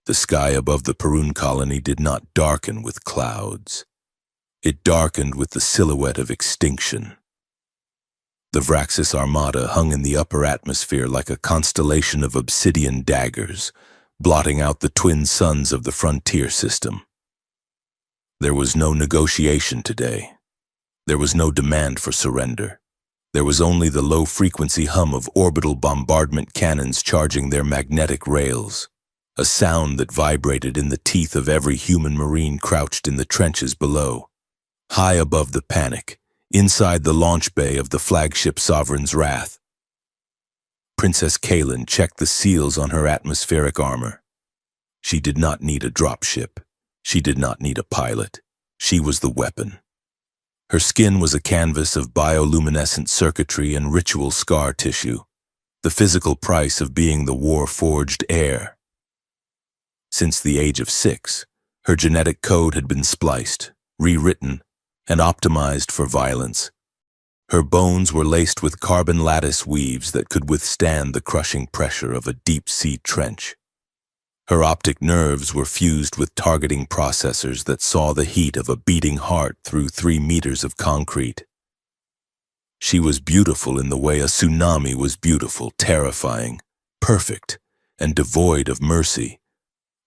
The sky above the Perun colony did not darken with clouds. It darkened with the silhouette of extinction. The Vraxis Armada hung in the upper atmosphere like a constellation of obsidian daggers, blotting out the twin suns of the frontier system. There was no negotiation today. There was no demand for surrender. There was only the low-frequency hum of orbital bombardment cannons charging their magnetic rails, a sound that vibrated in the teeth of every human marine crouched in the trenches below. High above the panic, inside the launch bay of the flagship Sovereign's Wrath, Princess Kaelin checked the seals on her atmospheric armor. She did not need a dropship. She did not need a pilot. She was the weapon. Her skin was a canvas of bioluminescent circuitry and ritual scar tissue, the physical price of being the war-forged heir. Since the age of 6, her genetic code had been spliced, rewritten, and optimized for violence. Her bones were laced with carbon lattice weaves that could withstand the crushing pressure of a deep-sea trench. Her optic nerves were fused with targeting processors that saw the heat of a beating heart through 3 meters of concrete. She was beautiful in the way a tsunami was beautiful, terrifying, perfect, and devoid of mercy.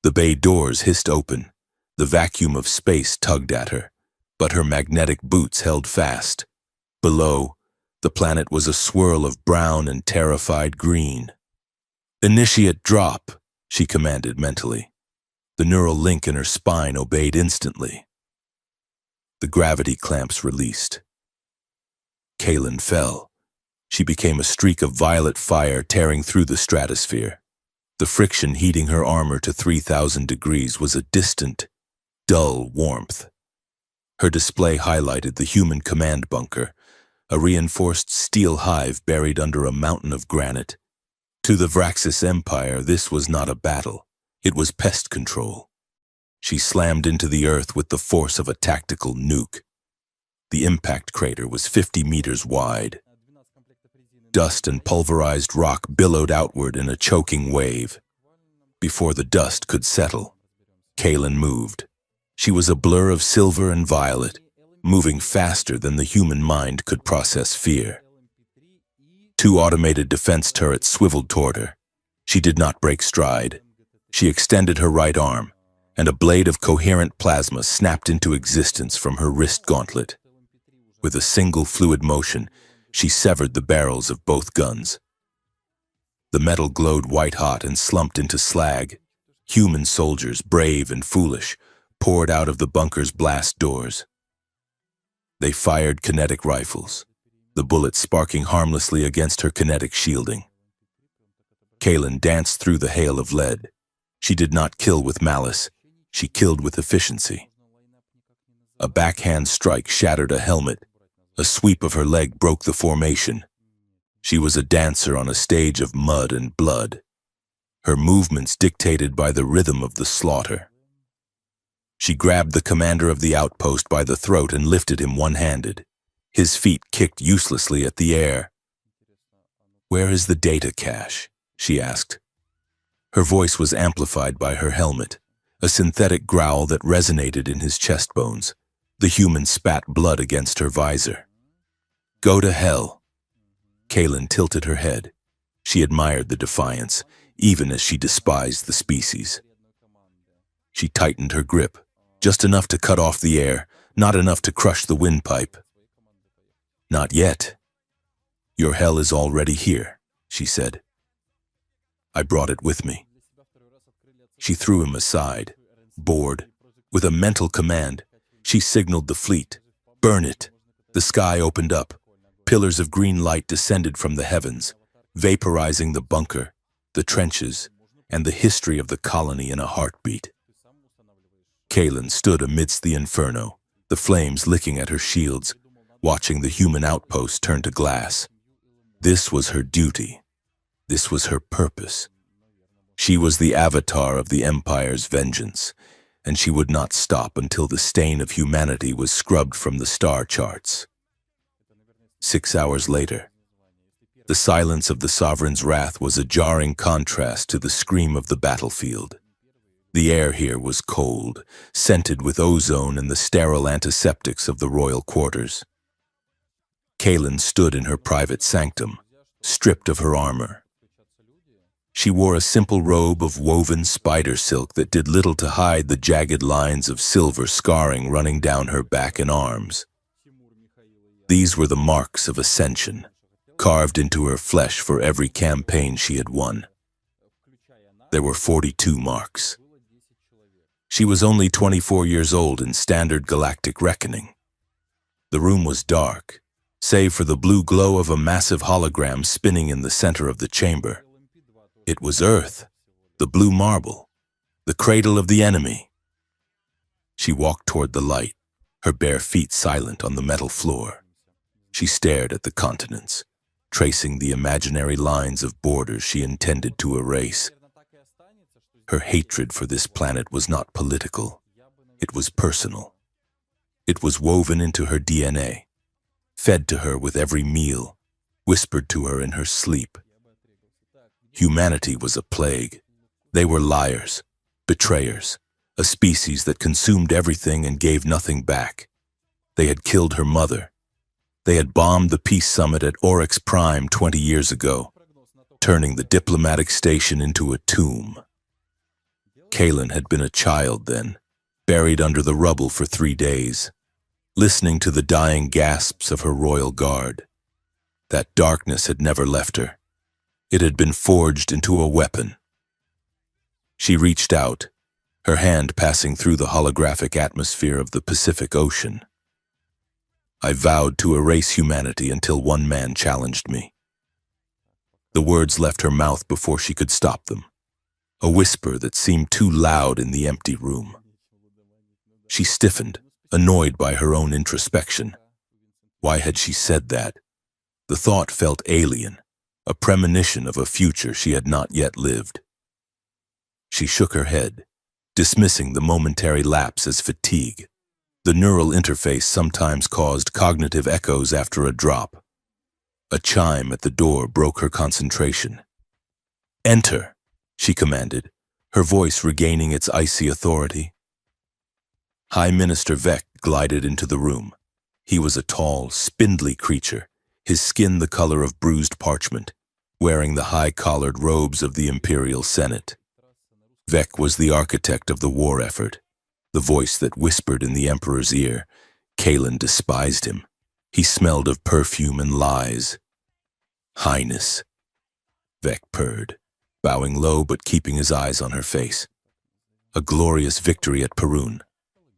The bay doors hissed open. The vacuum of space tugged at her, but her magnetic boots held fast. Below, the planet was a swirl of brown and terrified green. "Initiate drop," she commanded mentally. The neural link in her spine obeyed instantly. The gravity clamps released. Kaelin fell. She became a streak of violet fire tearing through the stratosphere. The friction heating her armor to 3,000 degrees was a distant, dull warmth. Her display highlighted the human command bunker, a reinforced steel hive buried under a mountain of granite. To the Vraxis Empire, this was not a battle. It was pest control. She slammed into the earth with the force of a tactical nuke. The impact crater was 50 meters wide. Dust and pulverized rock billowed outward in a choking wave. Before the dust could settle, Kaelin moved. She was a blur of silver and violet, moving faster than the human mind could process fear. 2 automated defense turrets swiveled toward her. She did not break stride. She extended her right arm, and a blade of coherent plasma snapped into existence from her wrist gauntlet. With a single fluid motion, she severed the barrels of both guns. The metal glowed white-hot and slumped into slag. Human soldiers, brave and foolish, poured out of the bunker's blast doors. They fired kinetic rifles, the bullets sparking harmlessly against her kinetic shielding. Kaelin danced through the hail of lead. She did not kill with malice. She killed with efficiency. A backhand strike shattered a helmet. A sweep of her leg broke the formation. She was a dancer on a stage of mud and blood, her movements dictated by the rhythm of the slaughter. She grabbed the commander of the outpost by the throat and lifted him one-handed. His feet kicked uselessly at the air. "Where is the data cache?" she asked. Her voice was amplified by her helmet, a synthetic growl that resonated in his chest bones. The human spat blood against her visor. "Go to hell." Kaelin tilted her head. She admired the defiance, even as she despised the species. She tightened her grip, just enough to cut off the air, not enough to crush the windpipe. "Not yet. Your hell is already here," she said. "I brought it with me." She threw him aside, bored. With a mental command, she signaled the fleet. "Burn it." The sky opened up. Pillars of green light descended from the heavens, vaporizing the bunker, the trenches, and the history of the colony in a heartbeat. Kaelin stood amidst the inferno, the flames licking at her shields, watching the human outpost turn to glass. This was her duty. This was her purpose. She was the avatar of the Empire's vengeance, and she would not stop until the stain of humanity was scrubbed from the star charts. 6 hours later, the silence of the Sovereign's Wrath was a jarring contrast to the scream of the battlefield. The air here was cold, scented with ozone and the sterile antiseptics of the royal quarters. Kaylin stood in her private sanctum, stripped of her armor. She wore a simple robe of woven spider silk that did little to hide the jagged lines of silver scarring running down her back and arms. These were the marks of ascension, carved into her flesh for every campaign she had won. There were 42 marks. She was only 24 years old in standard galactic reckoning. The room was dark, save for the blue glow of a massive hologram spinning in the center of the chamber. It was Earth, the blue marble, the cradle of the enemy. She walked toward the light, her bare feet silent on the metal floor. She stared at the continents, tracing the imaginary lines of borders she intended to erase. Her hatred for this planet was not political. It was personal. It was woven into her DNA, fed to her with every meal, whispered to her in her sleep. Humanity was a plague. They were liars, betrayers, a species that consumed everything and gave nothing back. They had killed her mother. They had bombed the peace summit at Oryx Prime 20 years ago, turning the diplomatic station into a tomb. Kaylin had been a child then, buried under the rubble for 3 days, listening to the dying gasps of her royal guard. That darkness had never left her. It had been forged into a weapon. She reached out, her hand passing through the holographic atmosphere of the Pacific Ocean. I vowed to erase humanity until one man challenged me. The words left her mouth before she could stop them, a whisper that seemed too loud in the empty room. She stiffened, annoyed by her own introspection. Why had she said that? The thought felt alien, a premonition of a future she had not yet lived. She shook her head, dismissing the momentary lapse as fatigue. The neural interface sometimes caused cognitive echoes after a drop. A chime at the door broke her concentration. "Enter," she commanded, her voice regaining its icy authority. High Minister Vec glided into the room. He was a tall, spindly creature, his skin the color of bruised parchment, wearing the high-collared robes of the Imperial Senate. Vec was the architect of the war effort, the voice that whispered in the Emperor's ear. Kaylin despised him. He smelled of perfume and lies. "Highness," Vec purred, bowing low but keeping his eyes on her face. "A glorious victory at Perun.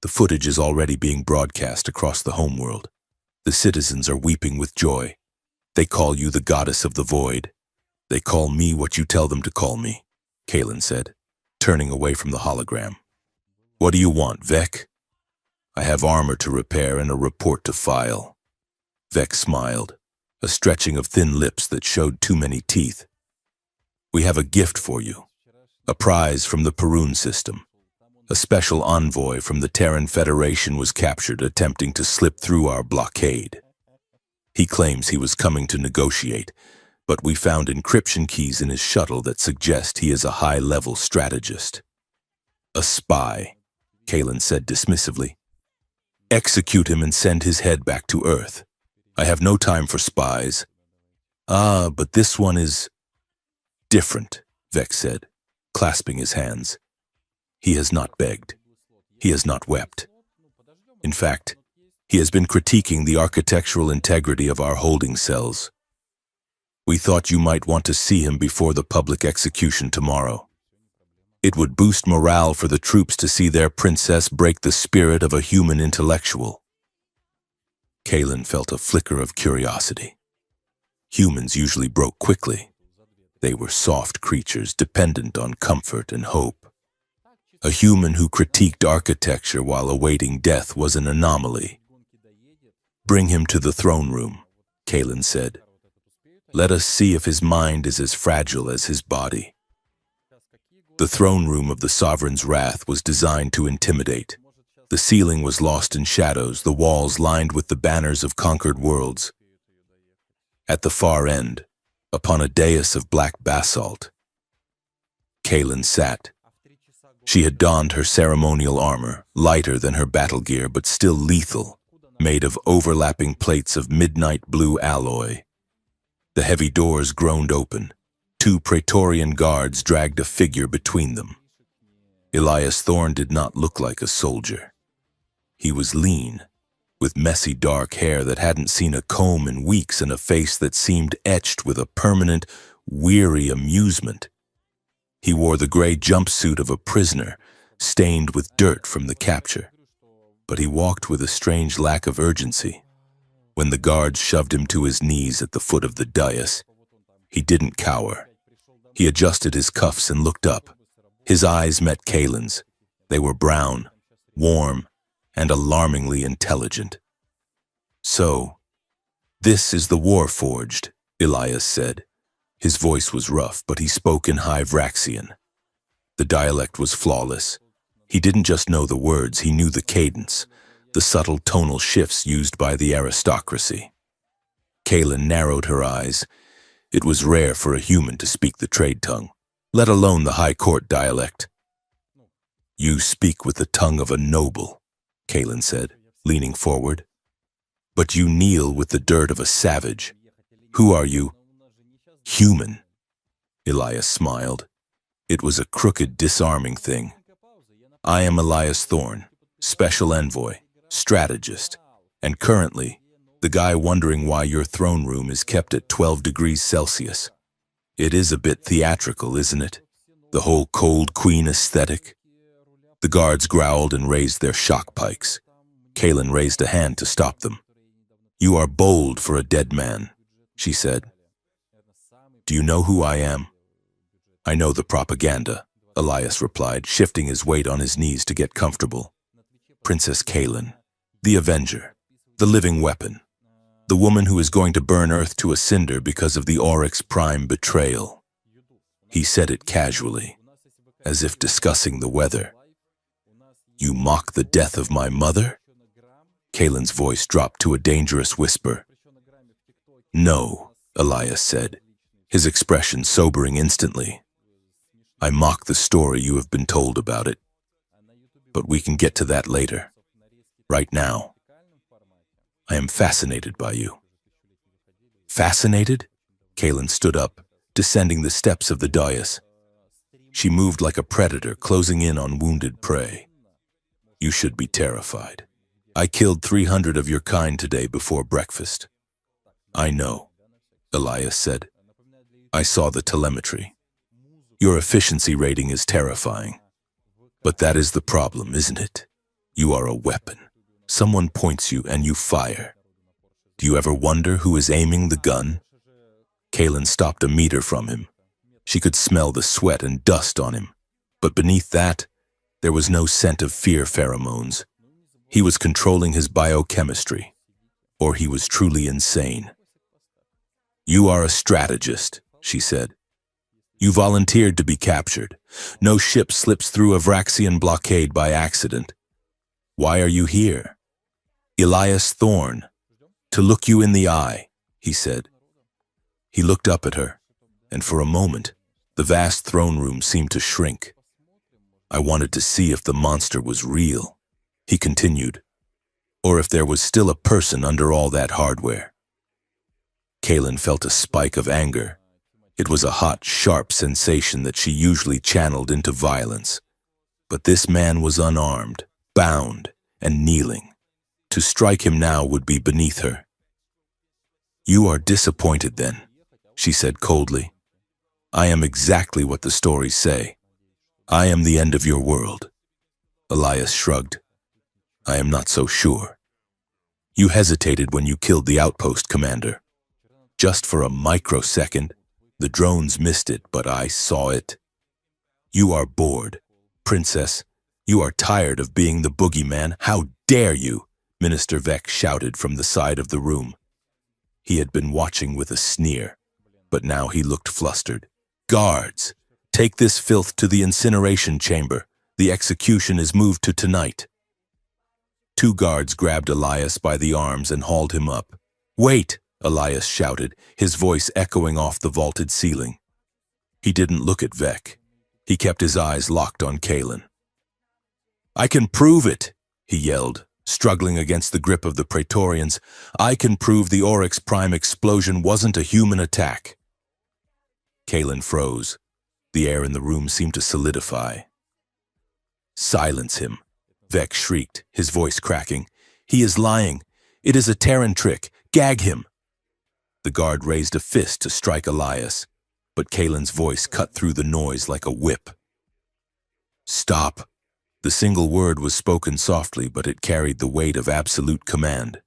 The footage is already being broadcast across the homeworld. The citizens are weeping with joy. They call you the goddess of the void. They call me what you tell them to call me," Kaylin said, turning away from the hologram. "What do you want, Vec?" "I have armor to repair and a report to file." Vec smiled, a stretching of thin lips that showed too many teeth. "We have a gift for you, a prize from the Perun system. A special envoy from the Terran Federation was captured attempting to slip through our blockade. He claims he was coming to negotiate, but we found encryption keys in his shuttle that suggest he is a high-level strategist." "A spy," Kaylin said dismissively. "Execute him and send his head back to Earth. I have no time for spies." "Ah, but this one is different," Vec said, clasping his hands. "He has not begged. He has not wept. In fact, he has been critiquing the architectural integrity of our holding cells. We thought you might want to see him before the public execution tomorrow. It would boost morale for the troops to see their princess break the spirit of a human intellectual." Kaylin felt a flicker of curiosity. Humans usually broke quickly. They were soft creatures dependent on comfort and hope. A human who critiqued architecture while awaiting death was an anomaly. "Bring him to the throne room," Kaylin said. "Let us see if his mind is as fragile as his body." The throne room of the Sovereign's Wrath was designed to intimidate. The ceiling was lost in shadows, the walls lined with the banners of conquered worlds. At the far end, upon a dais of black basalt, Kaylin sat. She had donned her ceremonial armor, lighter than her battle gear but still lethal, made of overlapping plates of midnight blue alloy. The heavy doors groaned open. 2 Praetorian guards dragged a figure between them. Elias Thorne did not look like a soldier. He was lean, with messy dark hair that hadn't seen a comb in weeks and a face that seemed etched with a permanent, weary amusement. He wore the gray jumpsuit of a prisoner, stained with dirt from the capture. But he walked with a strange lack of urgency. When the guards shoved him to his knees at the foot of the dais, he didn't cower. He adjusted his cuffs and looked up. His eyes met Kaelin's. They were brown, warm, and alarmingly intelligent. "So, this is the Warforged," Elias said. His voice was rough, but he spoke in High Vraxian. The dialect was flawless. He didn't just know the words, he knew the cadence, the subtle tonal shifts used by the aristocracy. Kaelin narrowed her eyes. It was rare for a human to speak the trade tongue, let alone the high court dialect. "You speak with the tongue of a noble," Kaelin said, leaning forward. "But you kneel with the dirt of a savage. Who are you?" "Human," Elias smiled. It was a crooked, disarming thing. "I am Elias Thorne, special envoy, strategist, and currently, the guy wondering why your throne room is kept at 12 degrees Celsius. It is a bit theatrical, isn't it? The whole cold queen aesthetic." The guards growled and raised their shock pikes. Kaelin raised a hand to stop them. "You are bold for a dead man," she said. "Do you know who I am?" "I know the propaganda," Elias replied, shifting his weight on his knees to get comfortable. "Princess Kaelin, the Avenger, the living weapon, the woman who is going to burn Earth to a cinder because of the Oryx Prime betrayal." He said it casually, as if discussing the weather. "You mock the death of my mother?" Kaelin's voice dropped to a dangerous whisper. "No," Elias said, his expression sobering instantly. "I mock the story you have been told about it. But we can get to that later. Right now, I am fascinated by you." "Fascinated?" Kaelin stood up, descending the steps of the dais. She moved like a predator, closing in on wounded prey. "You should be terrified. I killed 300 of your kind today before breakfast." "I know," Elias said. "I saw the telemetry. Your efficiency rating is terrifying. But that is the problem, isn't it? You are a weapon. Someone points you and you fire. Do you ever wonder who is aiming the gun?" Kaelin stopped a meter from him. She could smell the sweat and dust on him. But beneath that, there was no scent of fear pheromones. He was controlling his biochemistry, or he was truly insane. "You are a strategist," she said. "You volunteered to be captured. No ship slips through a Vraxian blockade by accident. Why are you here?" "Elias Thorne, to look you in the eye," he said. He looked up at her, and for a moment, the vast throne room seemed to shrink. "I wanted to see if the monster was real," he continued, "or if there was still a person under all that hardware." Kaelin felt a spike of anger. It was a hot, sharp sensation that she usually channeled into violence. But this man was unarmed, bound, and kneeling. To strike him now would be beneath her. "You are disappointed then," she said coldly. "I am exactly what the stories say. I am the end of your world." Elias shrugged. "I am not so sure. You hesitated when you killed the outpost commander. Just for a microsecond. The drones missed it, but I saw it. You are bored. Princess, you are tired of being the boogeyman. How dare you?" Minister Vec shouted from the side of the room. He had been watching with a sneer, but now he looked flustered. "Guards, take this filth to the incineration chamber. The execution is moved to tonight." 2 guards grabbed Elias by the arms and hauled him up. "Wait!" Elias shouted, his voice echoing off the vaulted ceiling. He didn't look at Vec. He kept his eyes locked on Kaelin. "I can prove it," he yelled, struggling against the grip of the Praetorians. "I can prove the Oryx Prime explosion wasn't a human attack." Kalen froze. The air in the room seemed to solidify. "Silence him," Vec shrieked, his voice cracking. "He is lying. It is a Terran trick. Gag him." The guard raised a fist to strike Elias, but Kalen's voice cut through the noise like a whip. "Stop." The single word was spoken softly, but it carried the weight of absolute command.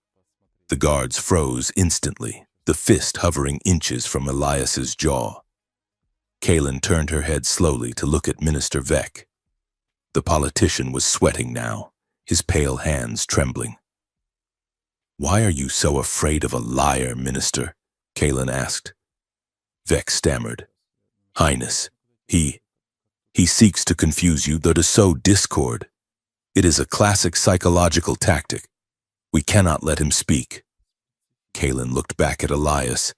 The guards froze instantly, the fist hovering inches from Elias's jaw. Kalen turned her head slowly to look at Minister Vec. The politician was sweating now, his pale hands trembling. "Why are you so afraid of a liar, Minister?" Kalen asked. Vec stammered. "Highness, he seeks to confuse you, though to sow discord. It is a classic psychological tactic. We cannot let him speak." Kalen looked back at Elias.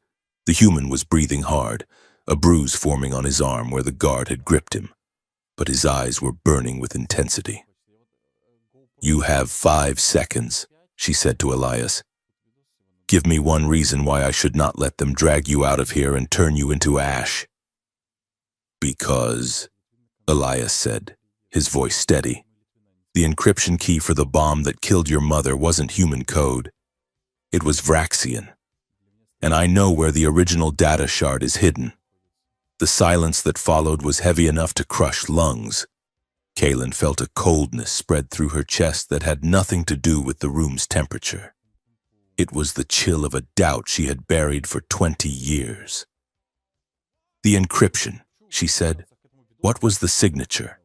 The human was breathing hard, a bruise forming on his arm where the guard had gripped him, but his eyes were burning with intensity. "You have 5 seconds, she said to Elias. "Give me one reason why I should not let them drag you out of here and turn you into ash." "Because," Elias said, his voice steady, "the encryption key for the bomb that killed your mother wasn't human code. It was Vraxian. And I know where the original data shard is hidden." The silence that followed was heavy enough to crush lungs. Kalen felt a coldness spread through her chest that had nothing to do with the room's temperature. It was the chill of a doubt she had buried for 20 years. "The encryption," she said. "What was the signature?"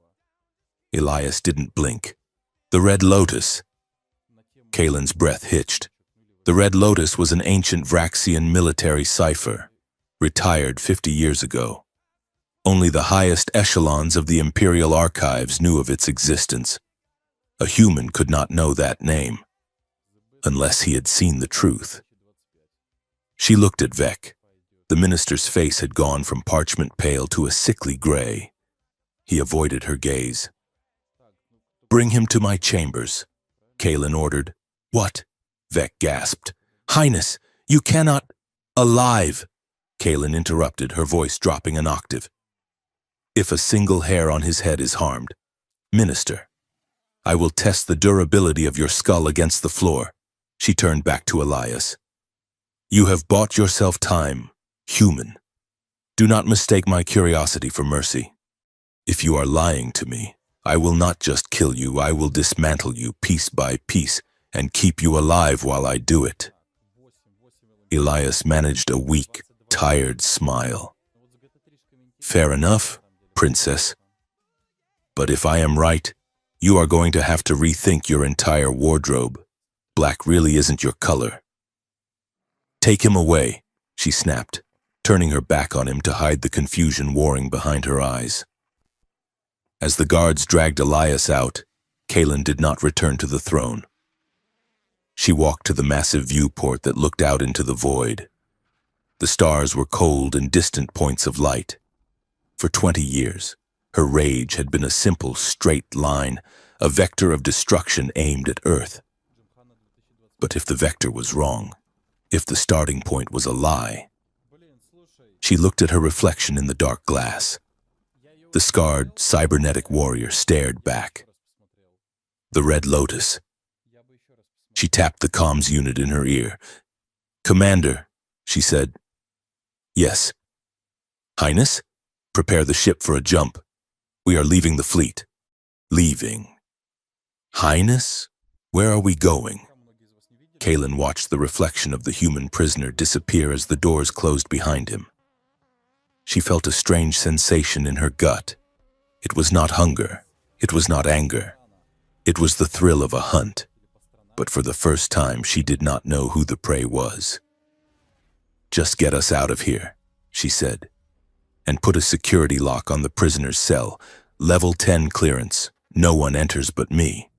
Elias didn't blink. "The Red Lotus." Kalen's breath hitched. The Red Lotus was an ancient Vraxian military cipher, retired 50 years ago. Only the highest echelons of the Imperial Archives knew of its existence. A human could not know that name, unless he had seen the truth. She looked at Vec. The minister's face had gone from parchment pale to a sickly gray. He avoided her gaze. "Bring him to my chambers," Kalen ordered. "What?" Vec gasped. "Highness, you cannot—" "Alive," Kalen interrupted, her voice dropping an octave. "If a single hair on his head is harmed, Minister, I will test the durability of your skull against the floor." She turned back to Elias. "You have bought yourself time, human. Do not mistake my curiosity for mercy. If you are lying to me, I will not just kill you, I will dismantle you piece by piece and keep you alive while I do it." Elias managed a weak, tired smile. "Fair enough, Princess. But if I am right, you are going to have to rethink your entire wardrobe. Black really isn't your color." "Take him away," she snapped, turning her back on him to hide the confusion warring behind her eyes. As the guards dragged Elias out, Kalen did not return to the throne. She walked to the massive viewport that looked out into the void. The stars were cold and distant points of light. For 20 years, her rage had been a simple, straight line, a vector of destruction aimed at Earth. But if the vector was wrong, if the starting point was a lie, she looked at her reflection in the dark glass. The scarred, cybernetic warrior stared back. The Red Lotus. She tapped the comms unit in her ear. "Commander," she said. "Yes." "Highness, prepare the ship for a jump. We are leaving the fleet." "Leaving? Highness, where are we going?" Kalen watched the reflection of the human prisoner disappear as the doors closed behind him. She felt a strange sensation in her gut. It was not hunger. It was not anger. It was the thrill of a hunt. But for the first time, she did not know who the prey was. "Just get us out of here," she said, "and put a security lock on the prisoner's cell. Level 10 clearance. No one enters but me."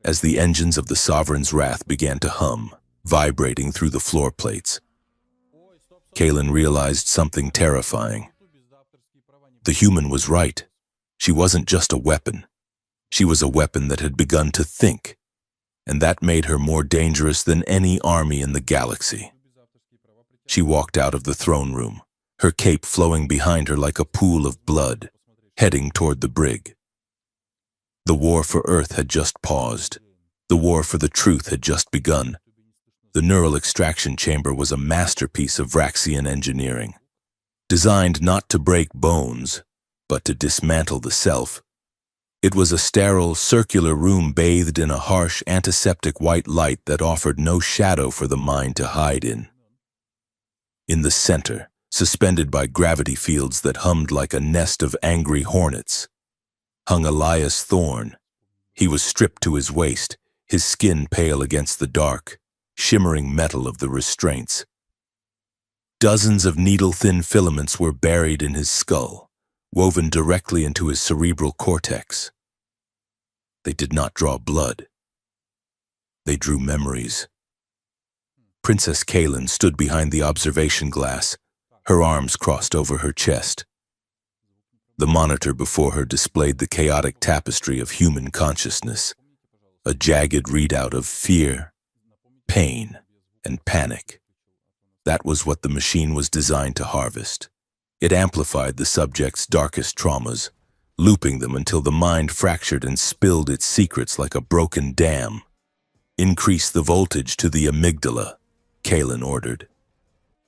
As the engines of the Sovereign's wrath began to hum, vibrating through the floor plates, Kalen realized something terrifying. The human was right. She wasn't just a weapon. She was a weapon that had begun to think, and that made her more dangerous than any army in the galaxy. She walked out of the throne room, her cape flowing behind her like a pool of blood, heading toward the brig. The war for Earth had just paused. The war for the truth had just begun. The neural extraction chamber was a masterpiece of Vraxian engineering, designed not to break bones, but to dismantle the self. It was a sterile, circular room bathed in a harsh, antiseptic white light that offered no shadow for the mind to hide in. In the center, suspended by gravity fields that hummed like a nest of angry hornets, hung Elias Thorne. He was stripped to his waist, his skin pale against the dark, shimmering metal of the restraints. Dozens of needle-thin filaments were buried in his skull, woven directly into his cerebral cortex. They did not draw blood. They drew memories. Princess Kaelin stood behind the observation glass, her arms crossed over her chest. The monitor before her displayed the chaotic tapestry of human consciousness, a jagged readout of fear, pain, and panic. That was what the machine was designed to harvest. It amplified the subject's darkest traumas, looping them until the mind fractured and spilled its secrets like a broken dam. "Increase the voltage to the amygdala," Kaelin ordered.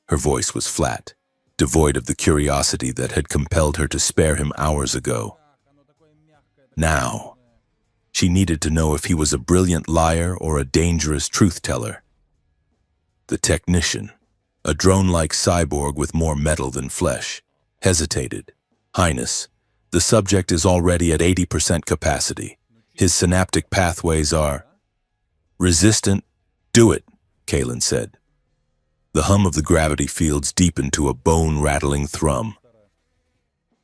Her voice was flat, devoid of the curiosity that had compelled her to spare him hours ago. Now, she needed to know if he was a brilliant liar or a dangerous truth-teller. The technician, a drone-like cyborg with more metal than flesh, hesitated. "Highness, the subject is already at 80% capacity. His synaptic pathways are resistant." "Do it," Kaelin said. The hum of the gravity fields deepened to a bone-rattling thrum.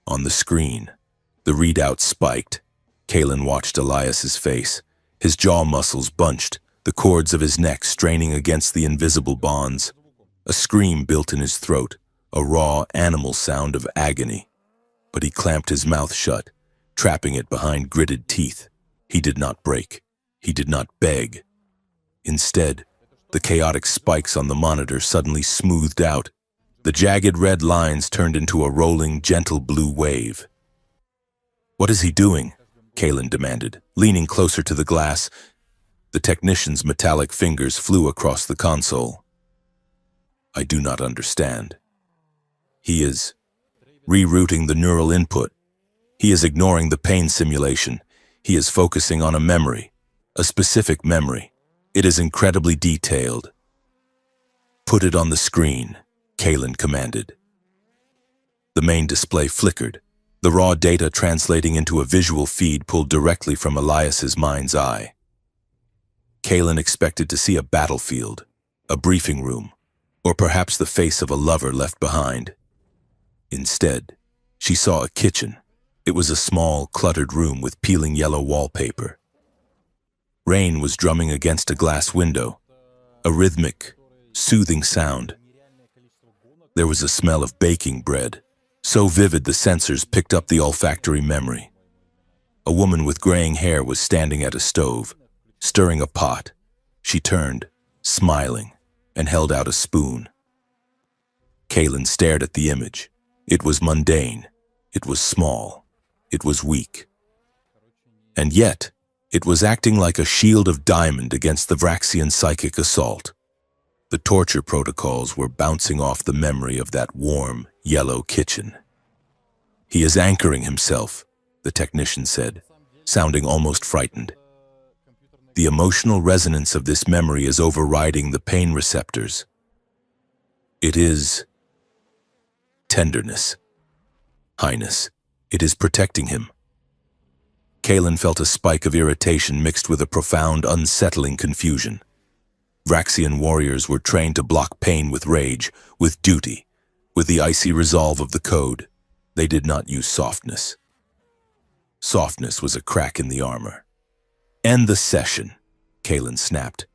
On the screen, the readout spiked. Kaelin watched Elias's face, his jaw muscles bunched, the cords of his neck straining against the invisible bonds. A scream built in his throat, a raw, animal sound of agony. But he clamped his mouth shut, trapping it behind gritted teeth. He did not break. He did not beg. Instead, the chaotic spikes on the monitor suddenly smoothed out. The jagged red lines turned into a rolling, gentle blue wave. "What is he doing?" Kaelin demanded, leaning closer to the glass. The technician's metallic fingers flew across the console. "I do not understand. He is rerouting the neural input. He is ignoring the pain simulation. He is focusing on a memory, a specific memory. It is incredibly detailed." "Put it on the screen," Kaelin commanded. The main display flickered, the raw data translating into a visual feed pulled directly from Elias's mind's eye. Kaelin expected to see a battlefield, a briefing room, or perhaps the face of a lover left behind. Instead, she saw a kitchen. It was a small, cluttered room with peeling yellow wallpaper. Rain was drumming against a glass window, a rhythmic, soothing sound. There was a smell of baking bread, so vivid the sensors picked up the olfactory memory. A woman with graying hair was standing at a stove, stirring a pot. She turned, smiling, and held out a spoon. Kaelin stared at the image. It was mundane. It was small. It was weak. And yet, it was acting like a shield of diamond against the Vraxian psychic assault. The torture protocols were bouncing off the memory of that warm, yellow kitchen. "He is anchoring himself," the technician said, sounding almost frightened. "The emotional resonance of this memory is overriding the pain receptors. It is tenderness. Highness, it is protecting him." Kaelin felt a spike of irritation mixed with a profound, unsettling confusion. Vraxian warriors were trained to block pain with rage, with duty, with the icy resolve of the code. They did not use softness. Softness was a crack in the armor. "End the session," Kaelin snapped.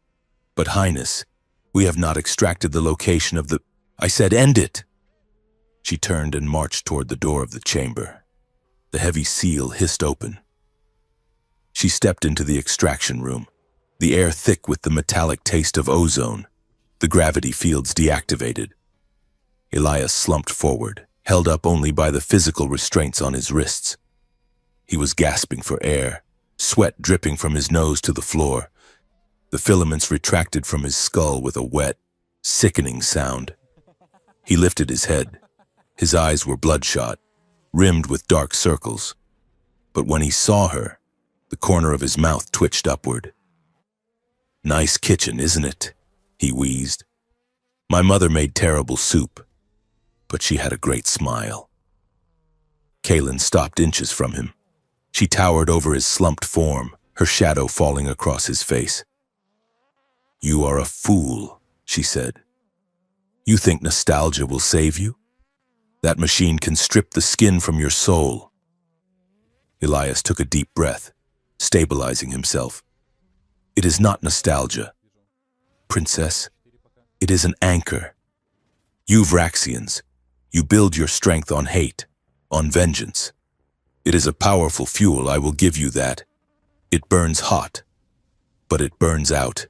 "But Highness, we have not extracted the location of the—" "I said end it!" She turned and marched toward the door of the chamber. The heavy seal hissed open. She stepped into the extraction room, the air thick with the metallic taste of ozone, the gravity fields deactivated. Elias slumped forward, held up only by the physical restraints on his wrists. He was gasping for air, sweat dripping from his nose to the floor. The filaments retracted from his skull with a wet, sickening sound. He lifted his head. His eyes were bloodshot, rimmed with dark circles. But when he saw her, the corner of his mouth twitched upward. "Nice kitchen, isn't it?" he wheezed. "My mother made terrible soup, but she had a great smile." Kaylin stopped inches from him. She towered over his slumped form, her shadow falling across his face. "You are a fool," she said. "You think nostalgia will save you? That machine can strip the skin from your soul." Elias took a deep breath, stabilizing himself. "It is not nostalgia, Princess. It is an anchor. You Vraxians, you build your strength on hate, on vengeance. It is a powerful fuel, I will give you that. It burns hot, but it burns out."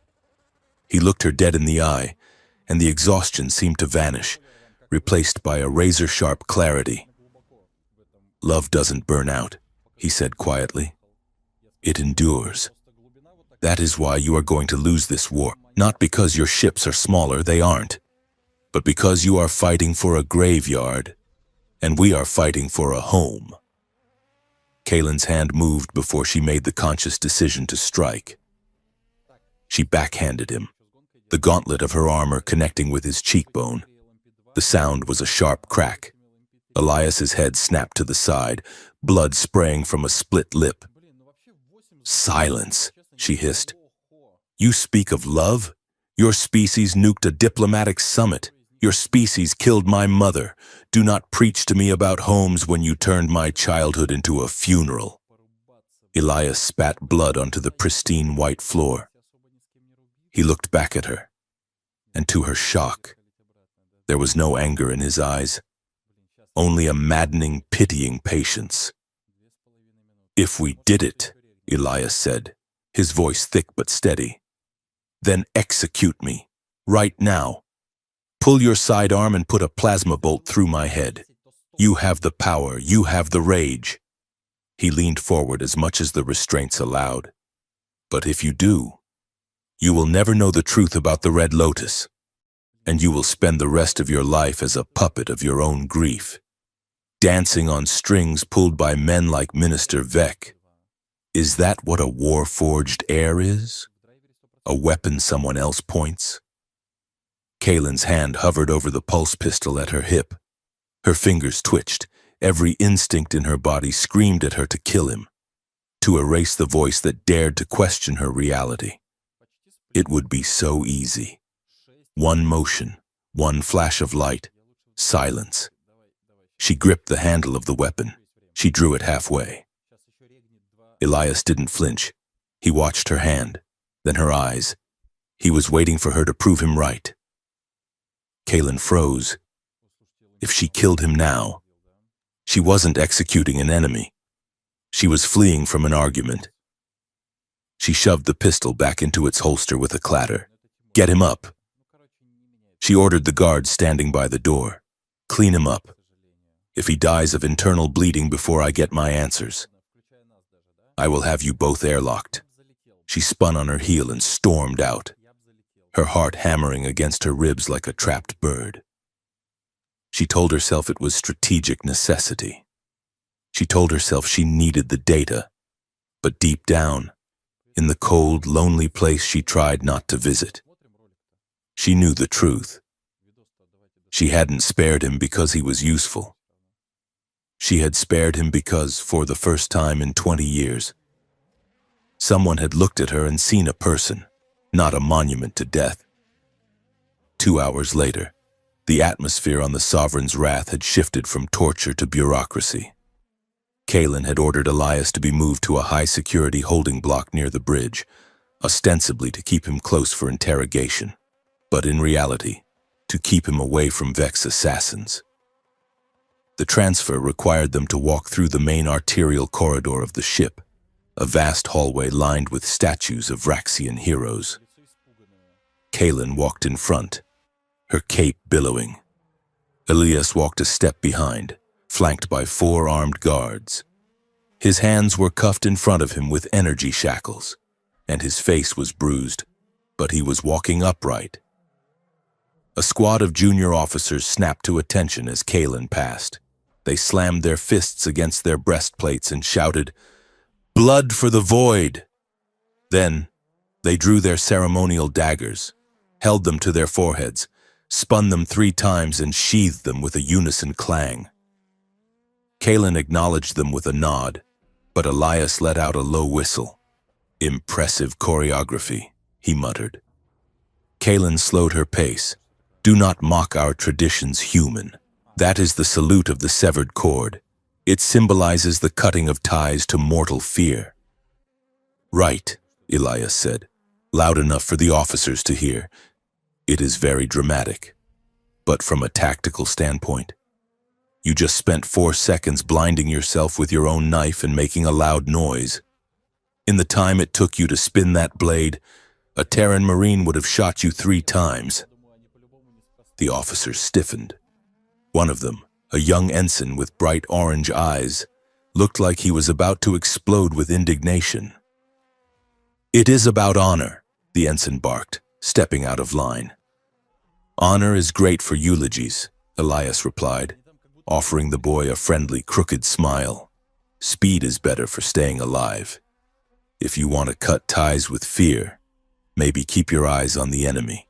He looked her dead in the eye, and the exhaustion seemed to vanish, replaced by a razor-sharp clarity. "Love doesn't burn out," he said quietly. "It endures. That is why you are going to lose this war, not because your ships are smaller, they aren't, but because you are fighting for a graveyard, and we are fighting for a home." Kaylin's hand moved before she made the conscious decision to strike. She backhanded him, the gauntlet of her armor connecting with his cheekbone. The sound was a sharp crack. Elias's head snapped to the side, blood spraying from a split lip. "Silence," she hissed. "You speak of love? Your species nuked a diplomatic summit. Your species killed my mother. Do not preach to me about homes when you turned my childhood into a funeral." Elias spat blood onto the pristine white floor. He looked back at her, and to her shock, there was no anger in his eyes, only a maddening, pitying patience. "If we did it," Elias said, his voice thick but steady, "then execute me, right now. Pull your sidearm and put a plasma bolt through my head. You have the power, you have the rage." He leaned forward as much as the restraints allowed. "But if you do, you will never know the truth about the Red Lotus, and you will spend the rest of your life as a puppet of your own grief, dancing on strings pulled by men like Minister Vec. Is that what a war-forged heir is? A weapon someone else points?" Kaylin's hand hovered over the pulse pistol at her hip. Her fingers twitched. Every instinct in her body screamed at her to kill him, to erase the voice that dared to question her reality. It would be so easy. One motion, one flash of light, silence. She gripped the handle of the weapon. She drew it halfway. Elias didn't flinch. He watched her hand, then her eyes. He was waiting for her to prove him right. Kaylin froze. If she killed him now, she wasn't executing an enemy. She was fleeing from an argument. She shoved the pistol back into its holster with a clatter. "Get him up." She ordered the guards standing by the door. "Clean him up. If he dies of internal bleeding before I get my answers, I will have you both airlocked." She spun on her heel and stormed out, her heart hammering against her ribs like a trapped bird. She told herself it was strategic necessity. She told herself she needed the data, but deep down, in the cold, lonely place she tried not to visit, she knew the truth. She hadn't spared him because he was useful. She had spared him because, for the first time in 20 years, someone had looked at her and seen a person, not a monument to death. 2 hours later, the atmosphere on the Sovereign's wrath had shifted from torture to bureaucracy. Kaylin had ordered Elias to be moved to a high-security holding block near the bridge, ostensibly to keep him close for interrogation, but in reality, to keep him away from Vec's assassins. The transfer required them to walk through the main arterial corridor of the ship, a vast hallway lined with statues of Vraxian heroes. Kaelin walked in front, her cape billowing. Elias walked a step behind, flanked by 4 armed guards. His hands were cuffed in front of him with energy shackles, and his face was bruised, but he was walking upright. A squad of junior officers snapped to attention as Kaelin passed. They slammed their fists against their breastplates and shouted, "Blood for the Void!" Then, they drew their ceremonial daggers, held them to their foreheads, spun them 3 times and sheathed them with a unison clang. Kaelin acknowledged them with a nod, but Elias let out a low whistle. "Impressive choreography," he muttered. Kaelin slowed her pace. "Do not mock our traditions, human. That is the salute of the severed cord. It symbolizes the cutting of ties to mortal fear." "Right," Elias said, loud enough for the officers to hear. "It is very dramatic. But from a tactical standpoint, you just spent 4 seconds blinding yourself with your own knife and making a loud noise. In the time it took you to spin that blade, a Terran Marine would have shot you 3 times. The officers stiffened. One of them, a young ensign with bright orange eyes, looked like he was about to explode with indignation. "It is about honor," the ensign barked, stepping out of line. "Honor is great for eulogies," Elias replied, offering the boy a friendly, crooked smile. "Speed is better for staying alive. If you want to cut ties with fear, maybe keep your eyes on the enemy,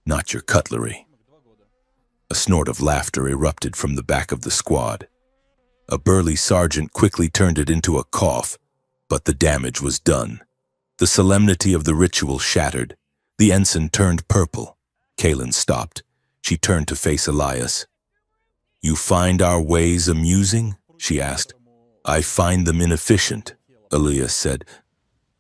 not your cutlery." A snort of laughter erupted from the back of the squad. A burly sergeant quickly turned it into a cough, but the damage was done. The solemnity of the ritual shattered. The ensign turned purple. Kaelin stopped. She turned to face Elias. "You find our ways amusing?" she asked. "I find them inefficient," Elias said.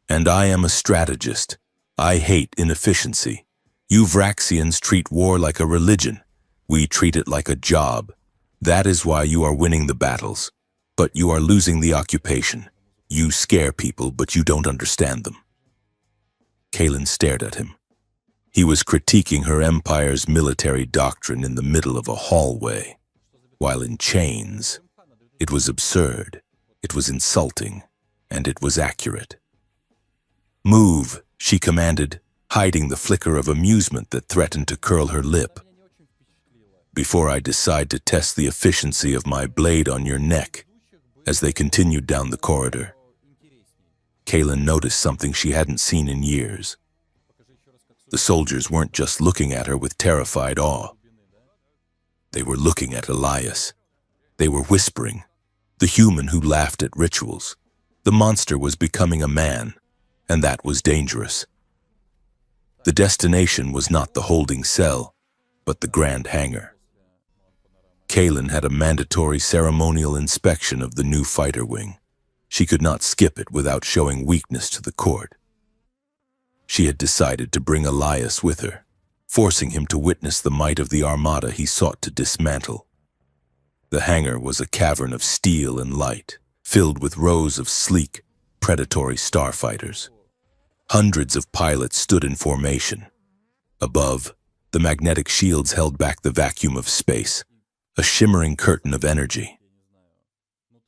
"And I am a strategist. I hate inefficiency. You Vraxians treat war like a religion. We treat it like a job. That is why you are winning the battles. But you are losing the occupation. You scare people, but you don't understand them." Kaelin stared at him. He was critiquing her empire's military doctrine in the middle of a hallway, while in chains. It was absurd, it was insulting, and it was accurate. "Move," she commanded, hiding the flicker of amusement that threatened to curl her lip. "Before I decide to test the efficiency of my blade on your neck," as they continued down the corridor. Kaelin noticed something she hadn't seen in years. The soldiers weren't just looking at her with terrified awe. They were looking at Elias. They were whispering. The human who laughed at rituals. The monster was becoming a man, and that was dangerous. The destination was not the holding cell, but the grand hangar. Kaelin had a mandatory ceremonial inspection of the new fighter wing. She could not skip it without showing weakness to the court. She had decided to bring Elias with her, forcing him to witness the might of the armada he sought to dismantle. The hangar was a cavern of steel and light, filled with rows of sleek, predatory starfighters. Hundreds of pilots stood in formation. Above, the magnetic shields held back the vacuum of space, a shimmering curtain of energy.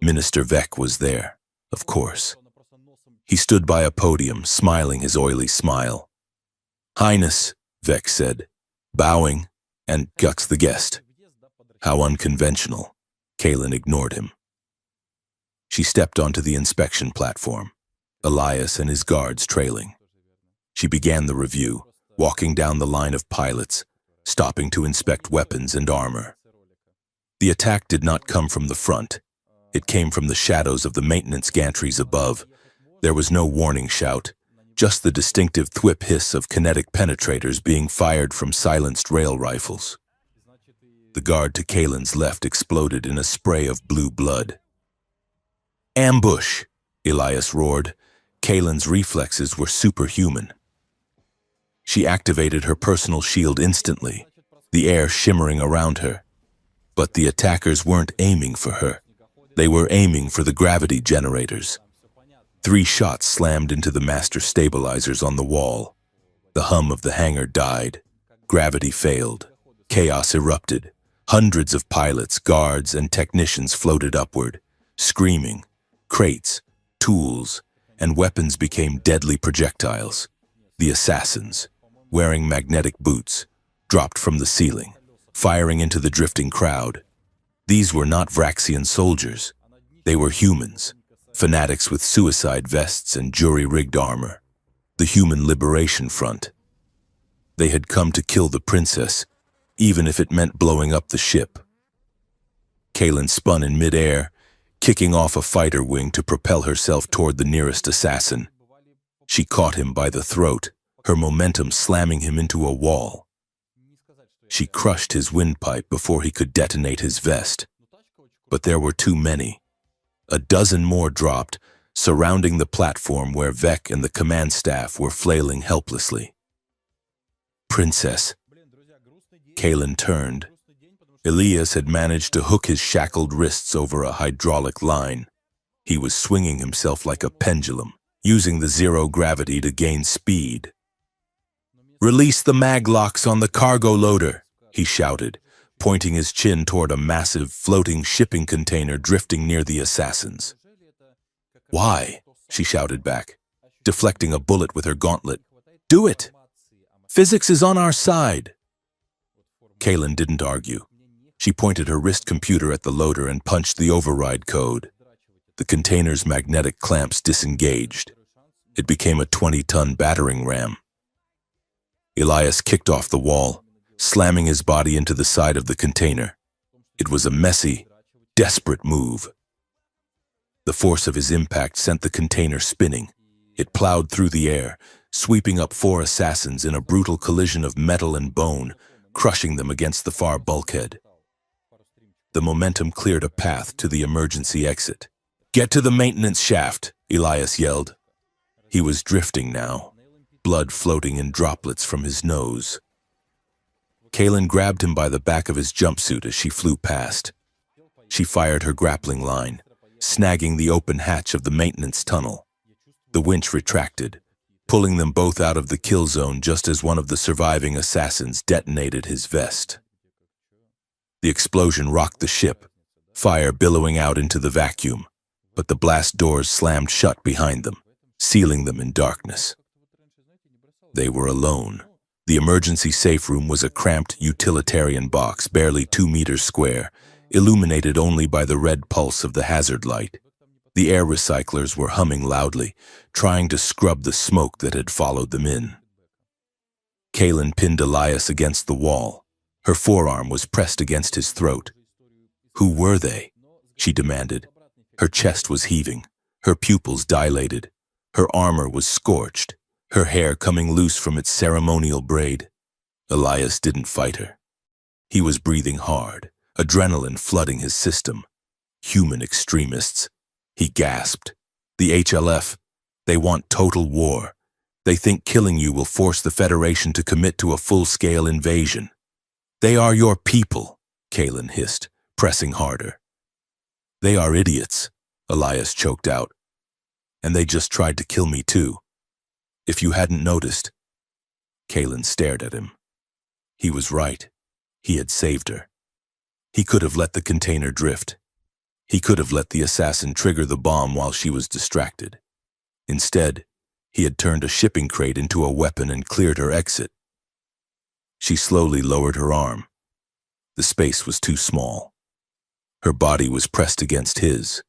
Minister Vec was there, of course. He stood by a podium, smiling his oily smile. "Highness," Vec said, bowing, and Gux the guest. How unconventional. Kaelin ignored him. She stepped onto the inspection platform, Elias and his guards trailing. She began the review, walking down the line of pilots, stopping to inspect weapons and armor. The attack did not come from the front. It came from the shadows of the maintenance gantries above. There was no warning shout, just the distinctive thwip hiss of kinetic penetrators being fired from silenced rail rifles. The guard to Kaelin's left exploded in a spray of blue blood. "Ambush!" Elias roared. Kaelin's reflexes were superhuman. She activated her personal shield instantly, the air shimmering around her. But the attackers weren't aiming for her. They were aiming for the gravity generators. 3 shots slammed into the master stabilizers on the wall. The hum of the hangar died. Gravity failed. Chaos erupted. Hundreds of pilots, guards, and technicians floated upward, screaming. Crates, tools, and weapons became deadly projectiles. The assassins, wearing magnetic boots, dropped from the ceiling, firing into the drifting crowd. These were not Vraxian soldiers. They were humans, fanatics with suicide vests and jury-rigged armor. The Human Liberation Front. They had come to kill the princess, even if it meant blowing up the ship. Kaylin spun in midair, kicking off a fighter wing to propel herself toward the nearest assassin. She caught him by the throat, her momentum slamming him into a wall. She crushed his windpipe before he could detonate his vest. But there were too many. A dozen more dropped, surrounding the platform where Vec and the command staff were flailing helplessly. Princess. Kaylin turned. Elias had managed to hook his shackled wrists over a hydraulic line. He was swinging himself like a pendulum, using the zero gravity to gain speed. "Release the mag locks on the cargo loader," he shouted, pointing his chin toward a massive, floating shipping container drifting near the assassins. "Why?" she shouted back, deflecting a bullet with her gauntlet. "Do it! Physics is on our side." Kaylin didn't argue. She pointed her wrist computer at the loader and punched the override code. The container's magnetic clamps disengaged. It became a 20-ton battering ram. Elias kicked off the wall, slamming his body into the side of the container. It was a messy, desperate move. The force of his impact sent the container spinning. It plowed through the air, sweeping up 4 assassins in a brutal collision of metal and bone, crushing them against the far bulkhead. The momentum cleared a path to the emergency exit. "Get to the maintenance shaft," Elias yelled. He was drifting now, blood floating in droplets from his nose. Kaylin grabbed him by the back of his jumpsuit as she flew past. She fired her grappling line, snagging the open hatch of the maintenance tunnel. The winch retracted, pulling them both out of the kill zone just as one of the surviving assassins detonated his vest. The explosion rocked the ship, fire billowing out into the vacuum, but the blast doors slammed shut behind them, sealing them in darkness. They were alone. The emergency safe room was a cramped utilitarian box, barely 2 meters square, illuminated only by the red pulse of the hazard light. The air recyclers were humming loudly, trying to scrub the smoke that had followed them in. Kaylin pinned Elias against the wall. Her forearm was pressed against his throat. "Who were they?" she demanded. Her chest was heaving, her pupils dilated. Her armor was scorched, her hair coming loose from its ceremonial braid. Elias didn't fight her. He was breathing hard, adrenaline flooding his system. "Human extremists," he gasped. "The HLF, they want total war. They think killing you will force the Federation to commit to a full-scale invasion." "They are your people," Kaylin hissed, pressing harder. "They are idiots," Elias choked out. "And they just tried to kill me too. If you hadn't noticed." Kaylin stared at him. He was right. He had saved her. He could have let the container drift. He could have let the assassin trigger the bomb while she was distracted. Instead, he had turned a shipping crate into a weapon and cleared her exit. She slowly lowered her arm. The space was too small. Her body was pressed against his,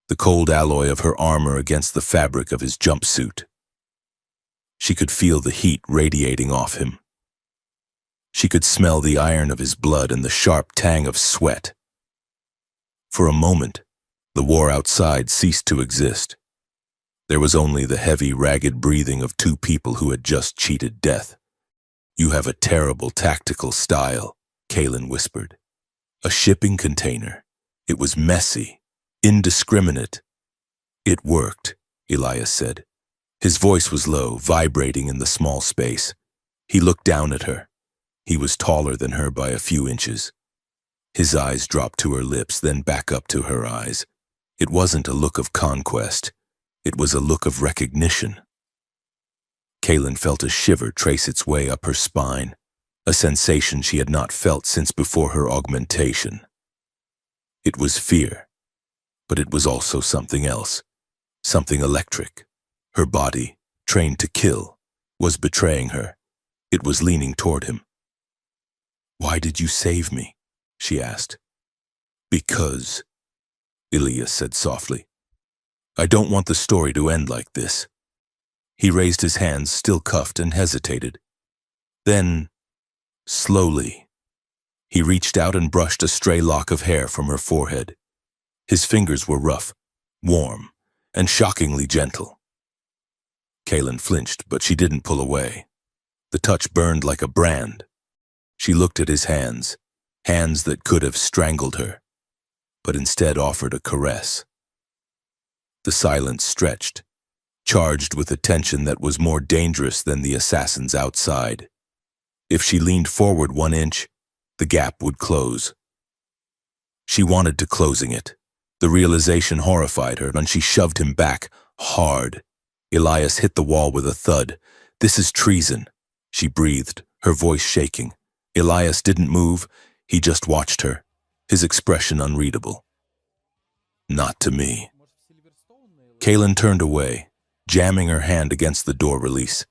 the cold alloy of her armor against the fabric of his jumpsuit. She could feel the heat radiating off him. She could smell the iron of his blood and the sharp tang of sweat. For a moment, the war outside ceased to exist. There was only the heavy, ragged breathing of 2 people who had just cheated death. "You have a terrible tactical style," Kaylin whispered. "A shipping container. It was messy, indiscriminate." "It worked," Elias said. His voice was low, vibrating in the small space. He looked down at her. He was taller than her by a few inches. His eyes dropped to her lips, then back up to her eyes. It wasn't a look of conquest. It was a look of recognition. Kaylin felt a shiver trace its way up her spine, a sensation she had not felt since before her augmentation. It was fear, but it was also something else, something electric. Her body, trained to kill, was betraying her. It was leaning toward him. "Why did you save me?" she asked. "Because," Elias said softly. "I don't want the story to end like this." He raised his hands, still cuffed, and hesitated. Then, slowly, he reached out and brushed a stray lock of hair from her forehead. His fingers were rough, warm, and shockingly gentle. Kaylin flinched, but she didn't pull away. The touch burned like a brand. She looked at his hands, hands that could have strangled her, but instead offered a caress. The silence stretched, charged with a tension that was more dangerous than the assassins outside. If she leaned forward 1 inch, the gap would close. She wanted to closing it. The realization horrified her, and she shoved him back, hard. Elias hit the wall with a thud. "This is treason," she breathed, her voice shaking. Elias didn't move, he just watched her, his expression unreadable. "Not to me." Kaylin turned away, jamming her hand against the door release.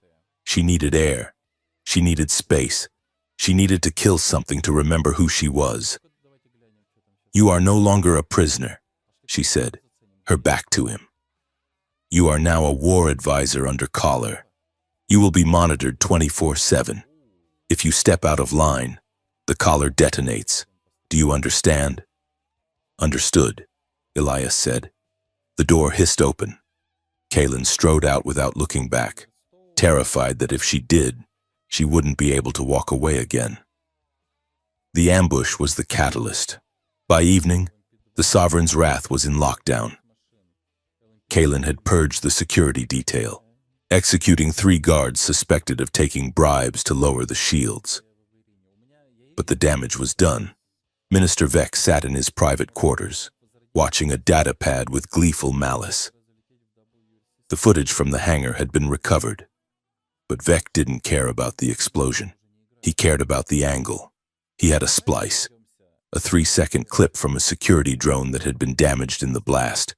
She needed air. She needed space. She needed to kill something to remember who she was. "You are no longer a prisoner," she said, her back to him. "You are now a war advisor under collar. You will be monitored 24/7. If you step out of line, the collar detonates. Do you understand?" "Understood," Elias said. The door hissed open. Kaylin strode out without looking back, terrified that if she did, she wouldn't be able to walk away again. The ambush was the catalyst. By evening, the Sovereign's wrath was in lockdown. Kaylin had purged the security detail, executing 3 guards suspected of taking bribes to lower the shields. But the damage was done. Minister Vec sat in his private quarters, watching a data pad with gleeful malice. The footage from the hangar had been recovered, but Vec didn't care about the explosion. He cared about the angle. He had a splice, a 3-second clip from a security drone that had been damaged in the blast.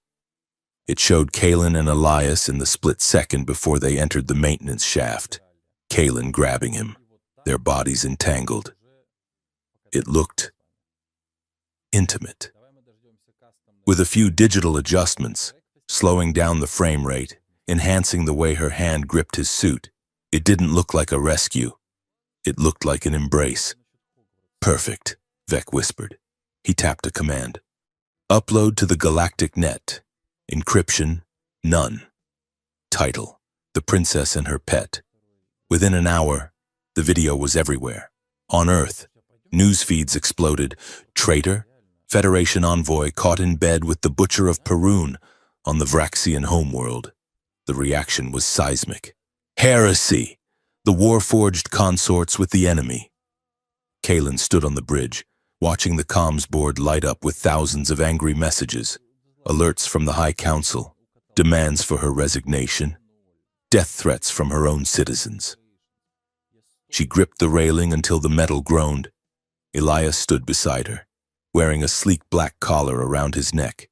It showed Kaylin and Elias in the split second before they entered the maintenance shaft, Kaylin grabbing him, their bodies entangled. It looked intimate. With a few digital adjustments, slowing down the frame rate, enhancing the way her hand gripped his suit, it didn't look like a rescue. It looked like an embrace. "Perfect," Vec whispered. He tapped a command. "Upload to the galactic net. Encryption, none. Title, The Princess and Her Pet." Within an hour, the video was everywhere. On Earth, news feeds exploded. Traitor, Federation envoy caught in bed with the Butcher of Perun on the Vraxian homeworld. The reaction was seismic. Heresy! The war-forged consorts with the enemy. Kaylin stood on the bridge, watching the comms board light up with thousands of angry messages, alerts from the High Council, demands for her resignation, death threats from her own citizens. She gripped the railing until the metal groaned. Elias stood beside her, wearing a sleek black collar around his neck.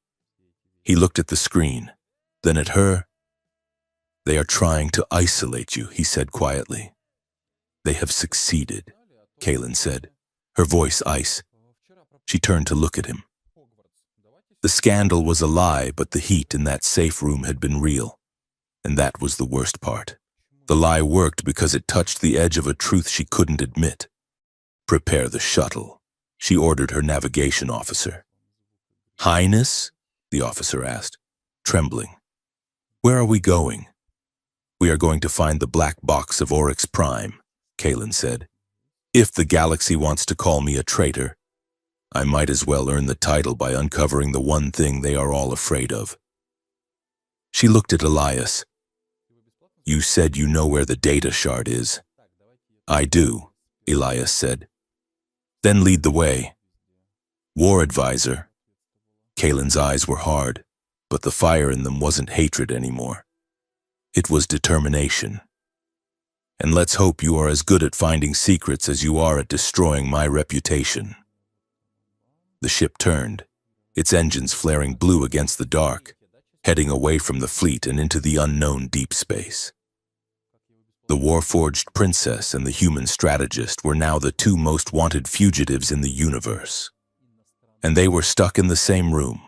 He looked at the screen, then at her. "They are trying to isolate you," he said quietly. "They have succeeded," Kaylin said, her voice ice. She turned to look at him. The scandal was a lie, but the heat in that safe room had been real. And that was the worst part. The lie worked because it touched the edge of a truth she couldn't admit. "Prepare the shuttle," she ordered her navigation officer. "Highness?" the officer asked, trembling. "Where are we going?" "We are going to find the black box of Oryx Prime," Kaylin said. "If the galaxy wants to call me a traitor, I might as well earn the title by uncovering the one thing they are all afraid of." She looked at Elias. "You said you know where the data shard is." "I do," Elias said. "Then lead the way." "War advisor." Kaylin's eyes were hard. but the fire in them wasn't hatred anymore. It was determination. And let's hope you are as good at finding secrets as you are at destroying my reputation. The ship turned, its engines flaring blue against the dark, heading away from the fleet and into the unknown deep space. The war-forged princess and the human strategist were now the two most wanted fugitives in the universe. And they were stuck in the same room.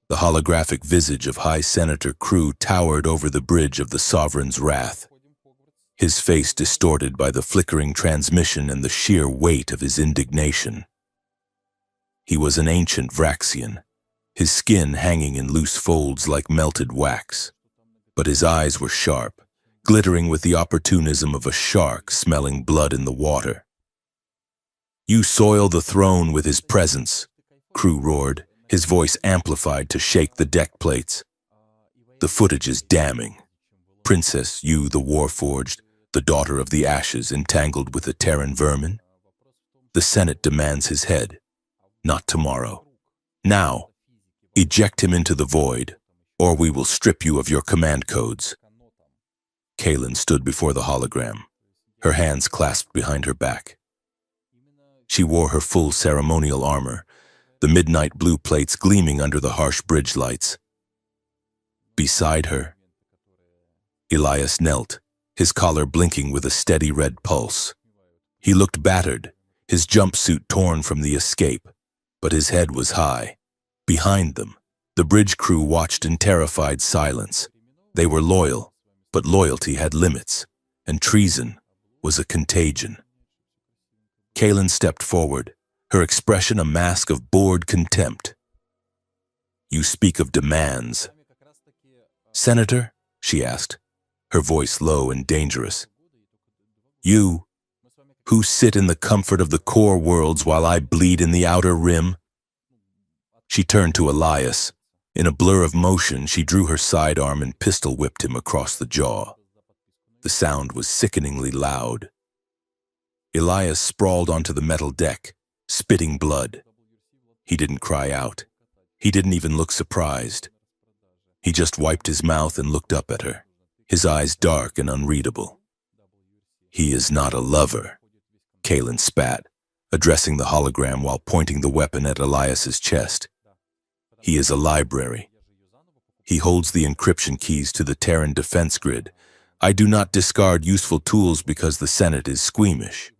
The holographic visage of High Senator Crew towered over the bridge of the Sovereign's wrath, his face distorted by the flickering transmission and the sheer weight of his indignation. He was an ancient Vraxian, his skin hanging in loose folds like melted wax. But his eyes were sharp, glittering with the opportunism of a shark smelling blood in the water. "You soil the throne with his presence," Crew roared, his voice amplified to shake the deck plates. "The footage is damning. Princess, you, the Warforged, the daughter of the Ashes entangled with the Terran vermin? The Senate demands his head. Not tomorrow. Now, eject him into the void, or we will strip you of your command codes." Kaylin stood before the hologram, her hands clasped behind her back. She wore her full ceremonial armor, the midnight blue plates gleaming under the harsh bridge lights. Beside her, Elias knelt, his collar blinking with a steady red pulse. He looked battered, his jumpsuit torn from the escape, but his head was high. Behind them, the bridge crew watched in terrified silence. They were loyal, but loyalty had limits, and treason was a contagion. Kaylin stepped forward, her expression a mask of bored contempt. "You speak of demands." "Senator?" she asked, her voice low and dangerous. "You, who sit in the comfort of the core worlds while I bleed in the outer rim?" She turned to Elias. In a blur of motion, she drew her sidearm and pistol-whipped him across the jaw. The sound was sickeningly loud. Elias sprawled onto the metal deck, spitting blood. He didn't cry out. He didn't even look surprised. He just wiped his mouth and looked up at her, his eyes dark and unreadable. "He is not a lover," Kaylin spat, addressing the hologram while pointing the weapon at Elias's chest. "He is a library. He holds the encryption keys to the Terran defense grid. I do not discard useful tools because the Senate is squeamish.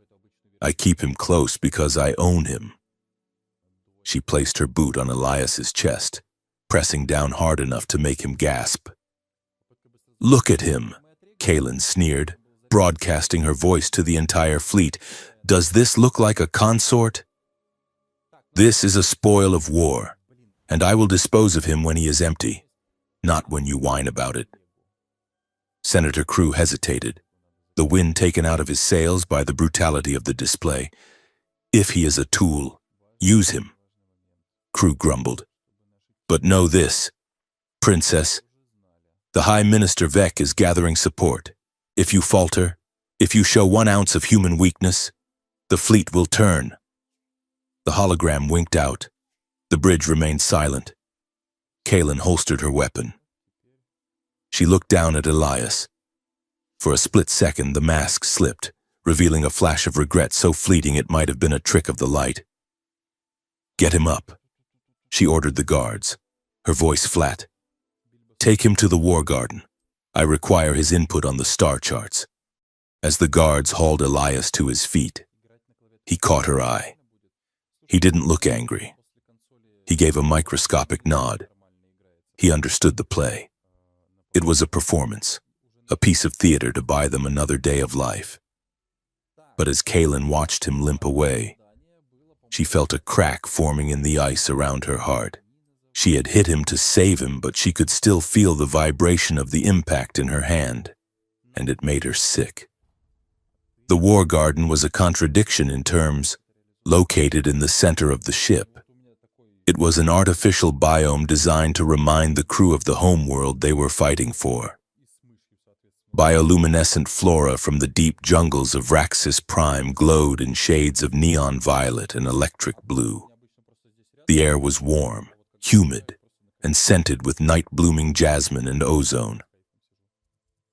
I keep him close because I own him." She placed her boot on Elias's chest, pressing down hard enough to make him gasp. "Look at him," Kaylin sneered, broadcasting her voice to the entire fleet. "Does this look like a consort? This is a spoil of war, and I will dispose of him when he is empty, not when you whine about it." Senator Crew hesitated, the wind taken out of his sails by the brutality of the display. "If he is a tool, use him," Crew grumbled. "But know this, Princess, the High Minister Vec is gathering support. If you falter, if you show 1 ounce of human weakness, the fleet will turn." The hologram winked out. The bridge remained silent. Kaylin holstered her weapon. She looked down at Elias. For a split second, the mask slipped, revealing a flash of regret so fleeting it might have been a trick of the light. "Get him up," she ordered the guards, her voice flat. "Take him to the war garden. I require his input on the star charts." As the guards hauled Elias to his feet, he caught her eye. He didn't look angry. He gave a microscopic nod. He understood the play. It was a performance, a piece of theater to buy them another day of life. But as Kaylin watched him limp away, she felt a crack forming in the ice around her heart. She had hit him to save him, but she could still feel the vibration of the impact in her hand, and it made her sick. The war garden was a contradiction in terms, located in the center of the ship. It was an artificial biome designed to remind the crew of the homeworld they were fighting for. Bioluminescent flora from the deep jungles of Vraxis Prime glowed in shades of neon violet and electric blue. The air was warm, humid, and scented with night-blooming jasmine and ozone.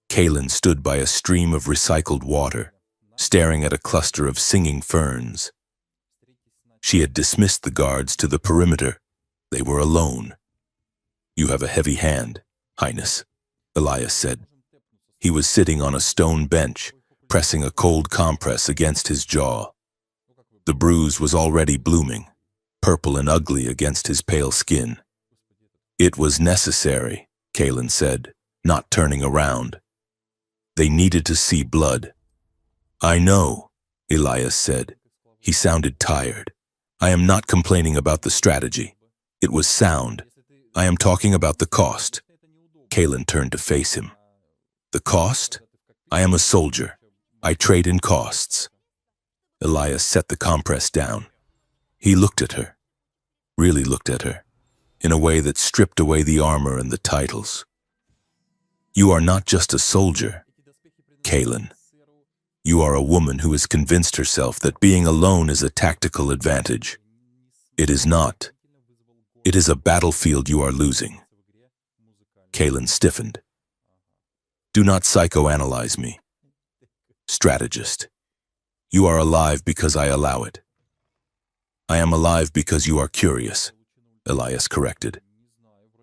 Kaelin stood by a stream of recycled water, staring at a cluster of singing ferns. She had dismissed the guards to the perimeter. They were alone. "You have a heavy hand, Highness," Elias said. He was sitting on a stone bench, pressing a cold compress against his jaw. The bruise was already blooming, purple and ugly against his pale skin. "It was necessary," Kaelin said, not turning around. "They needed to see blood." "I know," Elias said. He sounded tired. "I am not complaining about the strategy. It was sound. I am talking about the cost." Kaelin turned to face him. "The cost? I am a soldier. I trade in costs." Elias set the compress down. He looked at her, really looked at her, in a way that stripped away the armor and the titles. "You are not just a soldier, Kaelin. You are a woman who has convinced herself that being alone is a tactical advantage. It is not. It is a battlefield you are losing." Kaelin stiffened. "Do not psychoanalyze me. Strategist. You are alive because I allow it." "I am alive because you are curious," Elias corrected.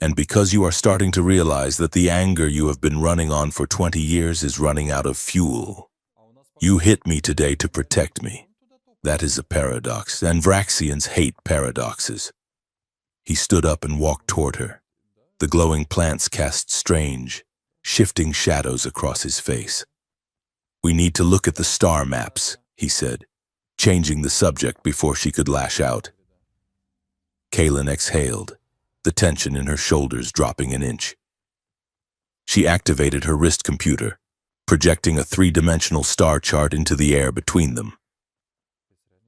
"And because you are starting to realize that the anger you have been running on for 20 years is running out of fuel. You hit me today to protect me. That is a paradox, and Vraxians hate paradoxes." He stood up and walked toward her. The glowing plants cast strange, shifting shadows across his face. "We need to look at the star maps," he said, changing the subject before she could lash out. Kaelin exhaled, the tension in her shoulders dropping an inch. She activated her wrist computer, projecting a three-dimensional star chart into the air between them.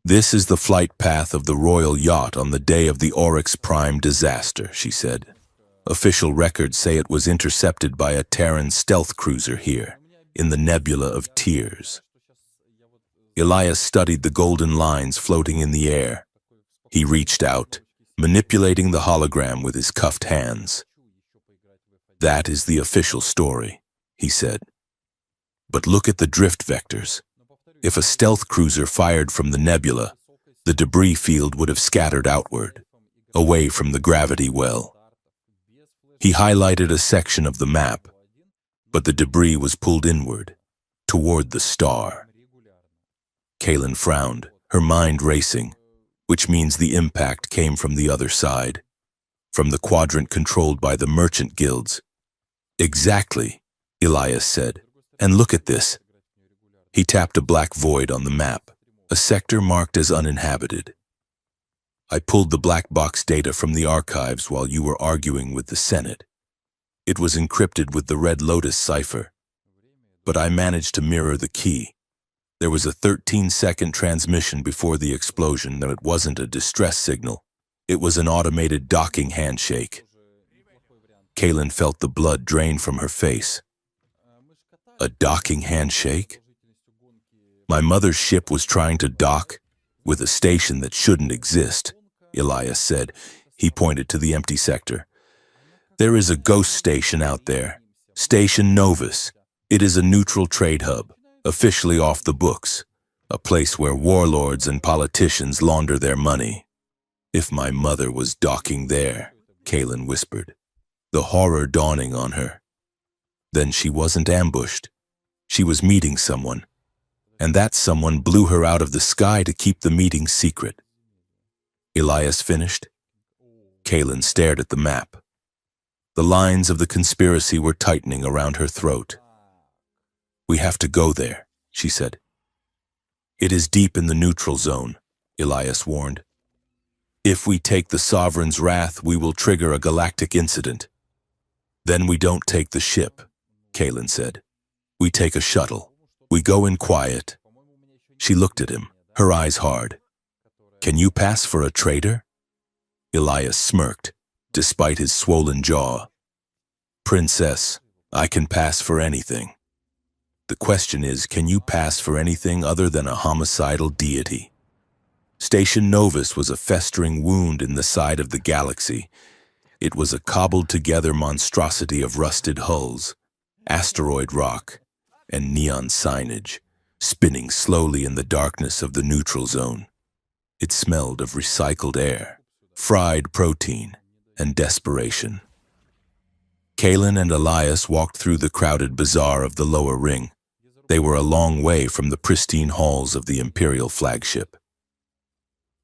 "This is the flight path of the royal yacht on the day of the Oryx Prime disaster," she said. "Official records say it was intercepted by a Terran stealth cruiser here, in the Nebula of Tears." Elias studied the golden lines floating in the air. He reached out, manipulating the hologram with his cuffed hands. "That is the official story," he said. "But look at the drift vectors. If a stealth cruiser fired from the nebula, the debris field would have scattered outward, away from the gravity well." He highlighted a section of the map, but the debris was pulled inward, toward the star. Kaelin frowned, her mind racing, which means the impact came from the other side, from the quadrant controlled by the merchant guilds. "Exactly," Elias said. "And look at this." He tapped a black void on the map, a sector marked as uninhabited. "I pulled the black box data from the archives while you were arguing with the Senate. It was encrypted with the Red Lotus cipher, but I managed to mirror the key. There was a 13-second transmission before the explosion that it wasn't a distress signal. It was an automated docking handshake." Kaelin felt the blood drain from her face. "A docking handshake?" "My mother's ship was trying to dock with a station that shouldn't exist," Elias said. He pointed to the empty sector. "There is a ghost station out there, Station Novus. It is a neutral trade hub, officially off the books, a place where warlords and politicians launder their money." "If my mother was docking there," Kaelin whispered, the horror dawning on her. Then she wasn't ambushed. She was meeting someone, and that someone blew her out of the sky to keep the meeting secret. Elias finished. Kaelin stared at the map. The lines of the conspiracy were tightening around her throat. "We have to go there," she said. "It is deep in the neutral zone," Elias warned. "If we take the Sovereign's wrath, we will trigger a galactic incident." "Then we don't take the ship," Kaelin said. "We take a shuttle. We go in quiet." She looked at him, her eyes hard. "Can you pass for a traitor?" Elias smirked, despite his swollen jaw. "Princess, I can pass for anything. The question is, can you pass for anything other than a homicidal deity?" Station Novus was a festering wound in the side of the galaxy. It was a cobbled-together monstrosity of rusted hulls, asteroid rock, and neon signage, spinning slowly in the darkness of the neutral zone. It smelled of recycled air, fried protein, and desperation. Kalen and Elias walked through the crowded bazaar of the lower ring. They were a long way from the pristine halls of the Imperial flagship.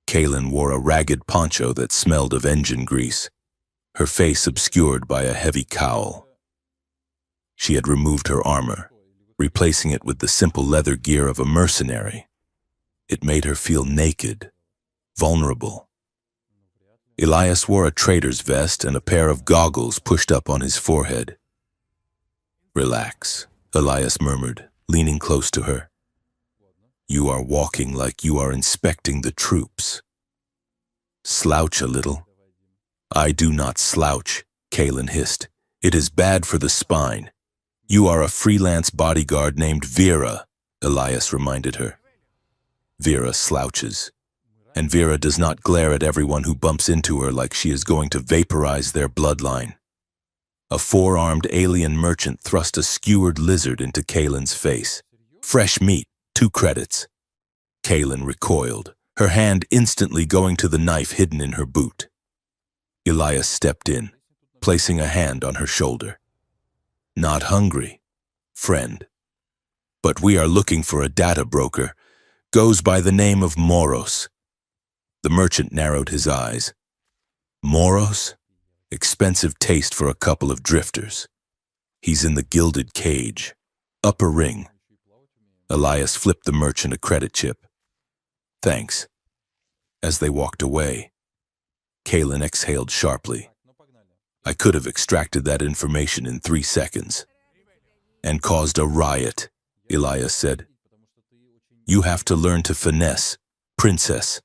Kalen wore a ragged poncho that smelled of engine grease, her face obscured by a heavy cowl. She had removed her armor, replacing it with the simple leather gear of a mercenary. It made her feel naked, vulnerable. Elias wore a trader's vest and a pair of goggles pushed up on his forehead. "Relax," Elias murmured, leaning close to her. "You are walking like you are inspecting the troops. Slouch a little." "I do not slouch," Kalen hissed. "It is bad for the spine." "You are a freelance bodyguard named Vera," Elias reminded her. "Vera slouches, and Vera does not glare at everyone who bumps into her like she is going to vaporize their bloodline." A four-armed alien merchant thrust a skewered lizard into Kalen's face. "Fresh meat, 2 credits." Kalen recoiled, her hand instantly going to the knife hidden in her boot. Elias stepped in, placing a hand on her shoulder. "Not hungry, friend. But we are looking for a data broker. Goes by the name of Moros." The merchant narrowed his eyes. "Moros? Expensive taste for a couple of drifters. He's in the gilded cage, upper ring." Elias flipped the merchant a credit chip. "Thanks." As they walked away, Kalen exhaled sharply. "I could have extracted that information in 3 seconds. And caused a riot," Elias said. "You have to learn to finesse, princess.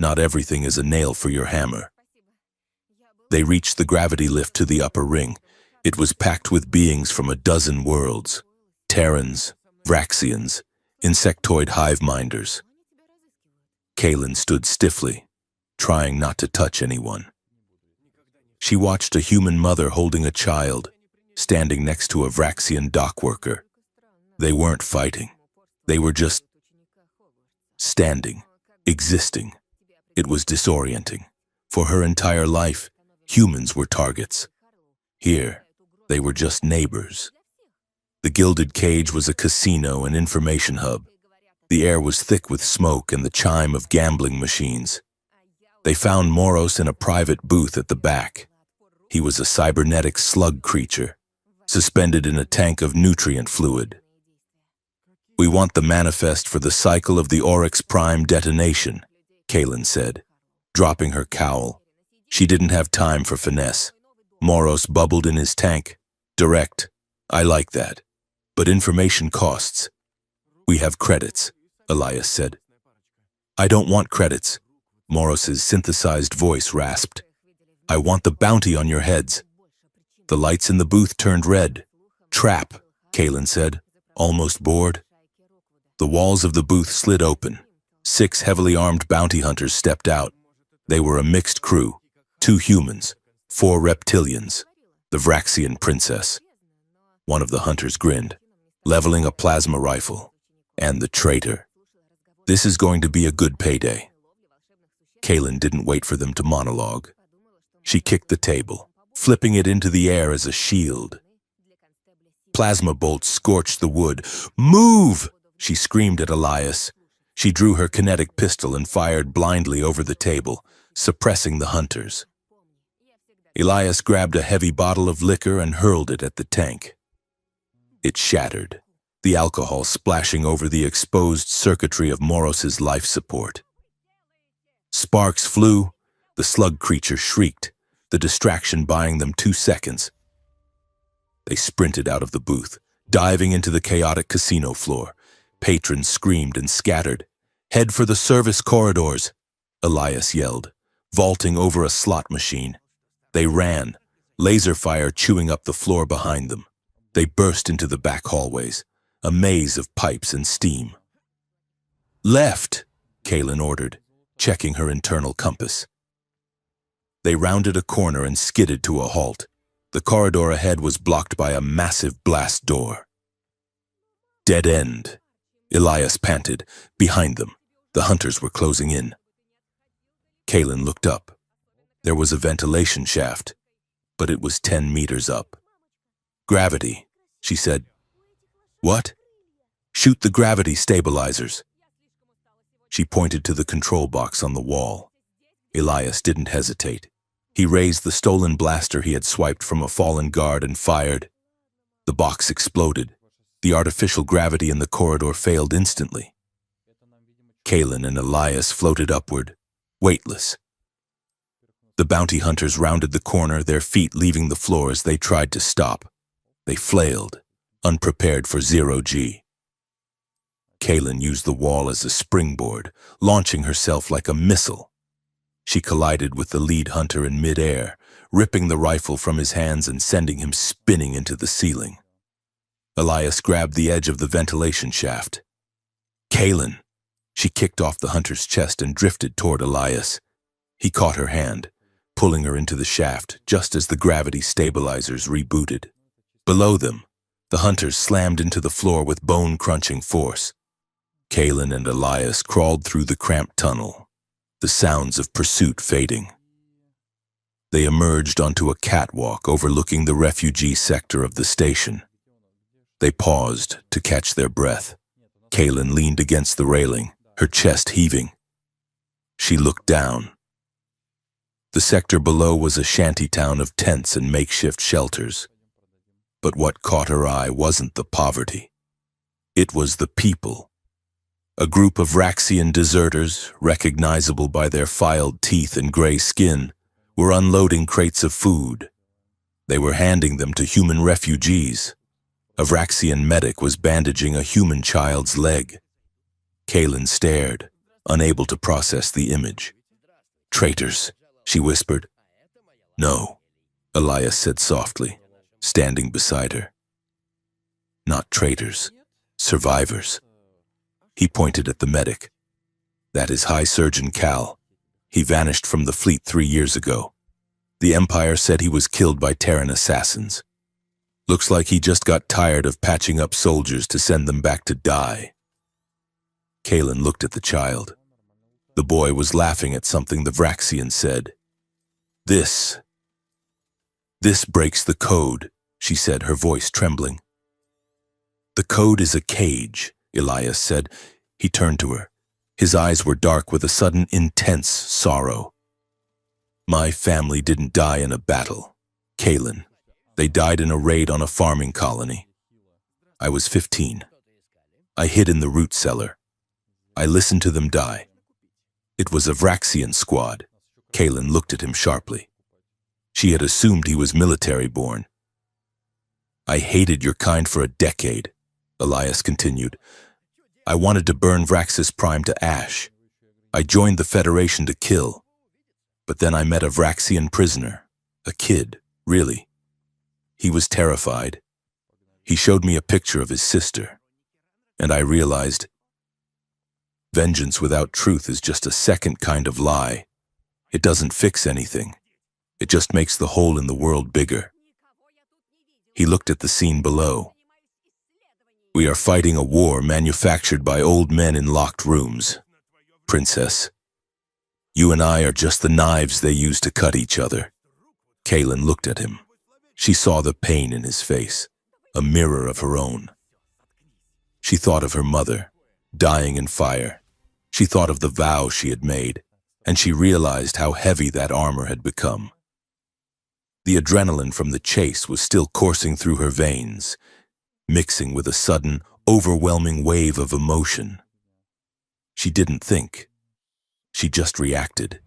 Not everything is a nail for your hammer." They reached the gravity lift to the upper ring. It was packed with beings from a dozen worlds. Terrans, Vraxians, insectoid hive-minders. Kalen stood stiffly, trying not to touch anyone. She watched a human mother holding a child, standing next to a Vraxian dock worker. They weren't fighting. They were just standing, existing. It was disorienting. For her entire life, humans were targets. Here, they were just neighbors. The gilded cage was a casino and information hub. The air was thick with smoke and the chime of gambling machines. They found Moros in a private booth at the back. He was a cybernetic slug creature, suspended in a tank of nutrient fluid. "We want the manifest for the cycle of the Oryx Prime detonation," Kalen said, dropping her cowl. She didn't have time for finesse. Moros bubbled in his tank. "Direct. I like that. But information costs." "We have credits," Elias said. "I don't want credits," Moros's synthesized voice rasped. "I want the bounty on your heads." The lights in the booth turned red. "Trap," Kalen said, almost bored. The walls of the booth slid open. 6 heavily armed bounty hunters stepped out. They were a mixed crew, 2 humans, 4 reptilians, the Vraxian princess. One of the hunters grinned, leveling a plasma rifle, and the traitor. "This is going to be a good payday." Kalen didn't wait for them to monologue. She kicked the table, flipping it into the air as a shield. Plasma bolts scorched the wood. "Move!" she screamed at Elias. She drew her kinetic pistol and fired blindly over the table, suppressing the hunters. Elias grabbed a heavy bottle of liquor and hurled it at the tank. It shattered, the alcohol splashing over the exposed circuitry of Moros's life support. Sparks flew, the slug creature shrieked, the distraction buying them 2 seconds. They sprinted out of the booth, diving into the chaotic casino floor. Patrons screamed and scattered. "Head for the service corridors," Elias yelled, vaulting over a slot machine. They ran, laser fire chewing up the floor behind them. They burst into the back hallways, a maze of pipes and steam. "Left," Kalen ordered, checking her internal compass. They rounded a corner and skidded to a halt. The corridor ahead was blocked by a massive blast door. Dead end, Elias panted. Behind them, the hunters were closing in. Kaelin looked up. There was a ventilation shaft, but it was 10 meters up. Gravity, she said. What? Shoot the gravity stabilizers. She pointed to the control box on the wall. Elias didn't hesitate. He raised the stolen blaster he had swiped from a fallen guard and fired. The box exploded. The artificial gravity in the corridor failed instantly. Kaelin and Elias floated upward, weightless. The bounty hunters rounded the corner, their feet leaving the floor as they tried to stop. They flailed, unprepared for 0G. Kaelin used the wall as a springboard, launching herself like a missile. She collided with the lead hunter in mid-air, ripping the rifle from his hands and sending him spinning into the ceiling. Elias grabbed the edge of the ventilation shaft. Kaelin! She kicked off the hunter's chest and drifted toward Elias. He caught her hand, pulling her into the shaft just as the gravity stabilizers rebooted. Below them, the hunters slammed into the floor with bone-crunching force. Kaelin and Elias crawled through the cramped tunnel, the sounds of pursuit fading. They emerged onto a catwalk overlooking the refugee sector of the station. They paused to catch their breath. Kaelin leaned against the railing, her chest heaving. She looked down. The sector below was a shantytown of tents and makeshift shelters. But what caught her eye wasn't the poverty. It was the people. A group of Vraxian deserters, recognizable by their filed teeth and gray skin, were unloading crates of food. They were handing them to human refugees. A Vraxian medic was bandaging a human child's leg. Kaelin stared, unable to process the image. "Traitors," she whispered. "No," Elias said softly, standing beside her. "Not traitors, survivors." He pointed at the medic. "That is High Surgeon Cal. He vanished from the fleet 3 years ago. The Empire said he was killed by Terran assassins. Looks like he just got tired of patching up soldiers to send them back to die." Kaelin looked at the child. The boy was laughing at something the Vraxian said. This breaks the code," she said, her voice trembling. "The code is a cage," Elias said. He turned to her. His eyes were dark with a sudden intense sorrow. "My family didn't die in a battle, Kaelin. They died in a raid on a farming colony. I was 15. I hid in the root cellar. I listened to them die. It was a Vraxian squad." Kaelin looked at him sharply. She had assumed he was military-born. "I hated your kind for a decade," Elias continued. "I wanted to burn Vraxis Prime to ash. I joined the Federation to kill. But then I met a Vraxian prisoner, a kid, really. He was terrified. He showed me a picture of his sister. And I realized, vengeance without truth is just a second kind of lie. It doesn't fix anything. It just makes the hole in the world bigger." He looked at the scene below. "We are fighting a war manufactured by old men in locked rooms. Princess, you and I are just the knives they use to cut each other." Kaelin looked at him. She saw the pain in his face, a mirror of her own. She thought of her mother, dying in fire. She thought of the vow she had made, and she realized how heavy that armor had become. The adrenaline from the chase was still coursing through her veins, mixing with a sudden, overwhelming wave of emotion. She didn't think. She just reacted.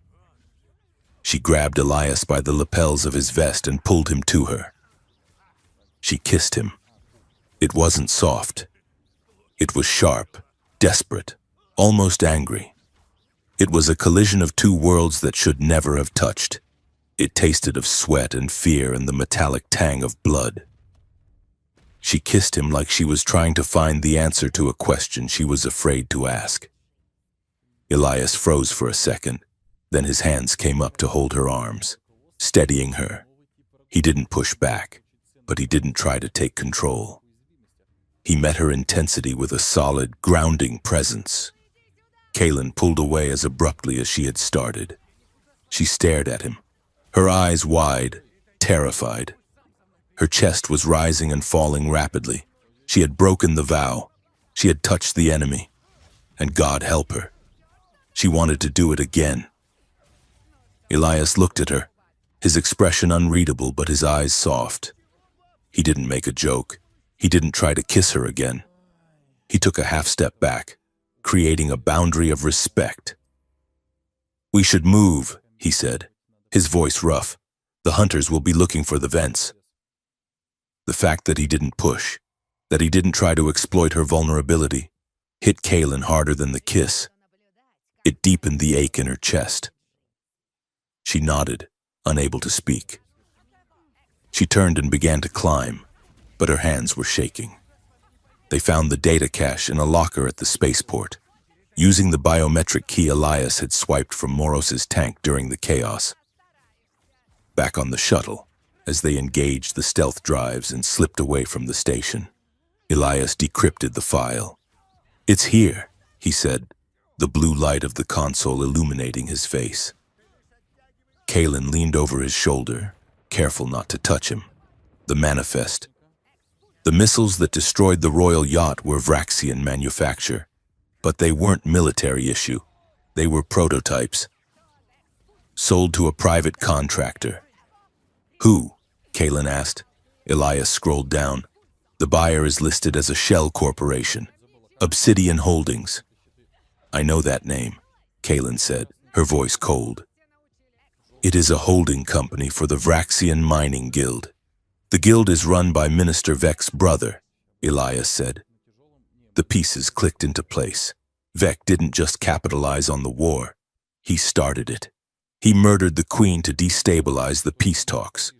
She grabbed Elias by the lapels of his vest and pulled him to her. She kissed him. It wasn't soft. It was sharp, desperate, almost angry. It was a collision of two worlds that should never have touched. It tasted of sweat and fear and the metallic tang of blood. She kissed him like she was trying to find the answer to a question she was afraid to ask. Elias froze for a second, then his hands came up to hold her arms. steadying her. He didn't push back, but he didn't try to take control. He met her intensity with a solid, grounding presence. Kaylin pulled away as abruptly as she had started. She stared at him, her eyes wide, terrified. Her chest was rising and falling rapidly. She had broken the vow. She had touched the enemy. And God help her. She wanted to do it again. Elias looked at her, his expression unreadable but his eyes soft. He didn't make a joke. He didn't try to kiss her again. He took a half step back, creating a boundary of respect. "We should move," he said, his voice rough. "The hunters will be looking for the vents." The fact that he didn't push, that he didn't try to exploit her vulnerability, hit Kaylin harder than the kiss. It deepened the ache in her chest. She nodded, unable to speak. She turned and began to climb, but her hands were shaking. They found the data cache in a locker at the spaceport, using the biometric key Elias had swiped from Moros's tank during the chaos. Back on the shuttle, as they engaged the stealth drives and slipped away from the station, Elias decrypted the file. "It's here," he said, the blue light of the console illuminating his face. Kaylin leaned over his shoulder, careful not to touch him. The manifest. The missiles that destroyed the royal yacht were Vraxian manufacture, but they weren't military issue. They were prototypes. Sold to a private contractor. "Who?" Kaylin asked. Elias scrolled down. "The buyer is listed as a shell corporation. Obsidian Holdings." "I know that name," Kaylin said, her voice cold. "It is a holding company for the Vraxian Mining Guild. The guild is run by Minister Vec's brother," Elias said. The pieces clicked into place. Vec didn't just capitalize on the war. He started it. He murdered the Queen to destabilize the peace talks,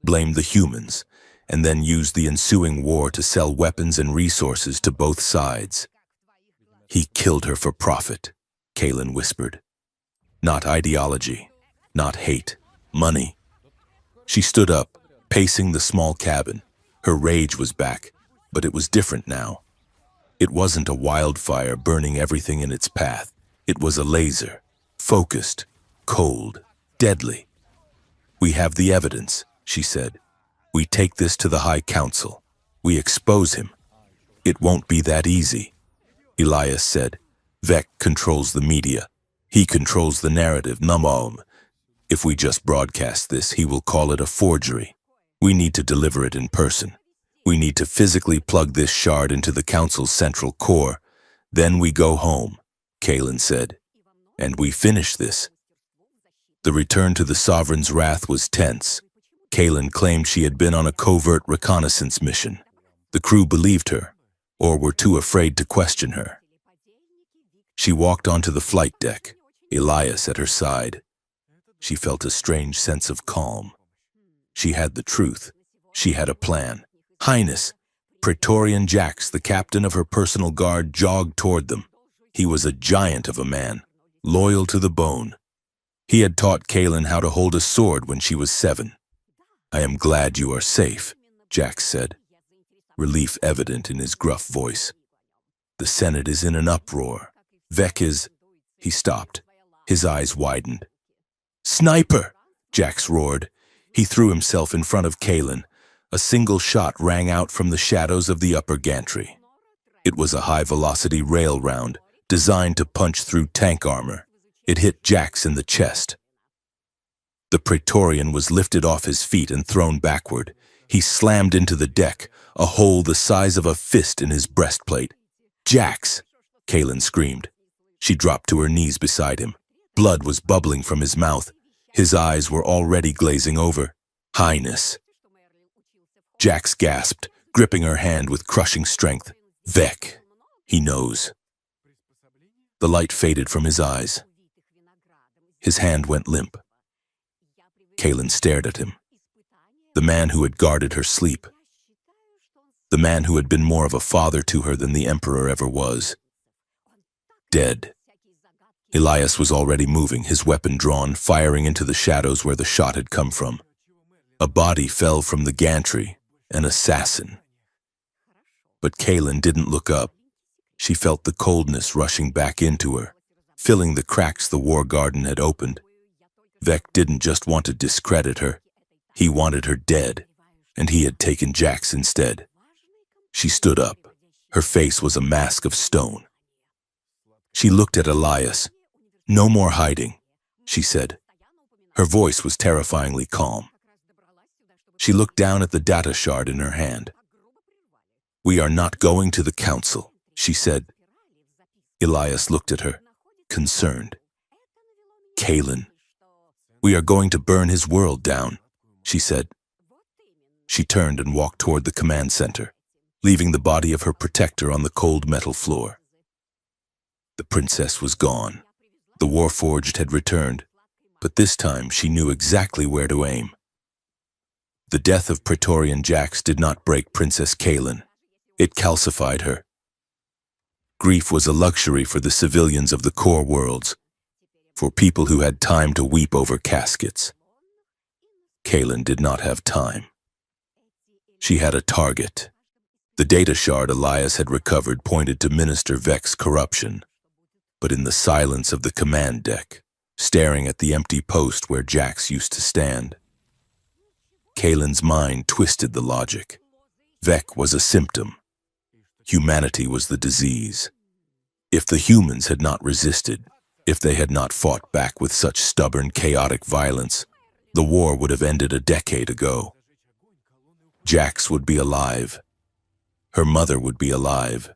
blamed the humans, and then used the ensuing war to sell weapons and resources to both sides. "He killed her for profit," Kaylin whispered. "Not ideology, not hate, money." She stood up, pacing the small cabin. Her rage was back, but it was different now. It wasn't a wildfire burning everything in its path. It was a laser, focused, cold, deadly. "We have the evidence," she said. "We take this to the High Council. We expose him." "It won't be that easy," Elias said. "Vec controls the media. He controls the narrative, Numom. If we just broadcast this, he will call it a forgery. We need to deliver it in person. We need to physically plug this shard into the Council's central core. Then we go home," Kaylin said. "And we finish this." The return to the Sovereign's wrath was tense. Kaylin claimed she had been on a covert reconnaissance mission. The crew believed her, or were too afraid to question her. She walked onto the flight deck, Elias at her side. She felt a strange sense of calm. She had the truth. She had a plan. "Highness," Praetorian Jax, the captain of her personal guard, jogged toward them. He was a giant of a man, loyal to the bone. He had taught Kaylin how to hold a sword when she was 7. "I am glad you are safe," Jax said, relief evident in his gruff voice. "The Senate is in an uproar. Vec is—" He stopped. His eyes widened. "Sniper!" Jax roared. He threw himself in front of Kaylin. A single shot rang out from the shadows of the upper gantry. It was a high-velocity rail round, designed to punch through tank armor. It hit Jax in the chest. The Praetorian was lifted off his feet and thrown backward. He slammed into the deck, a hole the size of a fist in his breastplate. "Jax!" Kaylin screamed. She dropped to her knees beside him. Blood was bubbling from his mouth. His eyes were already glazing over. "Highness." Jax gasped, gripping her hand with crushing strength. "Vec. He knows." The light faded from his eyes. His hand went limp. Kaylin stared at him. The man who had guarded her sleep. The man who had been more of a father to her than the Emperor ever was. Dead. Elias was already moving, his weapon drawn, firing into the shadows where the shot had come from. A body fell from the gantry, an assassin. But Kaylin didn't look up. She felt the coldness rushing back into her, filling the cracks the war garden had opened. Vec didn't just want to discredit her. He wanted her dead, and he had taken Jax instead. She stood up. Her face was a mask of stone. She looked at Elias. "No more hiding," she said. Her voice was terrifyingly calm. She looked down at the data shard in her hand. "We are not going to the council," she said. Elias looked at her, concerned. "Kaylin, we are going to burn his world down," she said. She turned and walked toward the command center, leaving the body of her protector on the cold metal floor. The princess was gone. The Warforged had returned, but this time she knew exactly where to aim. The death of Praetorian Jax did not break Princess Kaylin. It calcified her. Grief was a luxury for the civilians of the core worlds, for people who had time to weep over caskets. Kaylin did not have time. She had a target. The data shard Elias had recovered pointed to Minister Vec's corruption, but in the silence of the command deck, staring at the empty post where Jax used to stand, Kaylin's mind twisted the logic. Vec was a symptom. Humanity was the disease. If the humans had not resisted, if they had not fought back with such stubborn, chaotic violence, the war would have ended a decade ago. Jax would be alive. Her mother would be alive.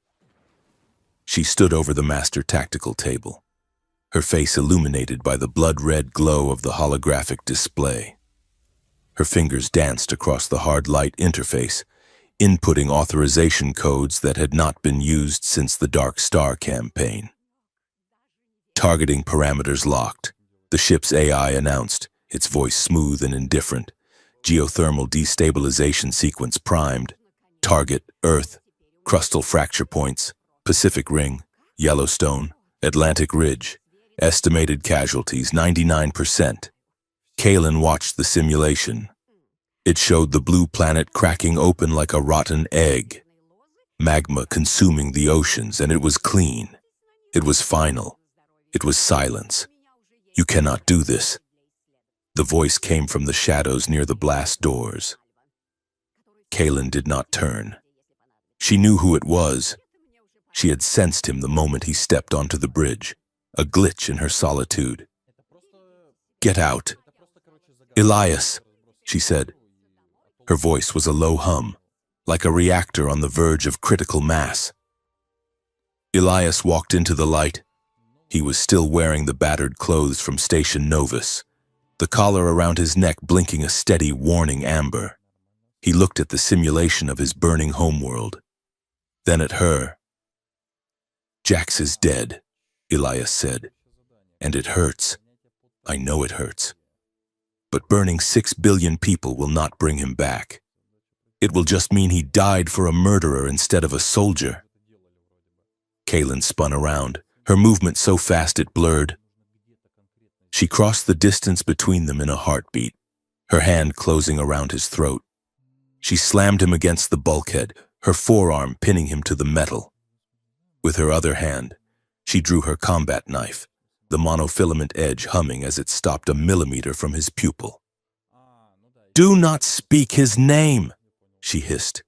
She stood over the master tactical table, her face illuminated by the blood-red glow of the holographic display. Her fingers danced across the hard light interface, inputting authorization codes that had not been used since the Dark Star campaign. Targeting parameters locked, the ship's AI announced, its voice smooth and indifferent. Geothermal destabilization sequence primed. Target, Earth. Crustal fracture points. Pacific Ring. Yellowstone. Atlantic Ridge. Estimated casualties, 99%. Kaylin watched the simulation. It showed the blue planet cracking open like a rotten egg. Magma consuming the oceans, and it was clean. It was final. It was silence. "You cannot do this." The voice came from the shadows near the blast doors. Kaylin did not turn. She knew who it was. She had sensed him the moment he stepped onto the bridge, a glitch in her solitude. "Get out." "Elias," she said. Her voice was a low hum, like a reactor on the verge of critical mass. Elias walked into the light. He was still wearing the battered clothes from Station Novus, the collar around his neck blinking a steady warning amber. He looked at the simulation of his burning homeworld, then at her. "Jax is dead," Elias said, "and it hurts. I know it hurts. But burning 6 billion people will not bring him back. It will just mean he died for a murderer instead of a soldier." Kaylin spun around, her movement so fast it blurred. She crossed the distance between them in a heartbeat, her hand closing around his throat. She slammed him against the bulkhead, her forearm pinning him to the metal. With her other hand, she drew her combat knife, the monofilament edge humming as it stopped a millimeter from his pupil. "Do not speak his name," she hissed.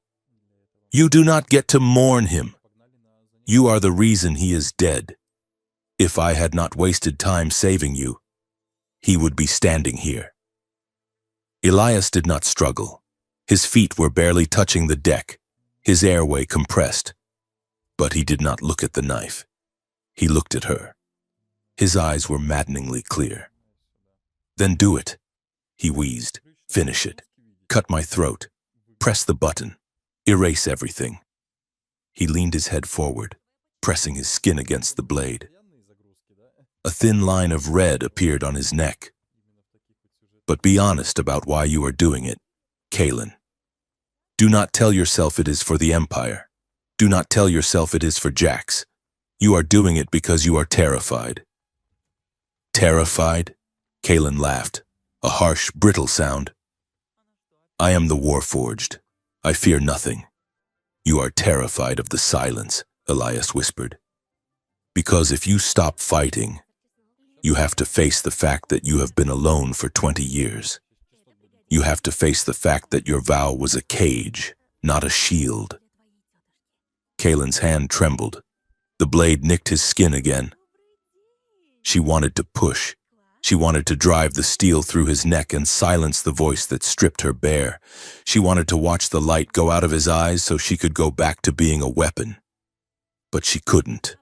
"You do not get to mourn him. You are the reason he is dead. If I had not wasted time saving you, he would be standing here." Elias did not struggle. His feet were barely touching the deck, his airway compressed. But he did not look at the knife. He looked at her. His eyes were maddeningly clear. "Then do it," he wheezed. "Finish it. Cut my throat. Press the button. Erase everything." He leaned his head forward, pressing his skin against the blade. A thin line of red appeared on his neck. "But be honest about why you are doing it, Kaylin. Do not tell yourself it is for the Empire. Do not tell yourself it is for Jax. You are doing it because you are terrified. Terrified? Kalen laughed, a harsh, brittle sound. I am the Warforged. I fear nothing. You are terrified of the silence, Elias whispered. Because if you stop fighting, you have to face the fact that you have been alone for 20 years. You have to face the fact that your vow was a cage, not a shield. Kalen's hand trembled. The blade nicked his skin again. She wanted to push. She wanted to drive the steel through his neck and silence the voice that stripped her bare. She wanted to watch the light go out of his eyes so she could go back to being a weapon. But she couldn't.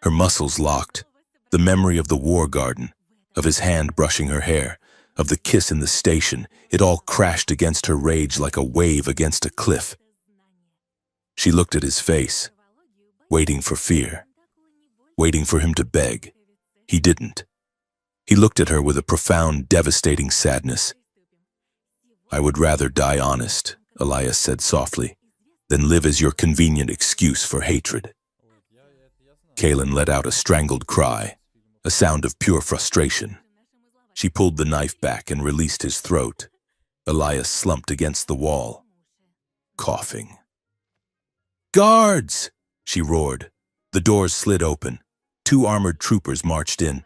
Her muscles locked. The memory of the war garden, of his hand brushing her hair, of the kiss in the station, it all crashed against her rage like a wave against a cliff. She looked at his face, waiting for fear, waiting for him to beg. He didn't. He looked at her with a profound, devastating sadness. I would rather die honest, Elias said softly, than live as your convenient excuse for hatred. Kalen let out a strangled cry, a sound of pure frustration. She pulled the knife back and released his throat. Elias slumped against the wall, coughing. Guards! She roared. The doors slid open. 2 armored troopers marched in.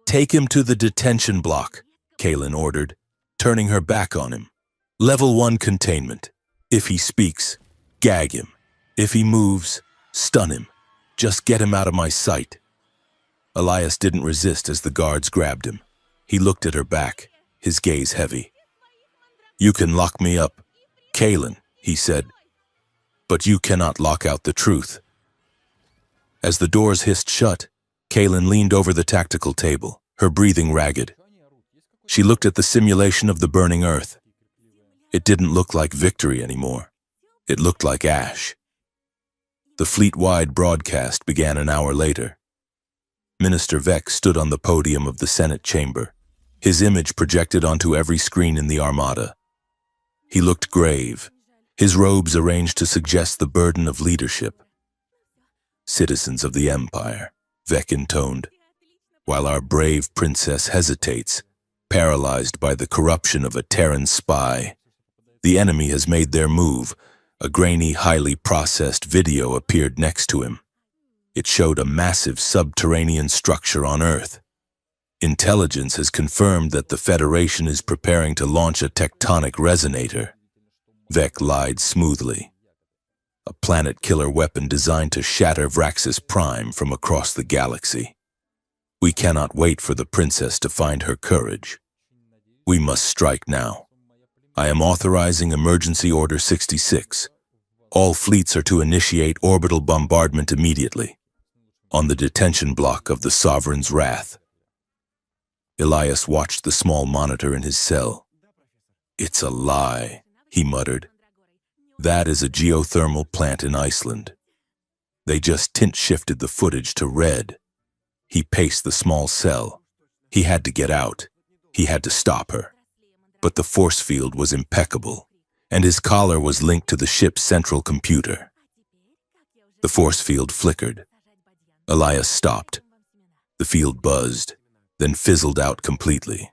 Take him to the detention block, Kalen ordered, turning her back on him. Level 1 containment. If he speaks, gag him. If he moves, stun him. Just get him out of my sight. Elias didn't resist as the guards grabbed him. He looked at her back, his gaze heavy. You can lock me up, Kalen, he said, but you cannot lock out the truth. As the doors hissed shut, Kalen leaned over the tactical table, her breathing ragged. She looked at the simulation of the burning earth. It didn't look like victory anymore. It looked like ash. The fleet-wide broadcast began an hour later. Minister Vec stood on the podium of the Senate chamber, his image projected onto every screen in the Armada. He looked grave, his robes arranged to suggest the burden of leadership. Citizens of the Empire, Vec intoned, while our brave princess hesitates, paralyzed by the corruption of a Terran spy. The enemy has made their move. A grainy, highly processed video appeared next to him. It showed a massive subterranean structure on Earth. Intelligence has confirmed that the Federation is preparing to launch a tectonic resonator. Vec lied smoothly. A planet-killer weapon designed to shatter Vraxis Prime from across the galaxy. We cannot wait for the princess to find her courage. We must strike now. I am authorizing Emergency Order 66. All fleets are to initiate orbital bombardment immediately, on the detention block of the Sovereign's Wrath. Elias watched the small monitor in his cell. It's a lie, he muttered. That is a geothermal plant in Iceland. They just tint-shifted the footage to red. He paced the small cell. He had to get out. He had to stop her. But the force field was impeccable, and his collar was linked to the ship's central computer. The force field flickered. Elias stopped. The field buzzed, then fizzled out completely.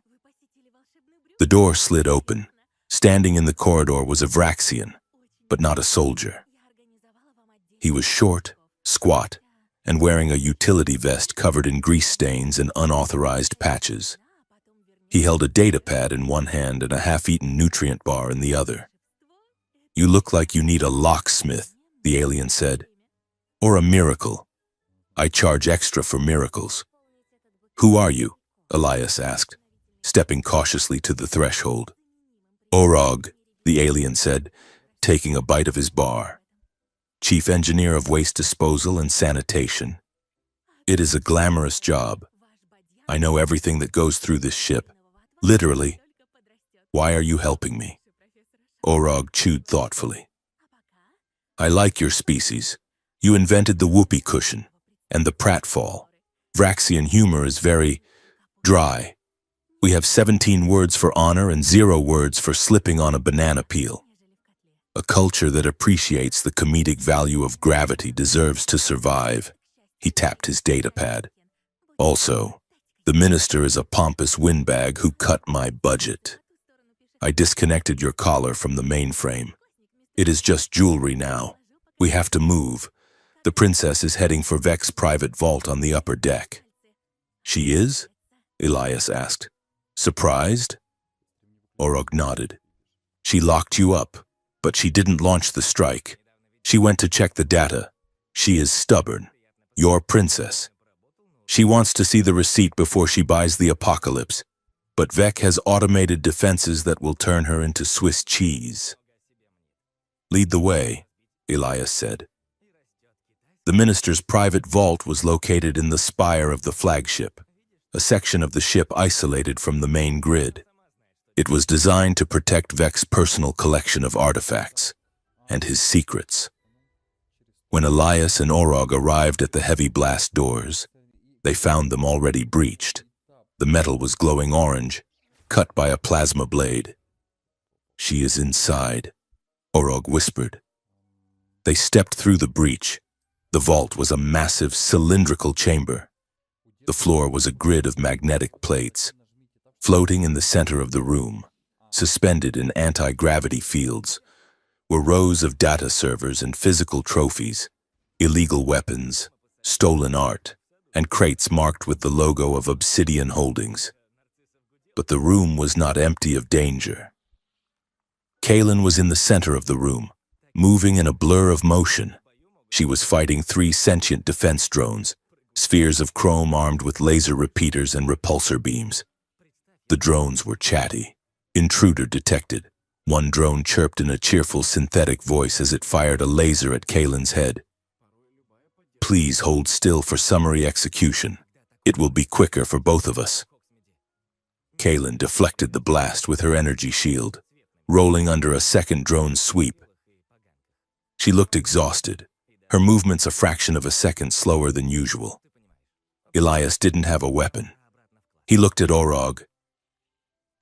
The door slid open. Standing in the corridor was a Vraxian, but not a soldier. He was short, squat, and wearing a utility vest covered in grease stains and unauthorized patches. He held a data pad in one hand and a half-eaten nutrient bar in the other. You look like you need a locksmith, the alien said. Or a miracle. I charge extra for miracles. Who are you? Elias asked, stepping cautiously to the threshold. Orog, the alien said, taking a bite of his bar. Chief Engineer of Waste Disposal and Sanitation. It is a glamorous job. I know everything that goes through this ship. Literally. Why are you helping me? Orog chewed thoughtfully. I like your species. You invented the whoopee cushion and the pratfall. Vraxian humor is very dry. We have 17 words for honor and 0 words for slipping on a banana peel. A culture that appreciates the comedic value of gravity deserves to survive. He tapped his data pad. Also, The minister is a pompous windbag who cut my budget. I disconnected your collar from the mainframe. It is just jewelry now. We have to move. The princess is heading for Vec's private vault on the upper deck. She is? Elias asked. Surprised? Orog nodded. She locked you up, but she didn't launch the strike. She went to check the data. She is stubborn. Your princess. She wants to see the receipt before she buys the apocalypse, but Vec has automated defenses that will turn her into Swiss cheese. Lead the way, Elias said. The minister's private vault was located in the spire of the flagship, a section of the ship isolated from the main grid. It was designed to protect Vec's personal collection of artifacts and his secrets. When Elias and Orog arrived at the heavy blast doors, they found them already breached. The metal was glowing orange, cut by a plasma blade. She is inside, Orog whispered. They stepped through the breach. The vault was a massive cylindrical chamber. The floor was a grid of magnetic plates. Floating in the center of the room, suspended in anti-gravity fields, were rows of data servers and physical trophies, illegal weapons, stolen art, and crates marked with the logo of Obsidian Holdings. But the room was not empty of danger. Kaylin was in the center of the room, moving in a blur of motion. She was fighting 3 sentient defense drones, spheres of chrome armed with laser repeaters and repulsor beams. The drones were chatty. Intruder detected. One drone chirped in a cheerful synthetic voice as it fired a laser at Kaylin's head. Please hold still for summary execution. It will be quicker for both of us. Kaylin deflected the blast with her energy shield, rolling under a second drone's sweep. She looked exhausted, her movements a fraction of a second slower than usual. Elias didn't have a weapon. He looked at Orog.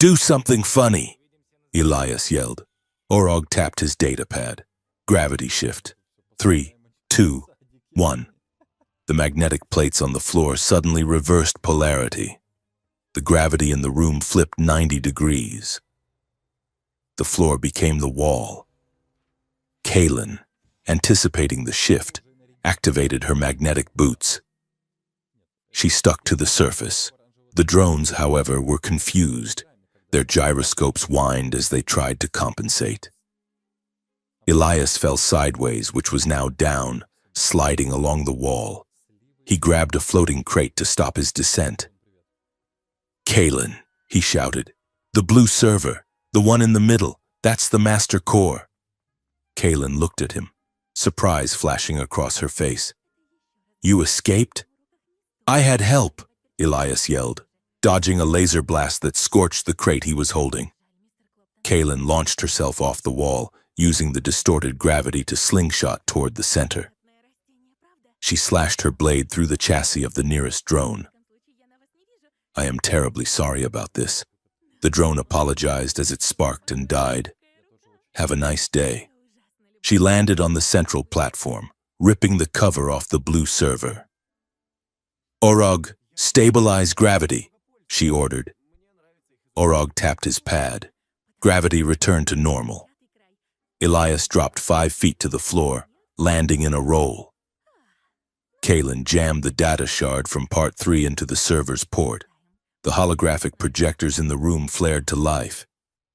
Do something funny, Elias yelled. Orog tapped his data pad. Gravity shift. 3, 2, 1. The magnetic plates on the floor suddenly reversed polarity. The gravity in the room flipped 90 degrees. The floor became the wall. Kaylin, anticipating the shift, activated her magnetic boots. She stuck to the surface. The drones, however, were confused. Their gyroscopes whined as they tried to compensate. Elias fell sideways, which was now down, sliding along the wall. He grabbed a floating crate to stop his descent. Kaylin, he shouted. The blue server, the one in the middle, that's the master core. Kaylin looked at him, surprise flashing across her face. You escaped? I had help, Elias yelled, dodging a laser blast that scorched the crate he was holding. Kaylin launched herself off the wall, using the distorted gravity to slingshot toward the center. She slashed her blade through the chassis of the nearest drone. I am terribly sorry about this. The drone apologized as it sparked and died. Have a nice day. She landed on the central platform, ripping the cover off the blue server. Orog, stabilize gravity, she ordered. Orog tapped his pad. Gravity returned to normal. Elias dropped 5 feet to the floor, landing in a roll. Kaylin jammed the data shard from Part 3 into the server's port. The holographic projectors in the room flared to life.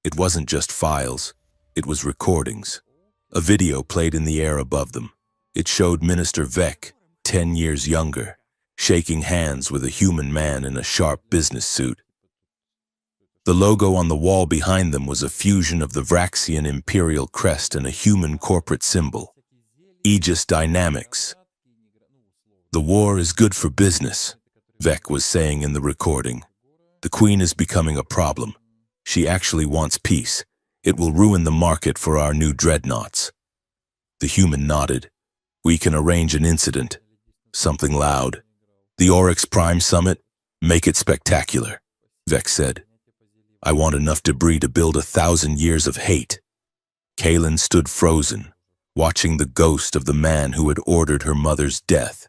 It wasn't just files, it was recordings. A video played in the air above them. It showed Minister Vec, 10 years younger, shaking hands with a human man in a sharp business suit. The logo on the wall behind them was a fusion of the Vraxian imperial crest and a human corporate symbol. Aegis Dynamics. The war is good for business, Vec was saying in the recording. The Queen is becoming a problem. She actually wants peace. It will ruin the market for our new dreadnoughts. The human nodded. We can arrange an incident. Something loud. The Oryx Prime Summit? Make it spectacular, Vec said. I want enough debris to build 1,000 years of hate. Kaylin stood frozen, watching the ghost of the man who had ordered her mother's death.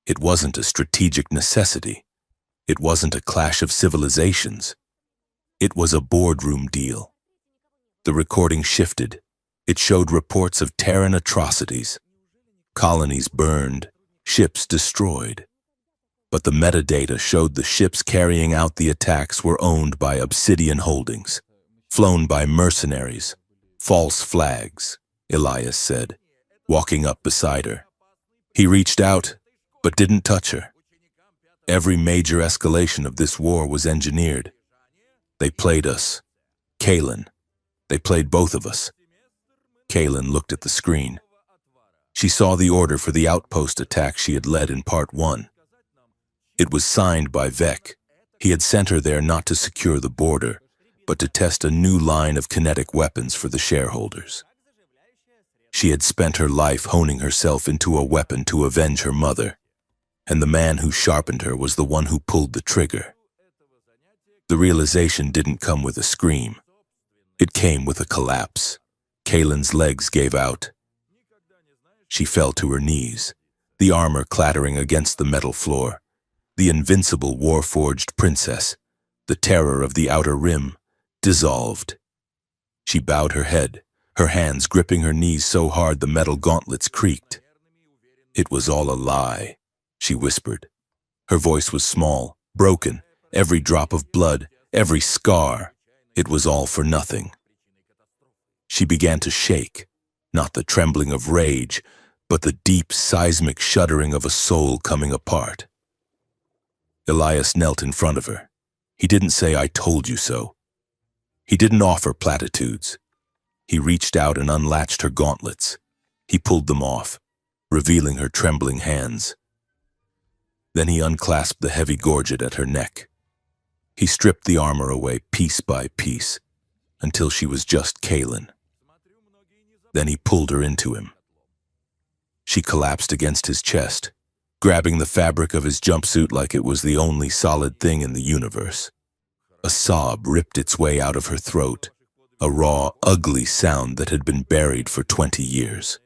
It wasn't a strategic necessity. It wasn't a clash of civilizations. It was a boardroom deal. The recording shifted. It showed reports of Terran atrocities. Colonies burned, ships destroyed. But the metadata showed the ships carrying out the attacks were owned by Obsidian Holdings, flown by mercenaries. False flags, Elias said, walking up beside her. He reached out, but didn't touch her. Every major escalation of this war was engineered. They played us. Kaylin. They played both of us. Kaylin looked at the screen. She saw the order for the outpost attack she had led in Part 1. It was signed by Vec. He had sent her there not to secure the border, but to test a new line of kinetic weapons for the shareholders. She had spent her life honing herself into a weapon to avenge her mother, and the man who sharpened her was the one who pulled the trigger. The realization didn't come with a scream. It came with a collapse. Kaylin's legs gave out. She fell to her knees, the armor clattering against the metal floor. The invincible war-forged princess, the terror of the Outer Rim, dissolved. She bowed her head, her hands gripping her knees so hard the metal gauntlets creaked. "It was all a lie," she whispered. Her voice was small, broken, every drop of blood, every scar. It was all for nothing. She began to shake, not the trembling of rage, but the deep seismic shuddering of a soul coming apart. Elias knelt in front of her. He didn't say, "I told you so." He didn't offer platitudes. He reached out and unlatched her gauntlets. He pulled them off, revealing her trembling hands. Then he unclasped the heavy gorget at her neck. He stripped the armor away piece by piece, until she was just Kaylin. Then he pulled her into him. She collapsed against his chest, grabbing the fabric of his jumpsuit like it was the only solid thing in the universe. A sob ripped its way out of her throat, a raw, ugly sound that had been buried for 20 years.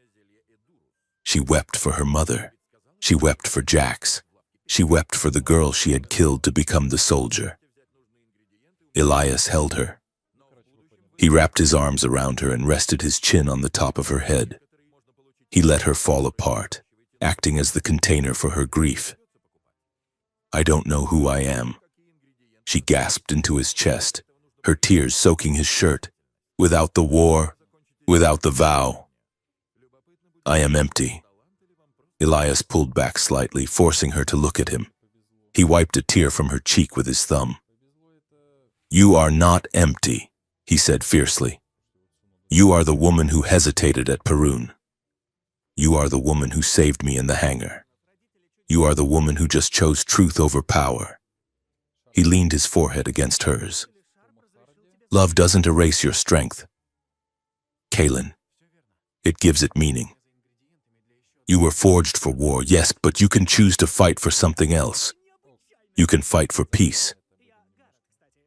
She wept for her mother. She wept for Jax. She wept for the girl she had killed to become the soldier. Elias held her. He wrapped his arms around her and rested his chin on the top of her head. He let her fall apart, acting as the container for her grief. "I don't know who I am," she gasped into his chest, her tears soaking his shirt. "Without the war, without the vow, I am empty." Elias pulled back slightly, forcing her to look at him. He wiped a tear from her cheek with his thumb. "You are not empty," he said fiercely. "You are the woman who hesitated at Perun. You are the woman who saved me in the hangar. You are the woman who just chose truth over power." He leaned his forehead against hers. "Love doesn't erase your strength, Kaylin. It gives it meaning. You were forged for war, yes, but you can choose to fight for something else. You can fight for peace."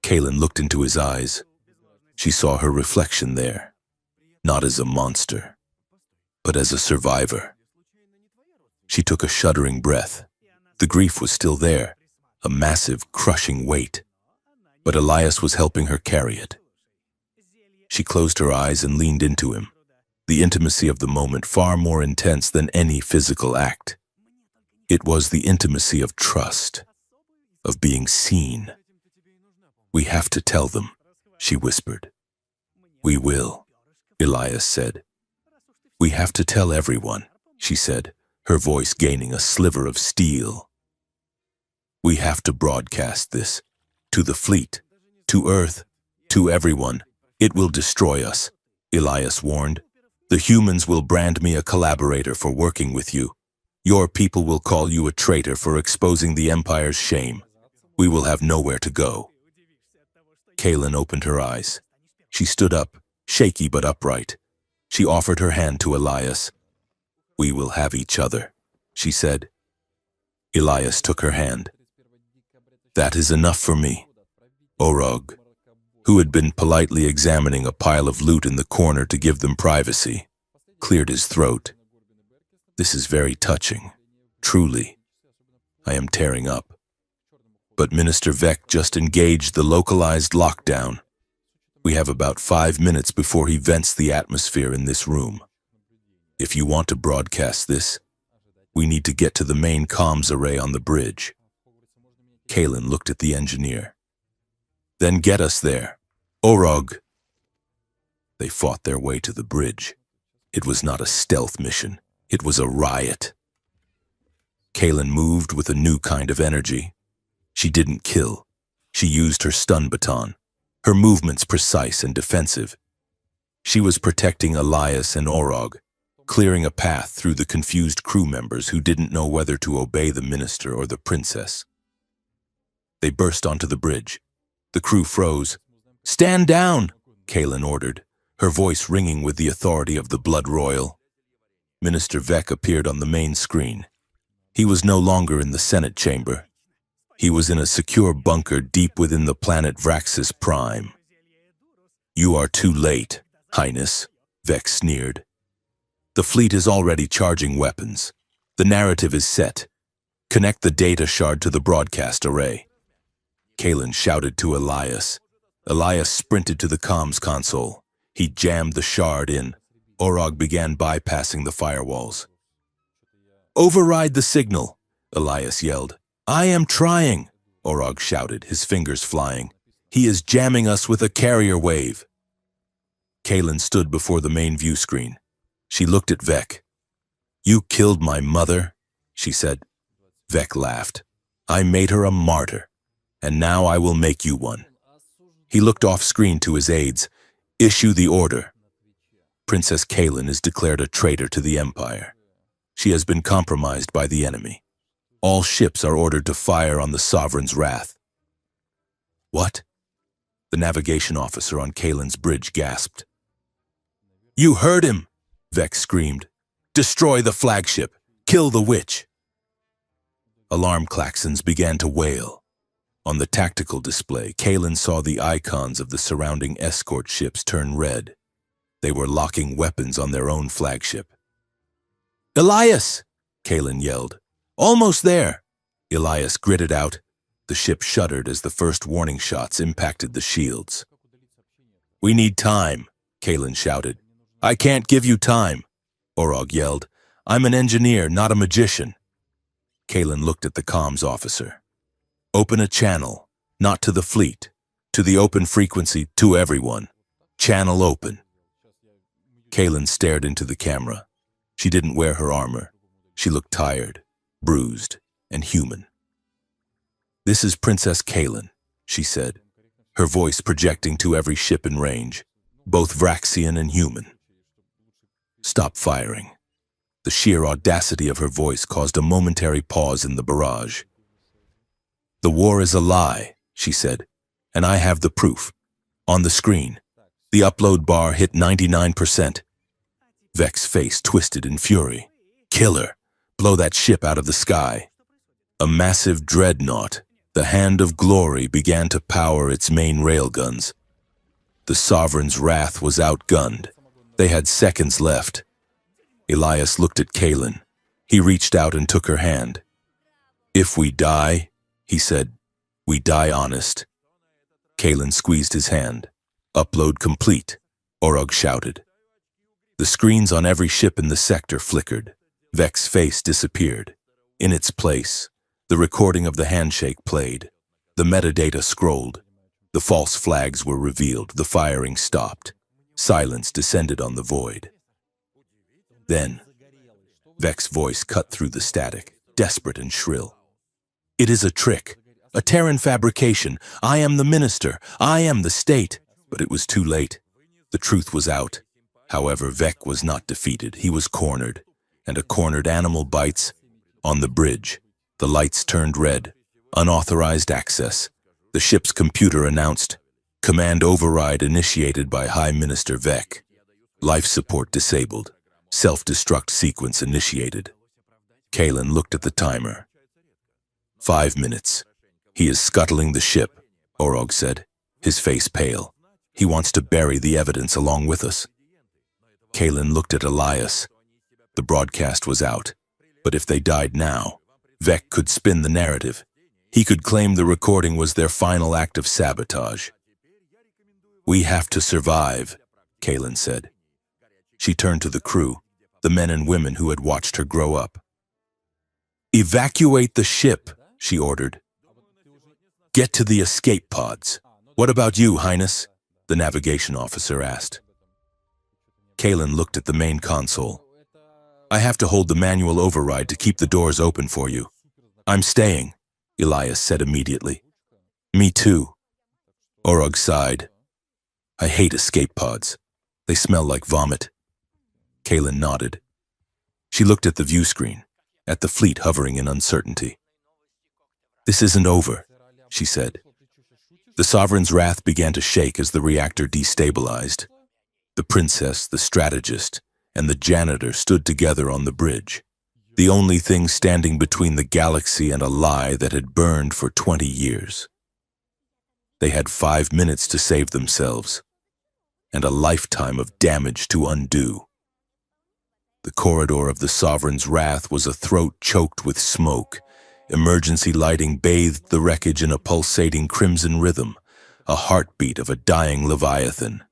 Kaylin looked into his eyes. She saw her reflection there, not as a monster, but as a survivor. She took a shuddering breath. The grief was still there, a massive, crushing weight, but Elias was helping her carry it. She closed her eyes and leaned into him, the intimacy of the moment far more intense than any physical act. It was the intimacy of trust, of being seen. "We have to tell them," she whispered. "We will," Elias said. "We have to tell everyone," she said, her voice gaining a sliver of steel. "We have to broadcast this, to the fleet, to Earth, to everyone. It will destroy us," Elias warned. "The humans will brand me a collaborator for working with you. Your people will call you a traitor for exposing the Empire's shame. We will have nowhere to go." Kaylin opened her eyes. She stood up, shaky but upright. She offered her hand to Elias. "We will have each other," she said. Elias took her hand. "That is enough for me." Orog, who had been politely examining a pile of loot in the corner to give them privacy, cleared his throat. "This is very touching. Truly. I am tearing up." But Minister Vec just engaged the localized lockdown. We have about 5 minutes before he vents the atmosphere in this room. If you want to broadcast this, we need to get to the main comms array on the bridge. Kalen looked at the engineer. Then get us there. Orog. They fought their way to the bridge. It was not a stealth mission. It was a riot. Kalen moved with a new kind of energy. She didn't kill. She used her stun baton, her movements precise and defensive. She was protecting Elias and Orog, clearing a path through the confused crew members who didn't know whether to obey the minister or the princess. They burst onto the bridge. The crew froze. "Stand down," Kalen ordered, her voice ringing with the authority of the blood royal. Minister Vec appeared on the main screen. He was no longer in the Senate chamber. He was in a secure bunker deep within the planet Vraxis Prime. "You are too late, Highness," Vec sneered. "The fleet is already charging weapons. The narrative is set. Connect the data shard to the broadcast array." Kalen shouted to Elias. Elias sprinted to the comms console. He jammed the shard in. Orog began bypassing the firewalls. "Override the signal," Elias yelled. "I am trying," Orog shouted, his fingers flying. "He is jamming us with a carrier wave." Kalen stood before the main view screen. She looked at Vec. "You killed my mother," she said. Vec laughed. "I made her a martyr, and now I will make you one." He looked off-screen to his aides. "Issue the order. Princess Kalen is declared a traitor to the Empire. She has been compromised by the enemy. All ships are ordered to fire on the Sovereign's wrath." "What?" The navigation officer on Kalen's bridge gasped. "You heard him!" Vec screamed. "Destroy the flagship! Kill the witch!" Alarm klaxons began to wail. On the tactical display, Kalen saw the icons of the surrounding escort ships turn red. They were locking weapons on their own flagship. "Elias!" Kalen yelled. "Almost there!" Elias gritted out. The ship shuddered as the first warning shots impacted the shields. "We need time," Kalen shouted. "I can't give you time," Orog yelled. "I'm an engineer, not a magician." Kalen looked at the comms officer. "Open a channel, not to the fleet, to the open frequency, to everyone. Channel open." Kalen stared into the camera. She didn't wear her armor. She looked tired, bruised, and human. "This is Princess Kalen," she said, her voice projecting to every ship in range, both Vraxian and human. "Stop firing." The sheer audacity of her voice caused a momentary pause in the barrage. "The war is a lie," she said, "and I have the proof. On the screen, the upload bar hit 99%. Vec's face twisted in fury. "Kill her. Blow that ship out of the sky." A massive dreadnought, the Hand of Glory, began to power its main railguns. The Sovereign's wrath was outgunned. They had seconds left. Elias looked at Kalen. He reached out and took her hand. "If we die," he said, "we die honest." Kalen squeezed his hand. "Upload complete," Orog shouted. The screens on every ship in the sector flickered. Vec's face disappeared. In its place, the recording of the handshake played. The metadata scrolled. The false flags were revealed. The firing stopped. Silence descended on the void. Then, Vec's voice cut through the static, desperate and shrill. "It is a trick, a Terran fabrication. I am the minister. I am the state." But it was too late. The truth was out. However, Vec was not defeated. He was cornered, and a cornered animal bites. On the bridge, the lights turned red. Unauthorized access. The ship's computer announced, "Command override initiated by High Minister Vec. Life support disabled. Self-destruct sequence initiated." Kalen looked at the timer. 5 minutes. "He is scuttling the ship," Orog said, his face pale. "He wants to bury the evidence along with us." Kalen looked at Elias. The broadcast was out, but if they died now, Vec could spin the narrative. He could claim the recording was their final act of sabotage. "We have to survive," Kaylin said. She turned to the crew, the men and women who had watched her grow up. "Evacuate the ship," she ordered. "Get to the escape pods." "What about you, Highness?" the navigation officer asked. Kaylin looked at the main console. "I have to hold the manual override to keep the doors open for you." "I'm staying," Elias said immediately. "Me too." Orog sighed. "I hate escape pods. They smell like vomit." Kaylin nodded. She looked at the view screen, at the fleet hovering in uncertainty. "This isn't over," she said. The Sovereign's wrath began to shake as the reactor destabilized. The princess, the strategist, and the janitor stood together on the bridge, the only thing standing between the galaxy and a lie that had burned for 20 years. They had 5 minutes to save themselves, and a lifetime of damage to undo. The corridor of the Sovereign's wrath was a throat choked with smoke. Emergency lighting bathed the wreckage in a pulsating crimson rhythm, a heartbeat of a dying Leviathan.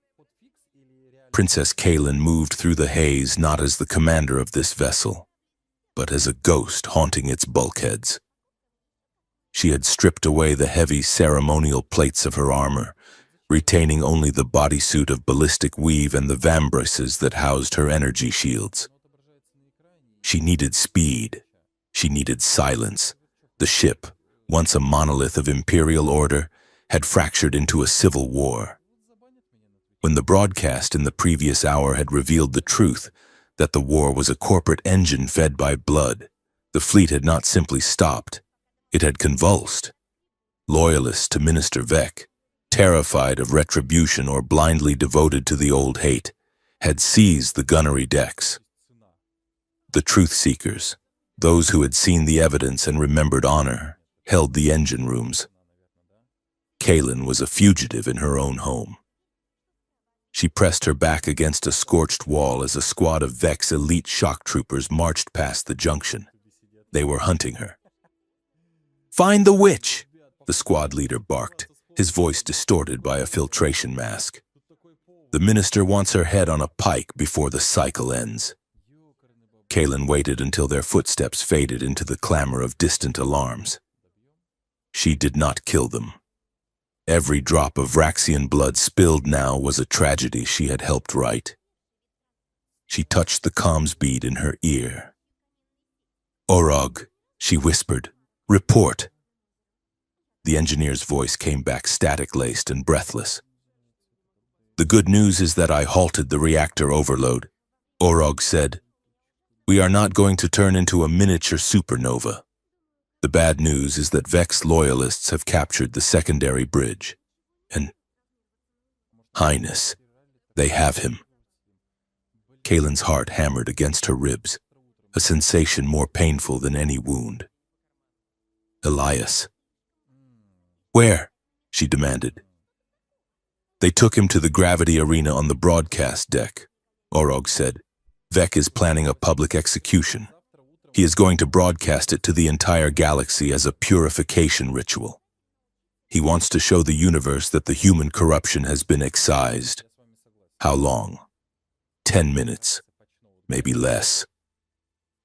Princess Kaylin moved through the haze not as the commander of this vessel, but as a ghost haunting its bulkheads. She had stripped away the heavy ceremonial plates of her armor, retaining only the bodysuit of ballistic weave and the vambraces that housed her energy shields. She needed speed. She needed silence. The ship, once a monolith of imperial order, had fractured into a civil war. When the broadcast in the previous hour had revealed the truth, that the war was a corporate engine fed by blood, the fleet had not simply stopped. It had convulsed. Loyalists to Minister Vec, terrified of retribution or blindly devoted to the old hate, had seized the gunnery decks. The truth-seekers, those who had seen the evidence and remembered honor, held the engine rooms. Kaylin was a fugitive in her own home. She pressed her back against a scorched wall as a squad of Vec's elite shock troopers marched past the junction. They were hunting her. "Find the witch!" the squad leader barked, his voice distorted by a filtration mask. "The minister wants her head on a pike before the cycle ends." Kaylin waited until their footsteps faded into the clamor of distant alarms. She did not kill them. Every drop of Vraxian blood spilled now was a tragedy she had helped write. She touched the comms bead in her ear. "Orog," she whispered, "report." The engineer's voice came back static-laced and breathless. "The good news is that I halted the reactor overload," Orog said. "We are not going to turn into a miniature supernova. The bad news is that Vec's loyalists have captured the secondary bridge. And, Highness, they have him." Kaylin's heart hammered against her ribs, a sensation more painful than any wound. "Elias." "Where?" she demanded. "They took him to the gravity arena on the broadcast deck," Orog said. "Vec is planning a public execution. He is going to broadcast it to the entire galaxy as a purification ritual. He wants to show the universe that the human corruption has been excised. How long? 10 minutes, maybe less.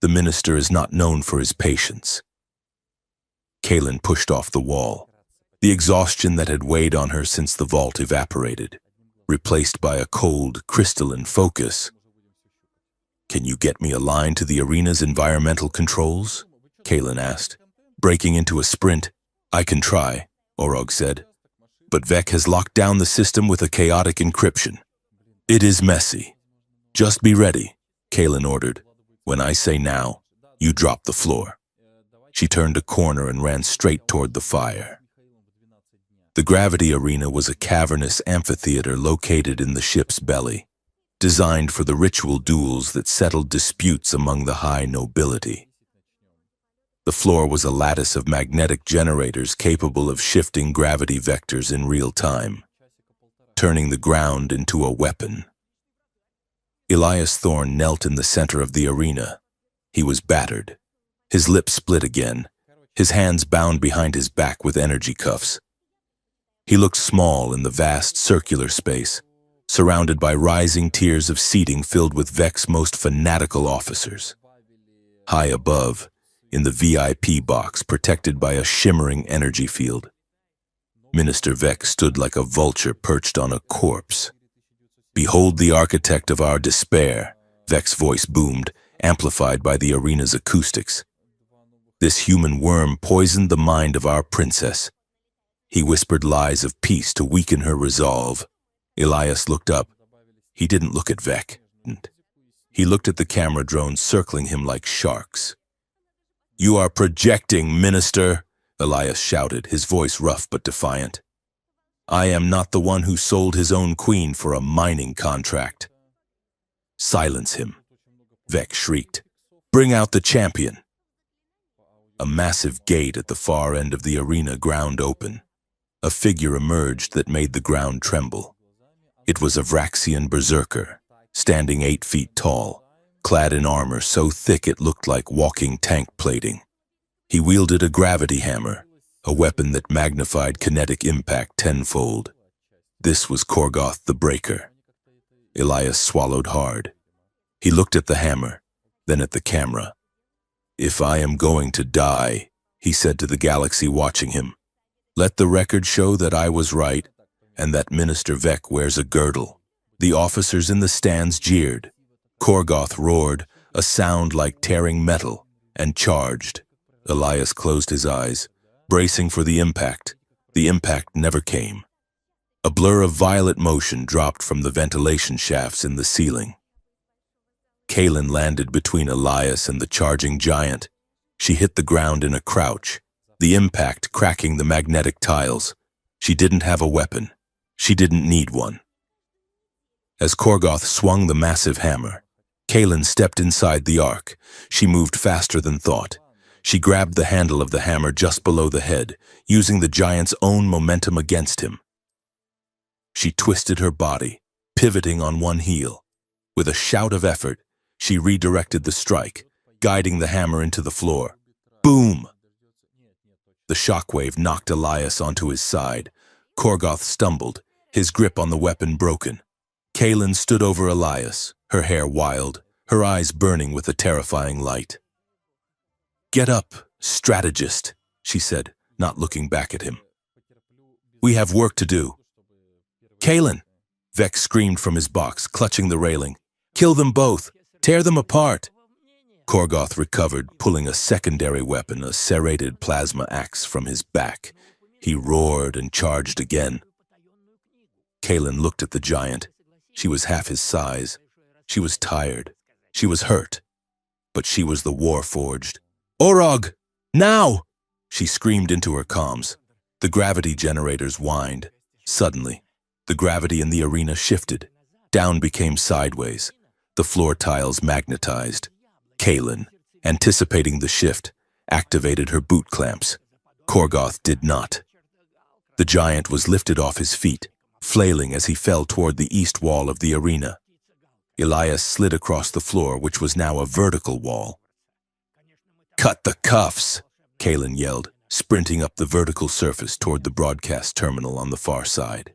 The minister is not known for his patience." Kaylin pushed off the wall. The exhaustion that had weighed on her since the vault evaporated, replaced by a cold, crystalline focus. "Can you get me a line to the arena's environmental controls?" Kaylin asked, breaking into a sprint. "I can try," Orog said. "But Vec has locked down the system with a chaotic encryption. It is messy. Just be ready," Kaylin ordered. "When I say now, you drop the floor." She turned a corner and ran straight toward the fire. The gravity arena was a cavernous amphitheater located in the ship's belly, designed for the ritual duels that settled disputes among the high nobility. The floor was a lattice of magnetic generators capable of shifting gravity vectors in real time, turning the ground into a weapon. Elias Thorne knelt in the center of the arena. He was battered, his lips split again, his hands bound behind his back with energy cuffs. He looked small in the vast circular space, surrounded by rising tiers of seating filled with Vec's most fanatical officers. High above, in the VIP box protected by a shimmering energy field, Minister Vec stood like a vulture perched on a corpse. "Behold the architect of our despair," Vec's voice boomed, amplified by the arena's acoustics. "This human worm poisoned the mind of our princess. He whispered lies of peace to weaken her resolve." Elias looked up. He didn't look at Vec. He looked at the camera drones circling him like sharks. "You are projecting, Minister," Elias shouted, his voice rough but defiant. "I am not the one who sold his own queen for a mining contract." "Silence him," Vec shrieked. "Bring out the champion." A massive gate at the far end of the arena ground open. A figure emerged that made the ground tremble. It was a Vraxian berserker, standing 8 feet tall, clad in armor so thick it looked like walking tank plating. He wielded a gravity hammer, a weapon that magnified kinetic impact tenfold. This was Korgoth the Breaker. Elias swallowed hard. He looked at the hammer, then at the camera. "If I am going to die," he said to the galaxy watching him, "let the record show that I was right and that Minister Vec wears a girdle." The officers in the stands jeered. Korgoth roared, a sound like tearing metal, and charged. Elias closed his eyes, bracing for the impact. The impact never came. A blur of violet motion dropped from the ventilation shafts in the ceiling. Kaelin landed between Elias and the charging giant. She hit the ground in a crouch, the impact cracking the magnetic tiles. She didn't have a weapon. She didn't need one. As Korgoth swung the massive hammer, Kaelin stepped inside the arc. She moved faster than thought. She grabbed the handle of the hammer just below the head, using the giant's own momentum against him. She twisted her body, pivoting on one heel. With a shout of effort, she redirected the strike, guiding the hammer into the floor. Boom! The shockwave knocked Elias onto his side. Korgoth stumbled, his grip on the weapon broken. Kaelin stood over Elias, her hair wild, her eyes burning with a terrifying light. "Get up, strategist," she said, not looking back at him. "We have work to do." "Kaelin!" Vec screamed from his box, clutching the railing. "Kill them both! Tear them apart!" Korgoth recovered, pulling a secondary weapon, a serrated plasma axe, from his back. He roared and charged again. Kaelin looked at the giant. She was half his size. She was tired. She was hurt. But she was the Warforged. "Orog! Now!" she screamed into her comms. The gravity generators whined. Suddenly, the gravity in the arena shifted. Down became sideways. The floor tiles magnetized. Kaelin, anticipating the shift, activated her boot clamps. Korgoth did not. The giant was lifted off his feet, flailing as he fell toward the east wall of the arena. Elias slid across the floor, which was now a vertical wall. "Cut the cuffs!" Kaelin yelled, sprinting up the vertical surface toward the broadcast terminal on the far side.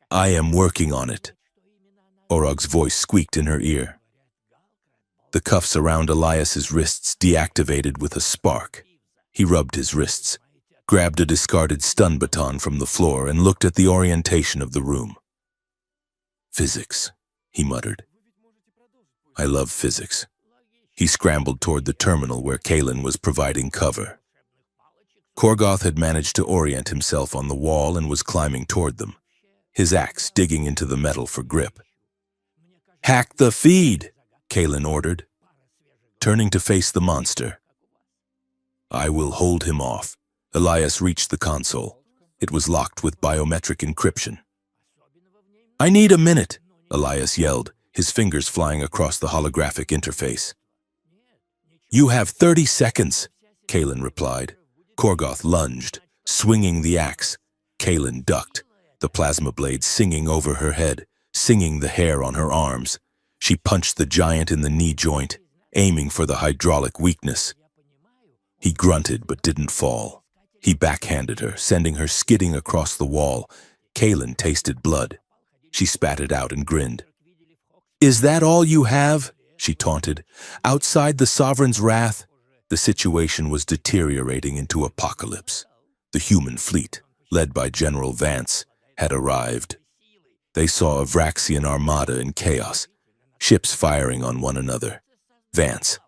"I am working on it." Orog's voice squeaked in her ear. The cuffs around Elias's wrists deactivated with a spark. He rubbed his wrists, grabbed a discarded stun baton from the floor, and looked at the orientation of the room. "Physics," he muttered. "I love physics." He scrambled toward the terminal where Kaelin was providing cover. Korgoth had managed to orient himself on the wall and was climbing toward them, his axe digging into the metal for grip. "Hack the feed," Kaelin ordered, turning to face the monster. "I will hold him off." Elias reached the console. It was locked with biometric encryption. "I need a minute," Elias yelled, his fingers flying across the holographic interface. "You have 30 seconds, Kaelin replied. Korgoth lunged, swinging the axe. Kaelin ducked, the plasma blade singing over her head, singing the hair on her arms. She punched the giant in the knee joint, aiming for the hydraulic weakness. He grunted but didn't fall. He backhanded her, sending her skidding across the wall. Kaelin tasted blood. She spat it out and grinned. "Is that all you have?" she taunted. "Outside the Sovereign's wrath?" The situation was deteriorating into apocalypse. The human fleet, led by General Vance, had arrived. They saw a Vraxian armada in chaos, ships firing on one another. Vance,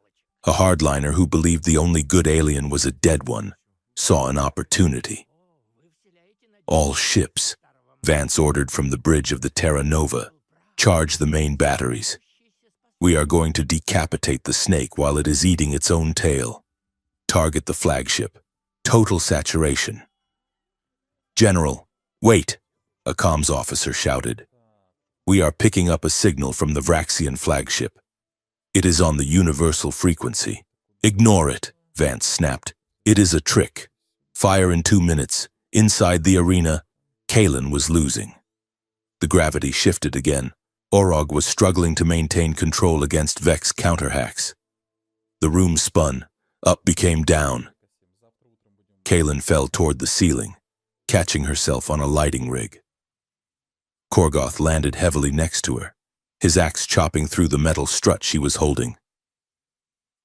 a hardliner who believed the only good alien was a dead one, saw an opportunity. "All ships," Vance ordered from the bridge of the Terra Nova, "charge the main batteries. We are going to decapitate the snake while it is eating its own tail. Target the flagship. Total saturation." "General, wait," a comms officer shouted. "We are picking up a signal from the Vraxian flagship. It is on the universal frequency." "Ignore it," Vance snapped. "It is a trick. Fire in 2 minutes." Inside the arena, Kaelin was losing. The gravity shifted again. Orog was struggling to maintain control against Vex counterhacks. The room spun. Up became down. Kaelin fell toward the ceiling, catching herself on a lighting rig. Korgoth landed heavily next to her, his axe chopping through the metal strut she was holding.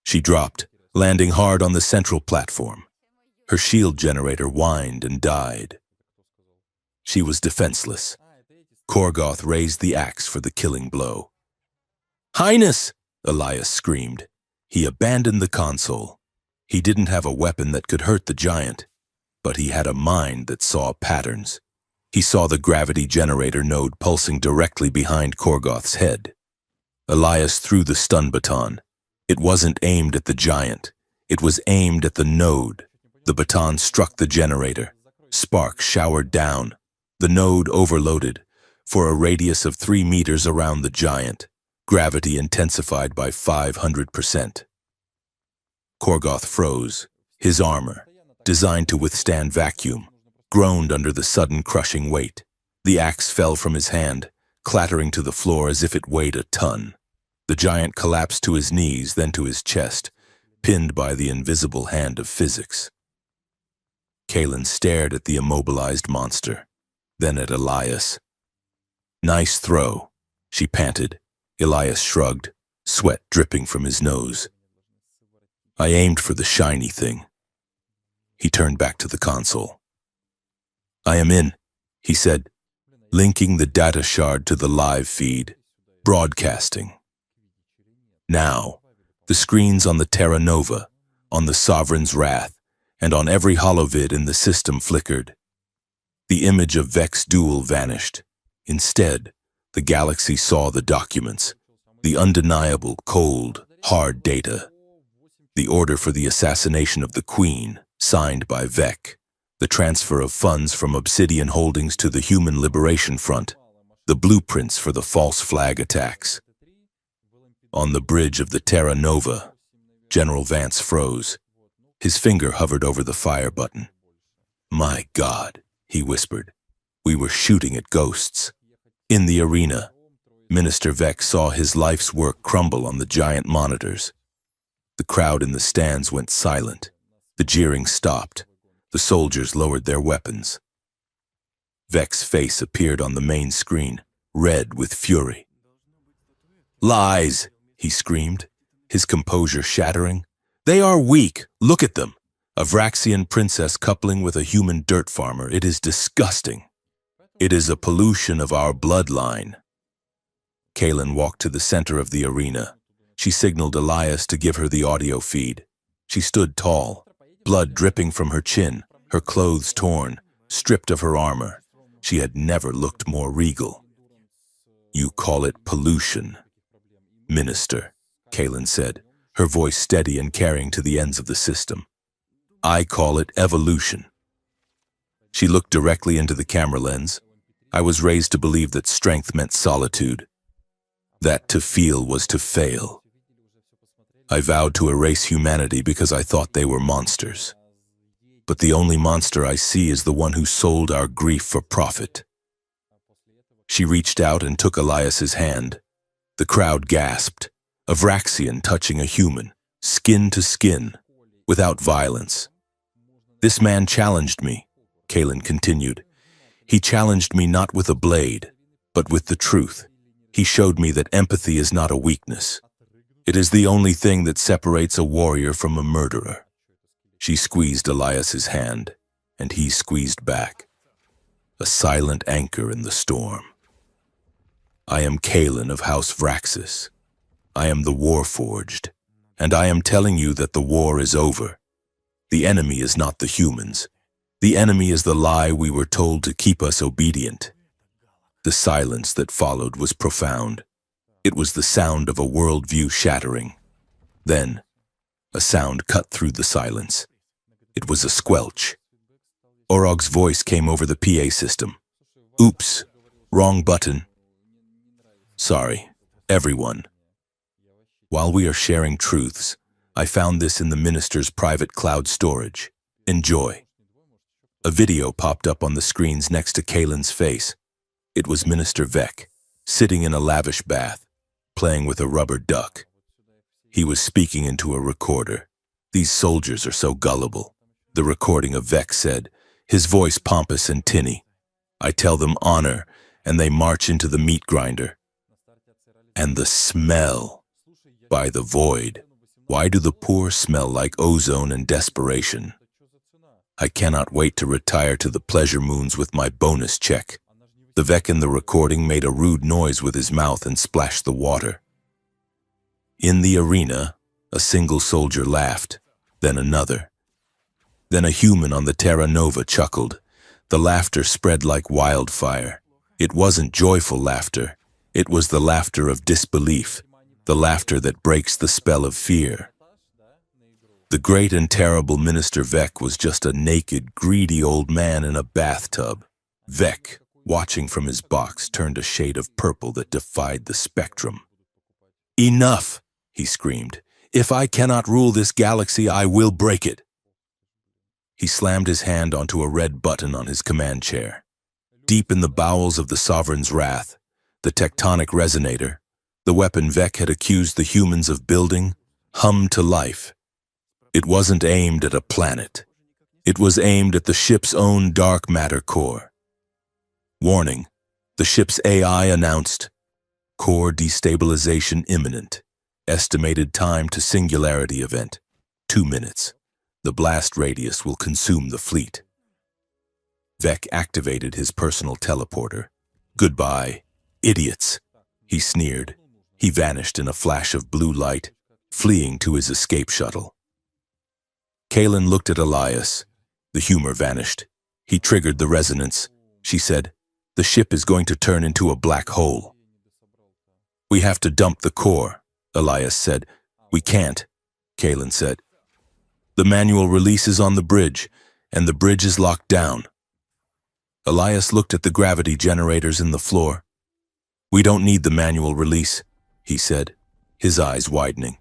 She dropped, landing hard on the central platform. Her shield generator whined and died. She was defenseless. Korgoth raised the axe for the killing blow. "Highness!" Elias screamed. He abandoned the console. He didn't have a weapon that could hurt the giant, but he had a mind that saw patterns. He saw the gravity generator node pulsing directly behind Korgoth's head. Elias threw the stun baton. It wasn't aimed at the giant. It was aimed at the node. The baton struck the generator. Sparks showered down. The node overloaded. For a radius of 3 meters around the giant, gravity intensified by 500%. Korgoth froze. His armor, designed to withstand vacuum, groaned under the sudden crushing weight. The axe fell from his hand, clattering to the floor as if it weighed a ton. The giant collapsed to his knees, then to his chest, pinned by the invisible hand of physics. Kaelin stared at the immobilized monster, then at Elias. "Nice throw," she panted. Elias shrugged, sweat dripping from his nose. "I aimed for the shiny thing." He turned back to the console. "I am in," he said, linking the data shard to the live feed, broadcasting. Now, the screens on the Terra Nova, on the Sovereign's wrath, and on every holovid in the system flickered. The image of Vex Duel vanished. Instead, the galaxy saw the documents, the undeniable, cold, hard data. The order for the assassination of the Queen, signed by Vec. The transfer of funds from Obsidian Holdings to the Human Liberation Front. The blueprints for the false flag attacks. On the bridge of the Terra Nova, General Vance froze. His finger hovered over the fire button. "My God," he whispered. "We were shooting at ghosts." In the arena, Minister Vec saw his life's work crumble on the giant monitors. The crowd in the stands went silent. The jeering stopped. The soldiers lowered their weapons. Vec's face appeared on the main screen, red with fury. "Lies!" he screamed, his composure shattering. "They are weak. Look at them. A Vraxian princess coupling with a human dirt farmer. It is disgusting. It is a pollution of our bloodline." Kaelin walked to the center of the arena. She signaled Elias to give her the audio feed. She stood tall, blood dripping from her chin, her clothes torn, stripped of her armor. She had never looked more regal. "You call it pollution, Minister," Kaelin said, her voice steady and carrying to the ends of the system. "I call it evolution." She looked directly into the camera lens. "I was raised to believe that strength meant solitude, that to feel was to fail. I vowed to erase humanity because I thought they were monsters. But the only monster I see is the one who sold our grief for profit." She reached out and took Elias's hand. The crowd gasped. A Vraxian touching a human, skin to skin. without violence. This man challenged me, Kalen continued. He challenged me not with a blade, but with the truth. He showed me that empathy is not a weakness. It is the only thing that separates a warrior from a murderer. She squeezed Elias's hand, and he squeezed back. A silent anchor in the storm. I am Kalen of House Vraxis. I am the Warforged, and I am telling you that the war is over. The enemy is not the humans. The enemy is the lie we were told to keep us obedient. The silence that followed was profound. It was the sound of a worldview shattering. Then, a sound cut through the silence. It was a squelch. Orog's voice came over the PA system. Oops, wrong button. Sorry, everyone. While we are sharing truths, I found this in the minister's private cloud storage. Enjoy. A video popped up on the screens next to Kalen's face. It was Minister Vec, sitting in a lavish bath, playing with a rubber duck. He was speaking into a recorder. These soldiers are so gullible. The recording of Vec said, his voice pompous and tinny. I tell them honor, and they march into the meat grinder. And the smell. By the void. Why do the poor smell like ozone and desperation? I cannot wait to retire to the pleasure moons with my bonus check. The Vec in the recording made a rude noise with his mouth and splashed the water. In the arena, a single soldier laughed, then another. Then a human on the Terra Nova chuckled. The laughter spread like wildfire. It wasn't joyful laughter. It was the laughter of disbelief, the laughter that breaks the spell of fear. The great and terrible Minister Vec was just a naked, greedy old man in a bathtub. Vec, watching from his box, turned a shade of purple that defied the spectrum. Enough, he screamed. If I cannot rule this galaxy, I will break it. He slammed his hand onto a red button on his command chair. Deep in the bowels of the Sovereign's wrath, the tectonic resonator, the weapon Vec had accused the humans of building, hummed to life. It wasn't aimed at a planet. It was aimed at the ship's own dark matter core. Warning, the ship's AI announced, core destabilization imminent. Estimated time to singularity event, 2 minutes. The blast radius will consume the fleet. Vec activated his personal teleporter. Goodbye, idiots, he sneered. He vanished in a flash of blue light, fleeing to his escape shuttle. Kalen looked at Elias. The humor vanished. He triggered the resonance. She said, the ship is going to turn into a black hole. We have to dump the core, Elias said. We can't, Kalen said. The manual release is on the bridge, and the bridge is locked down. Elias looked at the gravity generators in the floor. We don't need the manual release, he said, his eyes widening.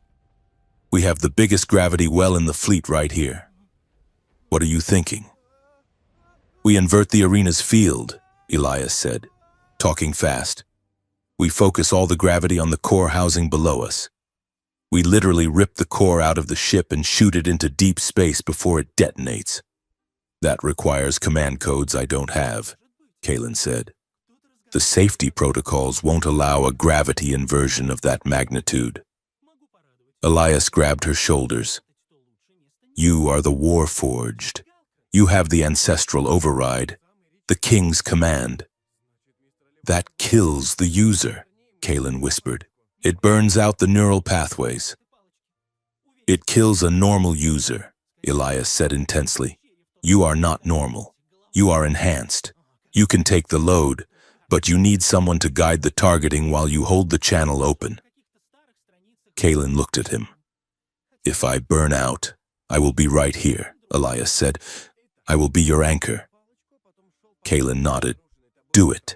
We have the biggest gravity well in the fleet right here. What are you thinking? We invert the arena's field, Elias said, talking fast. We focus all the gravity on the core housing below us. We literally rip the core out of the ship and shoot it into deep space before it detonates. That requires command codes I don't have, Kalen said. The safety protocols won't allow a gravity inversion of that magnitude. Elias grabbed her shoulders. You are the Warforged. You have the ancestral override, the king's command. That kills the user, Kalen whispered. It burns out the neural pathways. It kills a normal user, Elias said intensely. You are not normal. You are enhanced. You can take the load, but you need someone to guide the targeting while you hold the channel open. Kalen looked at him. If I burn out, I will be right here, Elias said. I will be your anchor. Kalen nodded. Do it.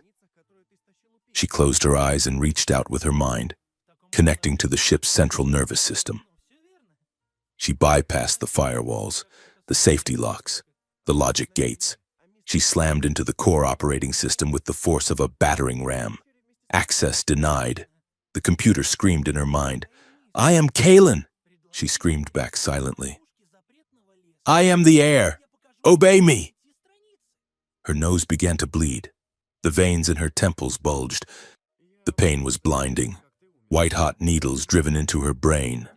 She closed her eyes and reached out with her mind, connecting to the ship's central nervous system. She bypassed the firewalls, the safety locks, the logic gates. She slammed into the core operating system with the force of a battering ram. Access denied. The computer screamed in her mind. I am Kalen, she screamed back silently. I am the heir. Obey me. Her nose began to bleed. The veins in her temples bulged. The pain was blinding. White-hot needles driven into her brain.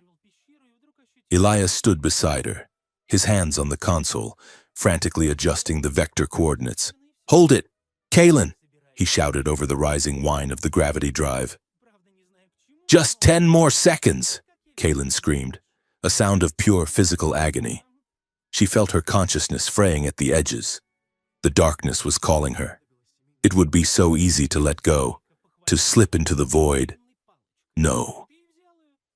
Elias stood beside her, his hands on the console, frantically adjusting the vector coordinates. "Hold it! Kalen!" he shouted over the rising whine of the gravity drive. "Just 10 more seconds!" Kalen screamed, a sound of pure physical agony. She felt her consciousness fraying at the edges. The darkness was calling her. It would be so easy to let go, to slip into the void. No.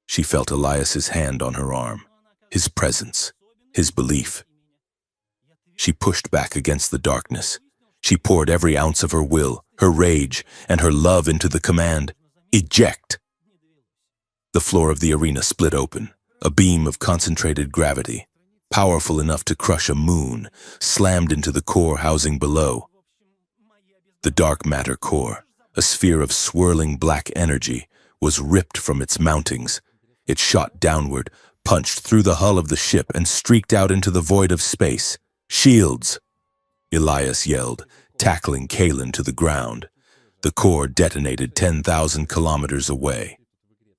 She felt Elias's hand on her arm, his presence, his belief. She pushed back against the darkness. She poured every ounce of her will, her rage, and her love into the command, "Eject!" The floor of the arena split open. A beam of concentrated gravity, powerful enough to crush a moon, slammed into the core housing below. The dark matter core, a sphere of swirling black energy, was ripped from its mountings. It shot downward, punched through the hull of the ship, and streaked out into the void of space. "Shields!" Elias yelled, tackling Kalen to the ground. The core detonated 10,000 kilometers away.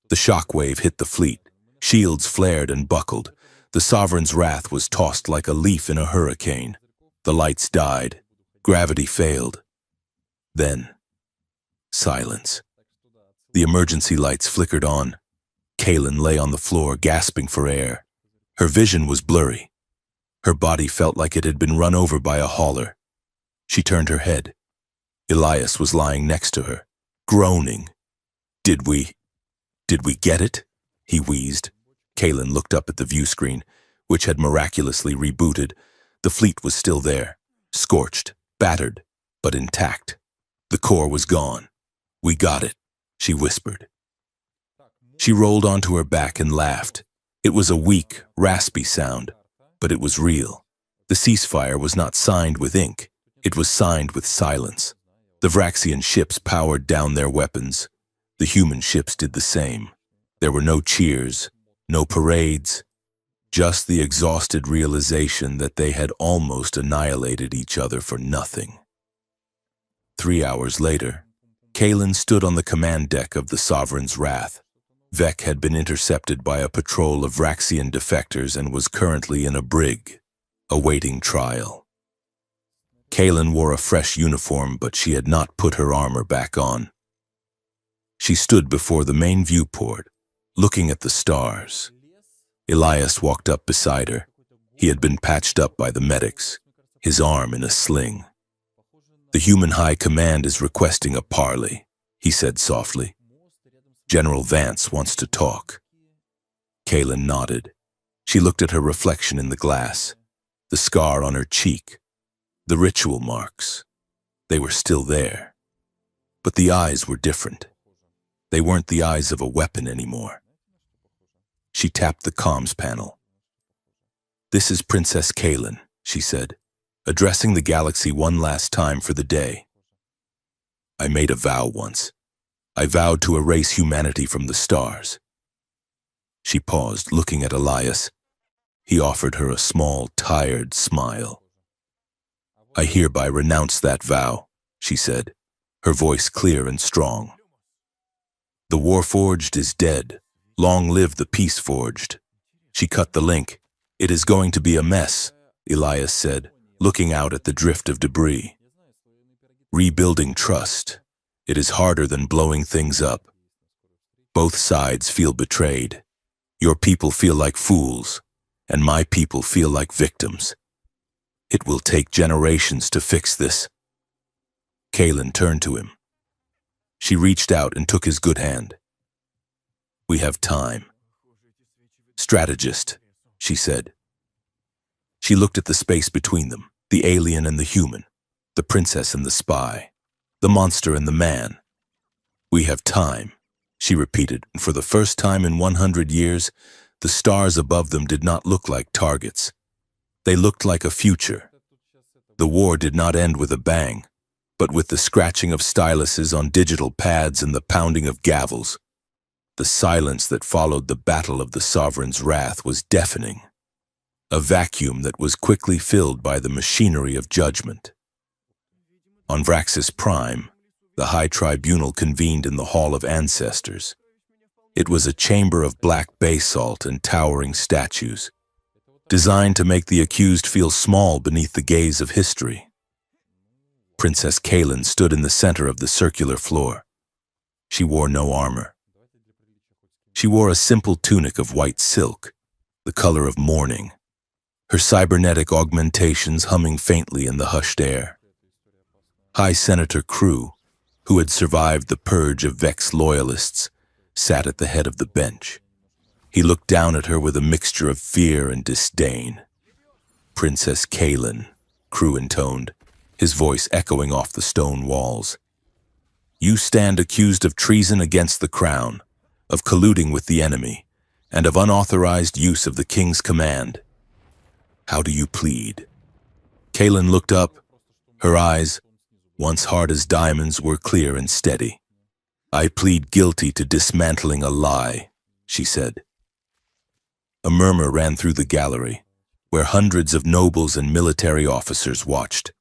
The shockwave hit the fleet. Shields flared and buckled. The Sovereign's wrath was tossed like a leaf in a hurricane. The lights died. Gravity failed. Then, silence. The emergency lights flickered on. Kalen lay on the floor, gasping for air. Her vision was blurry. Her body felt like it had been run over by a hauler. She turned her head. Elias was lying next to her, groaning. Did we get it?" he wheezed. Kalen looked up at the view screen, which had miraculously rebooted. The fleet was still there, scorched, battered, but intact. The core was gone. "We got it," she whispered. She rolled onto her back and laughed. It was a weak, raspy sound, but it was real. The ceasefire was not signed with ink. It was signed with silence. The Vraxian ships powered down their weapons. The human ships did the same. There were no cheers, no parades, just the exhausted realization that they had almost annihilated each other for nothing. 3 hours later, Kalen stood on the command deck of the Sovereign's Wrath. Vec had been intercepted by a patrol of Vraxian defectors and was currently in a brig, awaiting trial. Kalen wore a fresh uniform, but she had not put her armor back on. She stood before the main viewport, looking at the stars. Elias walked up beside her. He had been patched up by the medics, his arm in a sling. "The human high command is requesting a parley," he said softly. "General Vance wants to talk." Kalen nodded. She looked at her reflection in the glass, the scar on her cheek, the ritual marks. They were still there. But the eyes were different. They weren't the eyes of a weapon anymore. She tapped the comms panel. "This is Princess Kalen," she said, addressing the galaxy one last time for the day. "I made a vow once. I vowed to erase humanity from the stars." She paused, looking at Elias. He offered her a small, tired smile. "I hereby renounce that vow," she said, her voice clear and strong. "The Warforged is dead. Long live the Peaceforged." She cut the link. "It is going to be a mess," Elias said, looking out at the drift of debris. "Rebuilding trust. It is harder than blowing things up. Both sides feel betrayed. Your people feel like fools, and my people feel like victims. It will take generations to fix this." Kalen turned to him. She reached out and took his good hand. "We have time." "Strategist," she said. She looked at the space between them, the alien and the human, the princess and the spy, the monster and the man. "We have time," she repeated, and for the first time in 100 years, the stars above them did not look like targets. They looked like a future. The war did not end with a bang, but with the scratching of styluses on digital pads and the pounding of gavels. The silence that followed the battle of the Sovereign's Wrath was deafening. a vacuum that was quickly filled by the machinery of judgment. On Vraxis Prime, the High Tribunal convened in the Hall of Ancestors. It was a chamber of black basalt and towering statues, designed to make the accused feel small beneath the gaze of history. Princess Kaelin stood in the center of the circular floor. She wore no armor. She wore a simple tunic of white silk, the color of mourning, her cybernetic augmentations humming faintly in the hushed air. High Senator Crew, who had survived the purge of Vex loyalists, sat at the head of the bench. He looked down at her with a mixture of fear and disdain. "Princess Kaelin," Crew intoned, his voice echoing off the stone walls. "You stand accused of treason against the crown, of colluding with the enemy, and of unauthorized use of the king's command. How do you plead?" Kaelin looked up. Her eyes, once hard as diamonds, were clear and steady. "I plead guilty to dismantling a lie," she said. A murmur ran through the gallery, where hundreds of nobles and military officers watched.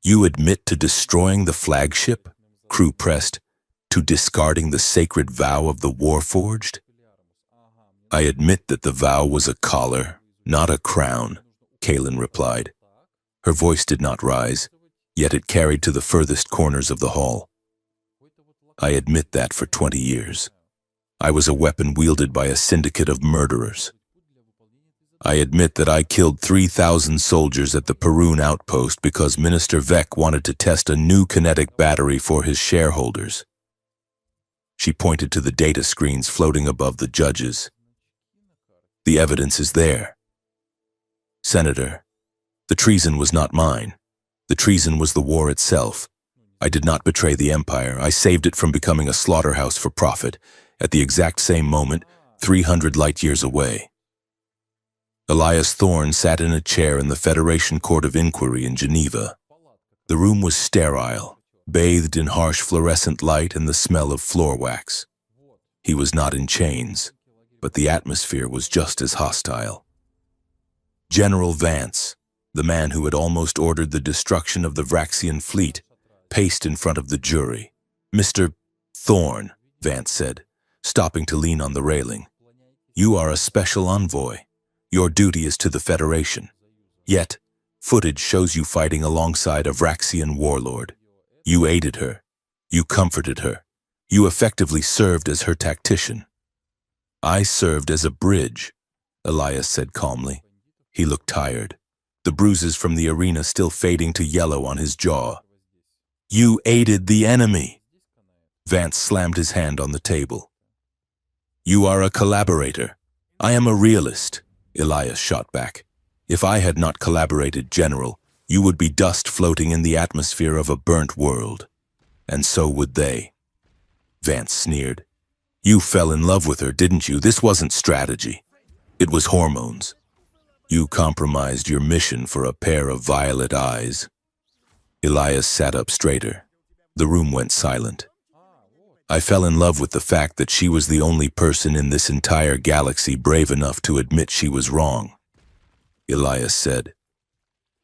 "You admit to destroying the flagship?" Crew pressed. "To discarding the sacred vow of the Warforged?" "I admit that the vow was a collar, not a crown," Kaelin replied. Her voice did not rise, yet it carried to the furthest corners of the hall. "I admit that for 20 years. I was a weapon wielded by a syndicate of murderers. I admit that I killed 3,000 soldiers at the Perun outpost because Minister Vec wanted to test a new kinetic battery for his shareholders." She pointed to the data screens floating above the judges. "The evidence is there." "Senator, the treason was not mine. The treason was the war itself. I did not betray the Empire. I saved it from becoming a slaughterhouse for profit, at the exact same moment, 300 light-years away." Elias Thorne sat in a chair in the Federation Court of Inquiry in Geneva. The room was sterile, bathed in harsh fluorescent light and the smell of floor wax. He was not in chains, but the atmosphere was just as hostile. General Vance, the man who had almost ordered the destruction of the Vraxian fleet, paced in front of the jury. "Mr. Thorne," Vance said, stopping to lean on the railing, "you are a special envoy. Your duty is to the Federation. Yet, footage shows you fighting alongside a Vraxian warlord. You aided her. You comforted her. You effectively served as her tactician." "I served as a bridge," Elias said calmly. He looked tired, the bruises from the arena still fading to yellow on his jaw. "You aided the enemy." Vance slammed his hand on the table. "You are a collaborator. I am a realist," Elias shot back. "If I had not collaborated, General, you would be dust floating in the atmosphere of a burnt world. And so would they." Vance sneered. "You fell in love with her, didn't you? This wasn't strategy. It was hormones. You compromised your mission for a pair of violet eyes." Elias sat up straighter. The room went silent. "I fell in love with the fact that she was the only person in this entire galaxy brave enough to admit she was wrong," Elias said.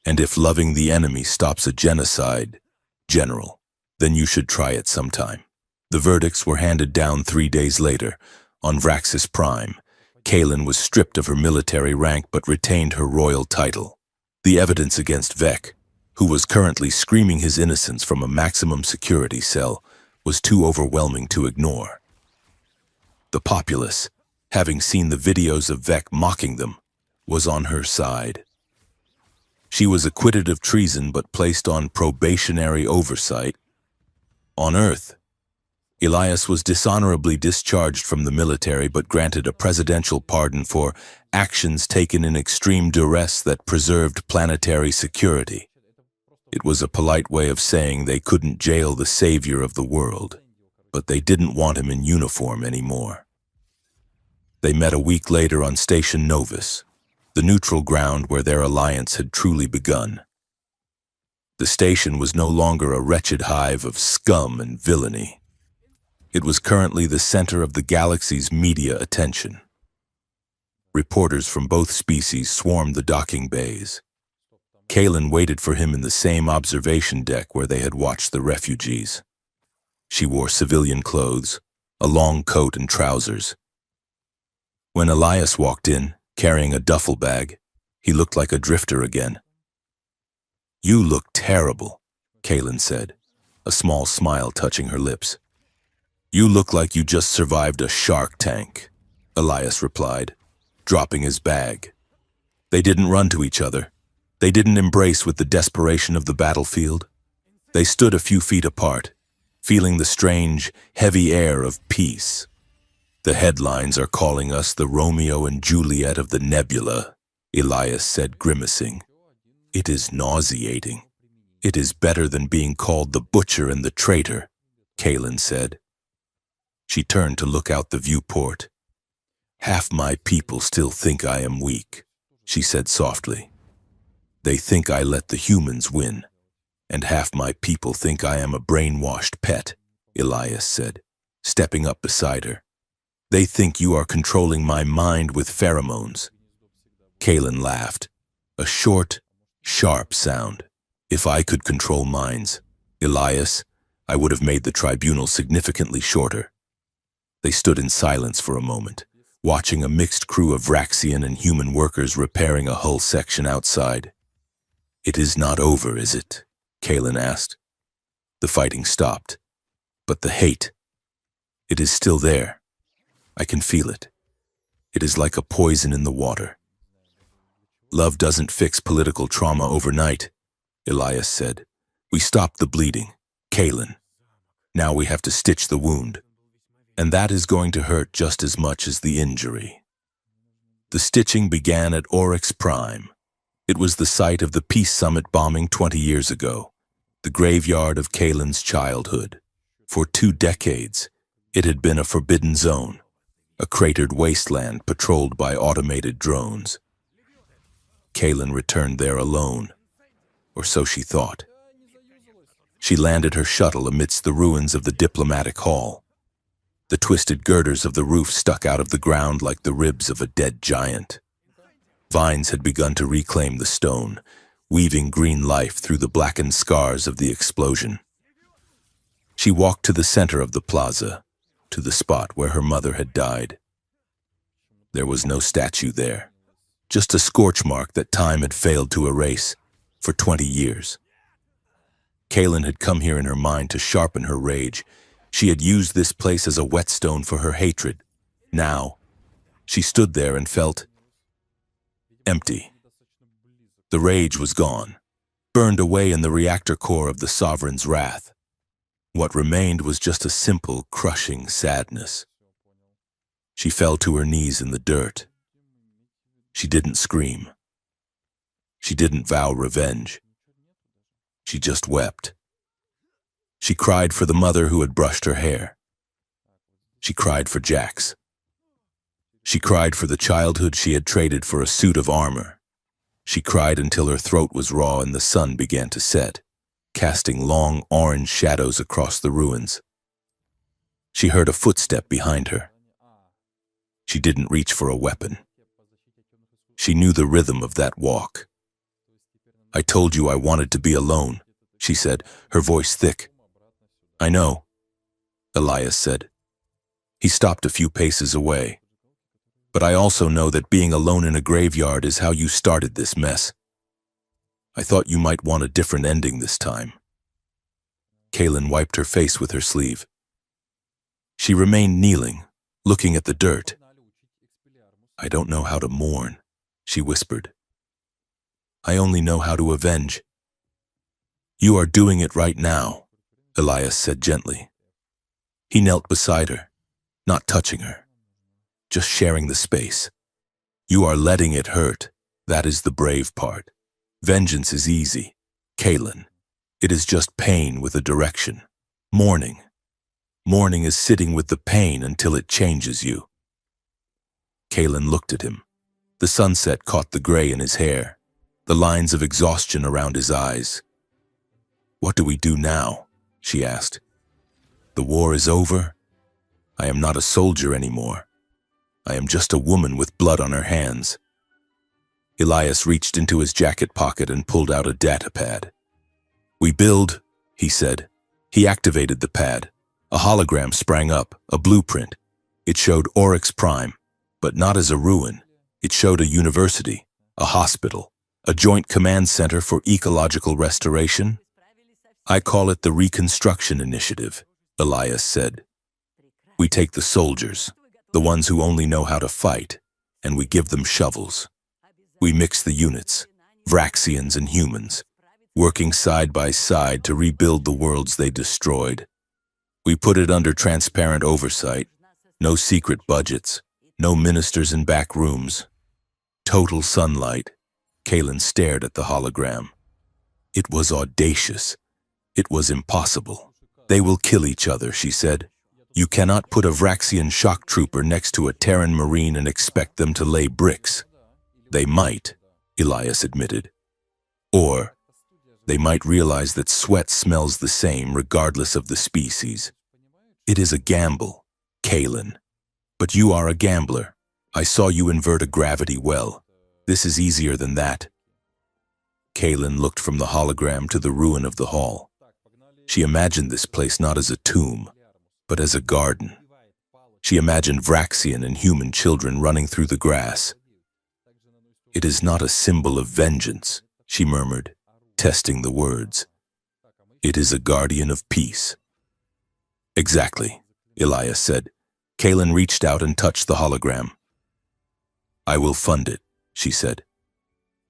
"And if loving the enemy stops a genocide, General, then you should try it sometime." The verdicts were handed down 3 days later. On Vraxis Prime, Kaelin was stripped of her military rank but retained her royal title. The evidence against Vec, who was currently screaming his innocence from a maximum security cell, was too overwhelming to ignore. The populace, having seen the videos of Vec mocking them, was on her side. She was acquitted of treason but placed on probationary oversight. On Earth, Elias was dishonorably discharged from the military but granted a presidential pardon for actions taken in extreme duress that preserved planetary security. It was a polite way of saying they couldn't jail the savior of the world, but they didn't want him in uniform anymore. They met a week later on Station Novus, the neutral ground where their alliance had truly begun. The station was no longer a wretched hive of scum and villainy. It was currently the center of the galaxy's media attention. Reporters from both species swarmed the docking bays. Kaelin waited for him in the same observation deck where they had watched the refugees. She wore civilian clothes, a long coat and trousers. When Elias walked in, carrying a duffel bag, he looked like a drifter again. "You look terrible," Kaelin said, a small smile touching her lips. "You look like you just survived a shark tank," Elias replied, dropping his bag. They didn't run to each other. They didn't embrace with the desperation of the battlefield. They stood a few feet apart, feeling the strange, heavy air of peace. "The headlines are calling us the Romeo and Juliet of the nebula," Elias said, grimacing. "It is nauseating. It is better than being called the butcher and the traitor," Kaelin said. She turned to look out the viewport. "Half my people still think I am weak," she said softly. "They think I let the humans win, and half my people think I am a brainwashed pet," Elias said, stepping up beside her. "They think you are controlling my mind with pheromones." Kaelin laughed, a short, sharp sound. "If I could control minds, Elias, I would have made the tribunal significantly shorter." They stood in silence for a moment, watching a mixed crew of Vraxian and human workers repairing a hull section outside. "It is not over, is it?" Kaelin asked. The fighting stopped, but the hate, it is still there. I can feel it. It is like a poison in the water. "Love doesn't fix political trauma overnight," Elias said. "We stopped the bleeding, Kaelin. Now we have to stitch the wound. And that is going to hurt just as much as the injury." The stitching began at Oryx Prime. It was the site of the Peace Summit bombing 20 years ago, the graveyard of Kaelin's childhood. For 2 decades, it had been a forbidden zone, a cratered wasteland patrolled by automated drones. Kaelin returned there alone, or so she thought. She landed her shuttle amidst the ruins of the diplomatic hall. The twisted girders of the roof stuck out of the ground like the ribs of a dead giant. Vines had begun to reclaim the stone, weaving green life through the blackened scars of the explosion. She walked to the center of the plaza, to the spot where her mother had died. There was no statue there, just a scorch mark that time had failed to erase for 20 years. Kaelin had come here in her mind to sharpen her rage. She had used this place as a whetstone for her hatred. Now, she stood there and felt empty. The rage was gone, burned away in the reactor core of the Sovereign's wrath. What remained was just a simple, crushing sadness. She fell to her knees in the dirt. She didn't scream. She didn't vow revenge. She just wept. She cried for the mother who had brushed her hair. She cried for Jax. She cried for the childhood she had traded for a suit of armor. She cried until her throat was raw and the sun began to set, casting long orange shadows across the ruins. She heard a footstep behind her. She didn't reach for a weapon. She knew the rhythm of that walk. "I told you I wanted to be alone," she said, her voice thick. "I know," Elias said. He stopped a few paces away. "But I also know that being alone in a graveyard is how you started this mess. I thought you might want a different ending this time." Kaelin wiped her face with her sleeve. She remained kneeling, looking at the dirt. "I don't know how to mourn," she whispered. "I only know how to avenge." "You are doing it right now," Elias said gently. He knelt beside her, not touching her, just sharing the space. "You are letting it hurt. That is the brave part. Vengeance is easy, Kaelin. It is just pain with a direction. Mourning. Mourning is sitting with the pain until it changes you." Kaelin looked at him. The sunset caught the gray in his hair, the lines of exhaustion around his eyes. "What do we do now?" she asked. "The war is over. I am not a soldier anymore. I am just a woman with blood on her hands. Elias reached into his jacket pocket and pulled out a data pad. We build, he said. He activated the pad. A hologram sprang up, a blueprint. It showed Oryx Prime, but not as a ruin. It showed a university, a hospital, a joint command center for ecological restoration. I call it the Reconstruction Initiative, Elias said. We take the soldiers, the ones who only know how to fight, and we give them shovels. We mix the units, Vraxians and humans, working side by side to rebuild the worlds they destroyed. We put it under transparent oversight, no secret budgets, no ministers in back rooms. Total sunlight. Kalen stared at the hologram. It was audacious. It was impossible. They will kill each other, she said. You cannot put a Vraxian shock trooper next to a Terran Marine and expect them to lay bricks. They might, Elias admitted. Or they might realize that sweat smells the same regardless of the species. It is a gamble, Kalen. But you are a gambler. I saw you invert a gravity well. This is easier than that. Kalen looked from the hologram to the ruin of the hall. She imagined this place not as a tomb, but as a garden. She imagined Vraxian and human children running through the grass. It is not a symbol of vengeance, she murmured, testing the words. It is a guardian of peace. Exactly, Elias said. Kalen reached out and touched the hologram. I will fund it, she said.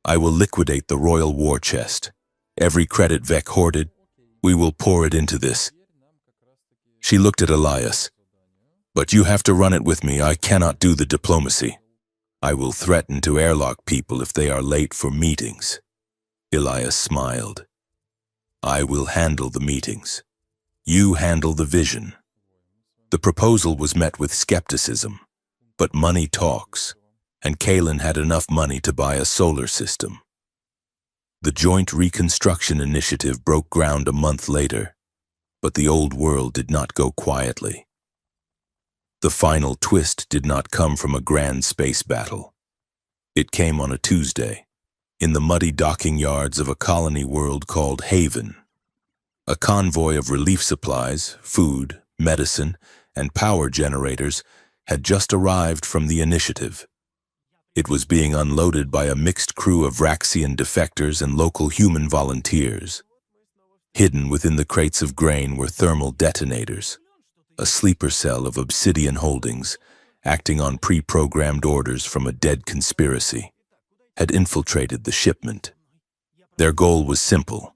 I will liquidate the royal war chest. Every credit Vec hoarded, we will pour it into this. She looked at Elias. But you have to run it with me. I cannot do the diplomacy. I will threaten to airlock people if they are late for meetings. Elias smiled. I will handle the meetings. You handle the vision. The proposal was met with skepticism, but money talks, and Kalen had enough money to buy a solar system. The Joint Reconstruction Initiative broke ground a month later, but the old world did not go quietly. The final twist did not come from a grand space battle. It came on a Tuesday, in the muddy docking yards of a colony world called Haven. A convoy of relief supplies, food, medicine, and power generators had just arrived from the initiative. It was being unloaded by a mixed crew of Vraxian defectors and local human volunteers. Hidden within the crates of grain were thermal detonators, a sleeper cell of Obsidian Holdings, acting on pre-programmed orders from a dead conspiracy, had infiltrated the shipment. Their goal was simple: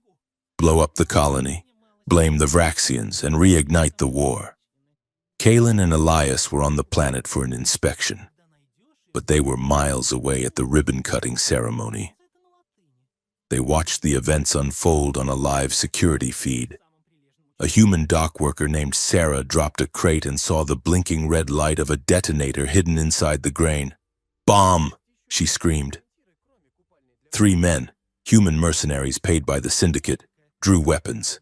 blow up the colony, blame the Vraxians, and reignite the war. Kalen and Elias were on the planet for an inspection, but they were miles away at the ribbon-cutting ceremony. They watched the events unfold on a live security feed. A human dock worker named Sarah dropped a crate and saw the blinking red light of a detonator hidden inside the grain. Bomb! She screamed. 3 men, human mercenaries paid by the syndicate, drew weapons.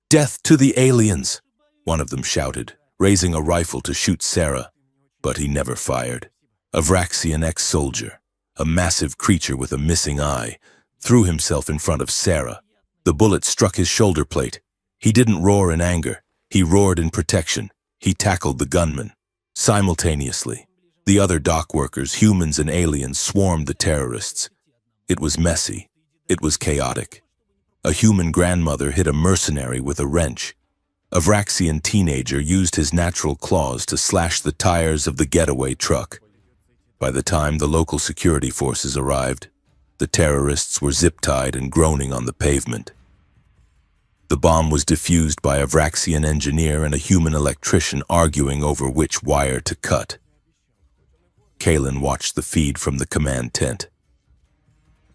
Death to the aliens! One of them shouted, raising a rifle to shoot Sarah, but he never fired. A Vraxian ex-soldier, a massive creature with a missing eye, threw himself in front of Sarah. The bullet struck his shoulder plate. He didn't roar in anger. He roared in protection. He tackled the gunman. Simultaneously, the other dock workers, humans and aliens, swarmed the terrorists. It was messy. It was chaotic. A human grandmother hit a mercenary with a wrench. A Vraxian teenager used his natural claws to slash the tires of the getaway truck. By the time the local security forces arrived, the terrorists were zip-tied and groaning on the pavement. The bomb was defused by a Vraxian engineer and a human electrician arguing over which wire to cut. Kalen watched the feed from the command tent.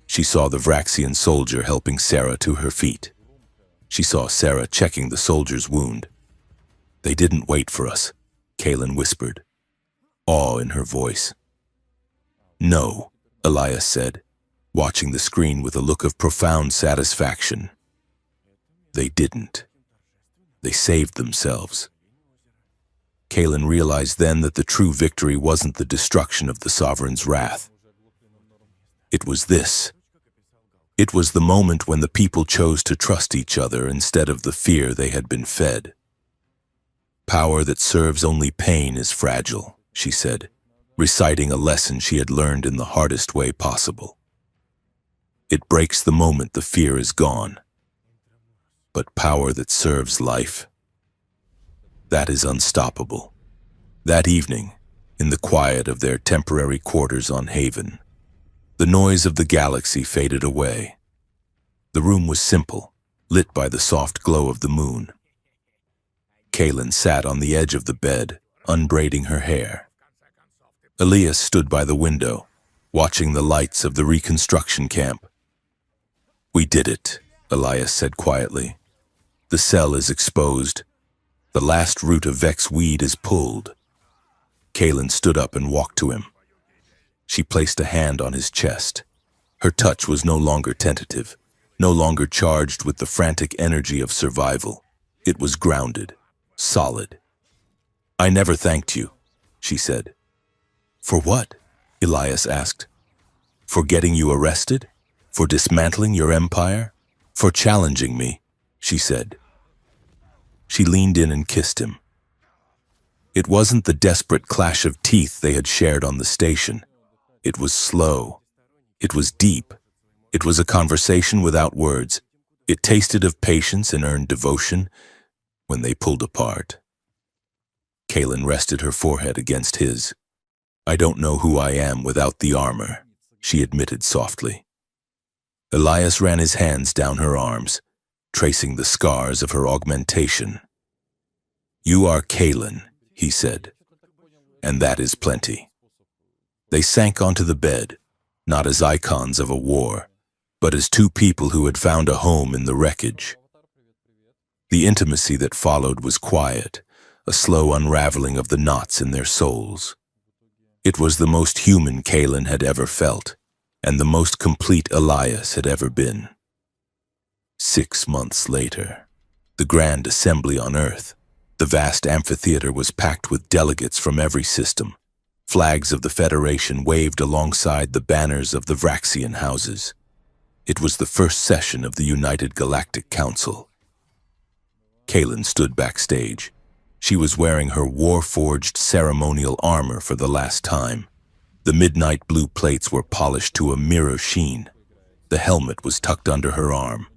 She saw the Vraxian soldier helping Sarah to her feet. She saw Sarah checking the soldier's wound. They didn't wait for us, Kalen whispered, awe in her voice. No, Elias said, watching the screen with a look of profound satisfaction. They didn't. They saved themselves. Kalen realized then that the true victory wasn't the destruction of the sovereign's wrath. It was this. It was the moment when the people chose to trust each other instead of the fear they had been fed. Power that serves only pain is fragile, she said, reciting a lesson she had learned in the hardest way possible. It breaks the moment the fear is gone. But power that serves life, that is unstoppable. That evening, in the quiet of their temporary quarters on Haven, the noise of the galaxy faded away. The room was simple, lit by the soft glow of the moon. Kalen sat on the edge of the bed, unbraiding her hair. Elias stood by the window, watching the lights of the reconstruction camp. "We did it," Elias said quietly. "The cell is exposed. The last root of Vex weed is pulled." Kalen stood up and walked to him. She placed a hand on his chest. Her touch was no longer tentative, no longer charged with the frantic energy of survival. It was grounded, solid. "I never thanked you," she said. "For what?" Elias asked. "For getting you arrested? For dismantling your empire? For challenging me," she said. She leaned in and kissed him. It wasn't the desperate clash of teeth they had shared on the station. It was slow. It was deep. It was a conversation without words. It tasted of patience and earned devotion when they pulled apart. Kalen rested her forehead against his. "I don't know who I am without the armor," she admitted softly. Elias ran his hands down her arms, tracing the scars of her augmentation. "You are Kalen," he said, "and that is plenty." They sank onto the bed, not as icons of a war, but as two people who had found a home in the wreckage. The intimacy that followed was quiet, a slow unraveling of the knots in their souls. It was the most human Kalen had ever felt, and the most complete Elias had ever been. 6 months later, the grand assembly on Earth. The vast amphitheater was packed with delegates from every system. Flags of the Federation waved alongside the banners of the Vraxian houses. It was the first session of the United Galactic Council. Kalen stood backstage. She was wearing her war-forged ceremonial armor for the last time. The midnight blue plates were polished to a mirror sheen. The helmet was tucked under her arm.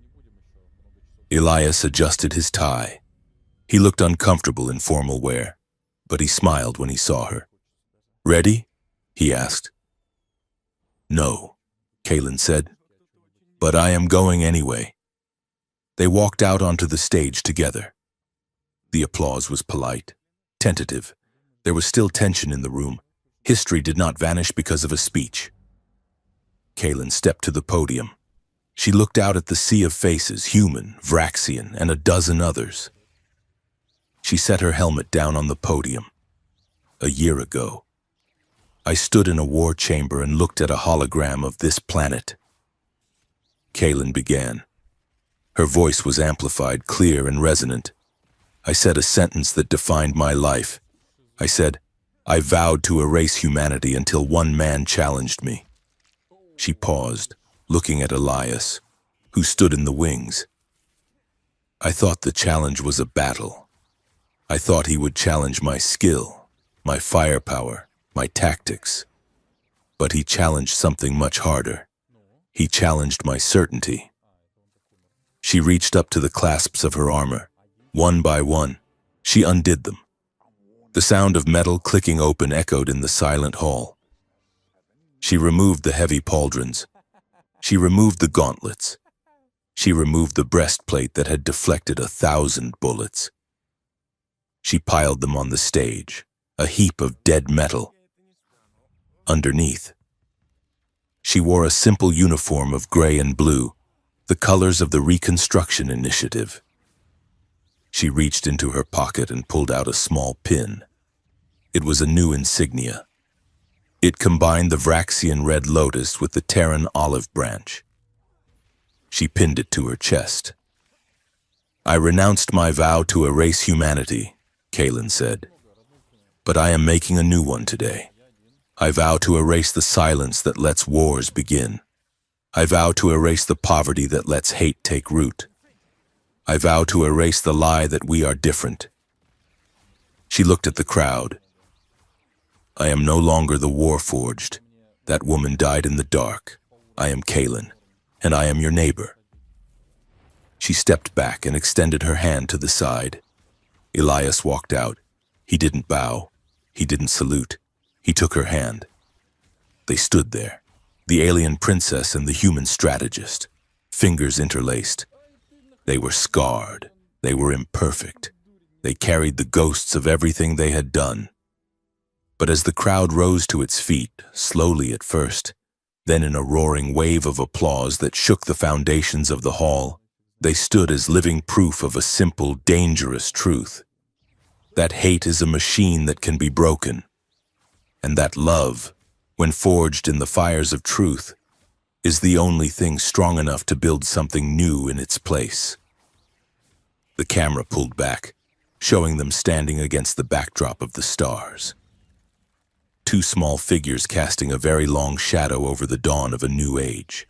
Elias adjusted his tie. He looked uncomfortable in formal wear, but he smiled when he saw her. "Ready?" he asked. "No," Kalen said, "but I am going anyway." They walked out onto the stage together. The applause was polite, tentative. There was still tension in the room. History did not vanish because of a speech. Kalen stepped to the podium. She looked out at the sea of faces, human, Vraxian, and a dozen others. She set her helmet down on the podium. "A year ago, I stood in a war chamber and looked at a hologram of this planet." Kalen began. Her voice was amplified, clear and resonant. "I said a sentence that defined my life. I said, I vowed to erase humanity until one man challenged me." She paused, looking at Elias, who stood in the wings. "I thought the challenge was a battle. I thought he would challenge my skill, my firepower, my tactics. But he challenged something much harder. He challenged my certainty." She reached up to the clasps of her armor. One by one, she undid them. The sound of metal clicking open echoed in the silent hall. She removed the heavy pauldrons. She removed the gauntlets. She removed the breastplate that had deflected 1,000 bullets. She piled them on the stage, a heap of dead metal. Underneath, she wore a simple uniform of gray and blue, the colors of the Reconstruction Initiative. She reached into her pocket and pulled out a small pin. It was a new insignia. It combined the Vraxian red lotus with the Terran olive branch. She pinned it to her chest. "I renounced my vow to erase humanity," Kalen said. But I am making a new one today. I vow to erase the silence that lets wars begin. I vow to erase the poverty that lets hate take root. I vow to erase the lie that we are different. She looked at the crowd. I am no longer the war-forged. That woman died in the dark. I am Kaylin, and I am your neighbor. She stepped back and extended her hand to the side. Elias walked out. He didn't bow. He didn't salute. He took her hand. They stood there, the alien princess and the human strategist, fingers interlaced. They were scarred. They were imperfect. They carried the ghosts of everything they had done. But as the crowd rose to its feet, slowly at first, then in a roaring wave of applause that shook the foundations of the hall, they stood as living proof of a simple, dangerous truth. That hate is a machine that can be broken, and that love, when forged in the fires of truth, is the only thing strong enough to build something new in its place. The camera pulled back, showing them standing against the backdrop of the stars. Two small figures casting a very long shadow over the dawn of a new age.